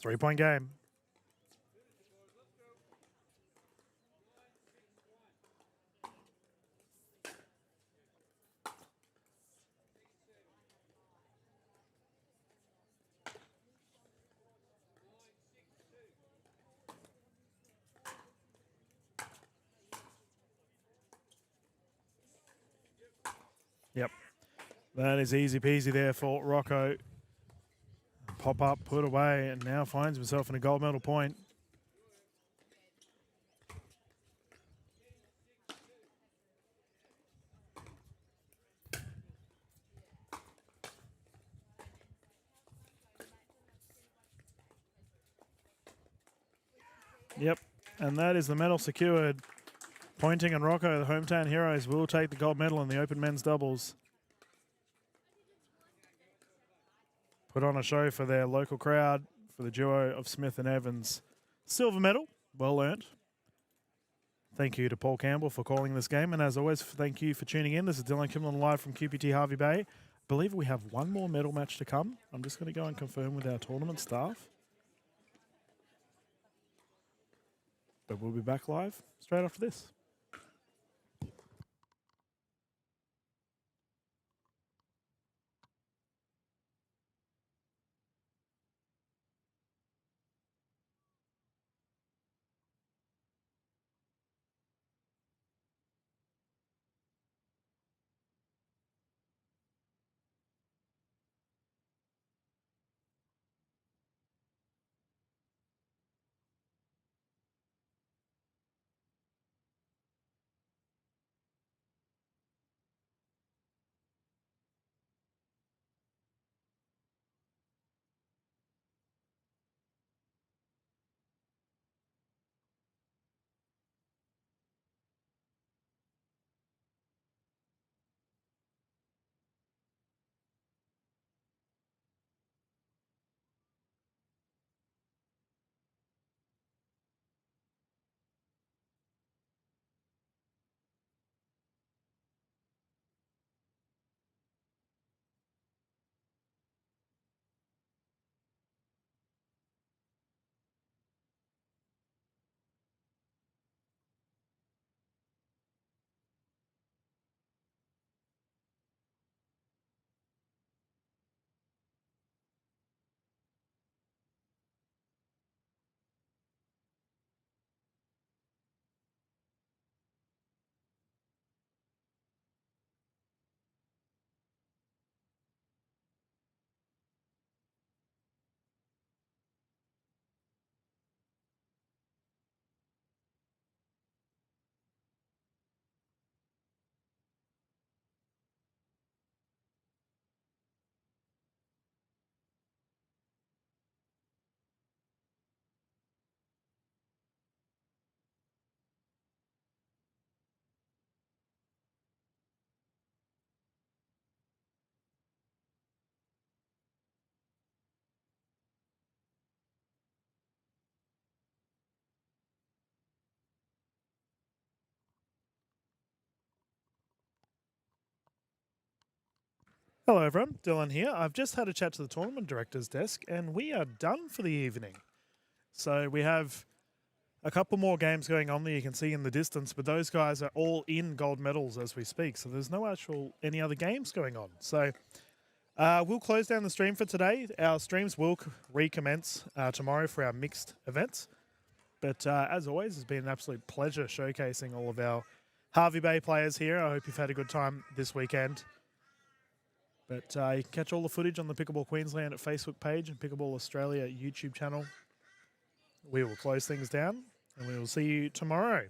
Speaker 1: Three-point game. Yep. That is easy peasy there for Rocco. Pop up, put away, and now finds himself in a gold medal point. Yep, and that is the medal secured. Pointing and Rocco, the hometown heroes, will take the gold medal in the open men's doubles. Put on a show for their local crowd for the duo of Smith and Evans. Silver medal, well earned. Thank you to Paul Campbell for calling this game. And as always, thank you for tuning in. This is Dylan Kimlin live from QPT Hervey Bay. I believe we have one more medal match to come. I'm just going to go and confirm with our tournament staff. But we'll be back live straight after this. Hello everyone, Dylan here. I've just had a chat to the tournament director's desk and we are done for the evening. So we have a couple more games going on that you can see in the distance, but those guys are all in gold medals as we speak. So there's no any other games going on. So we'll close down the stream for today. Our streams will recommence tomorrow for our mixed events. But as always, it's been an absolute pleasure showcasing all of our Hervey Bay players here. I hope you've had a good time this weekend. But you can catch all the footage on the Pickleball Queensland Facebook page and Pickleball Australia YouTube channel. We will close things down and we will see you tomorrow.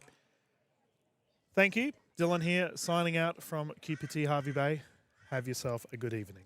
Speaker 1: Thank you. Dylan here, signing out from QPT Hervey Bay. Have yourself a good evening.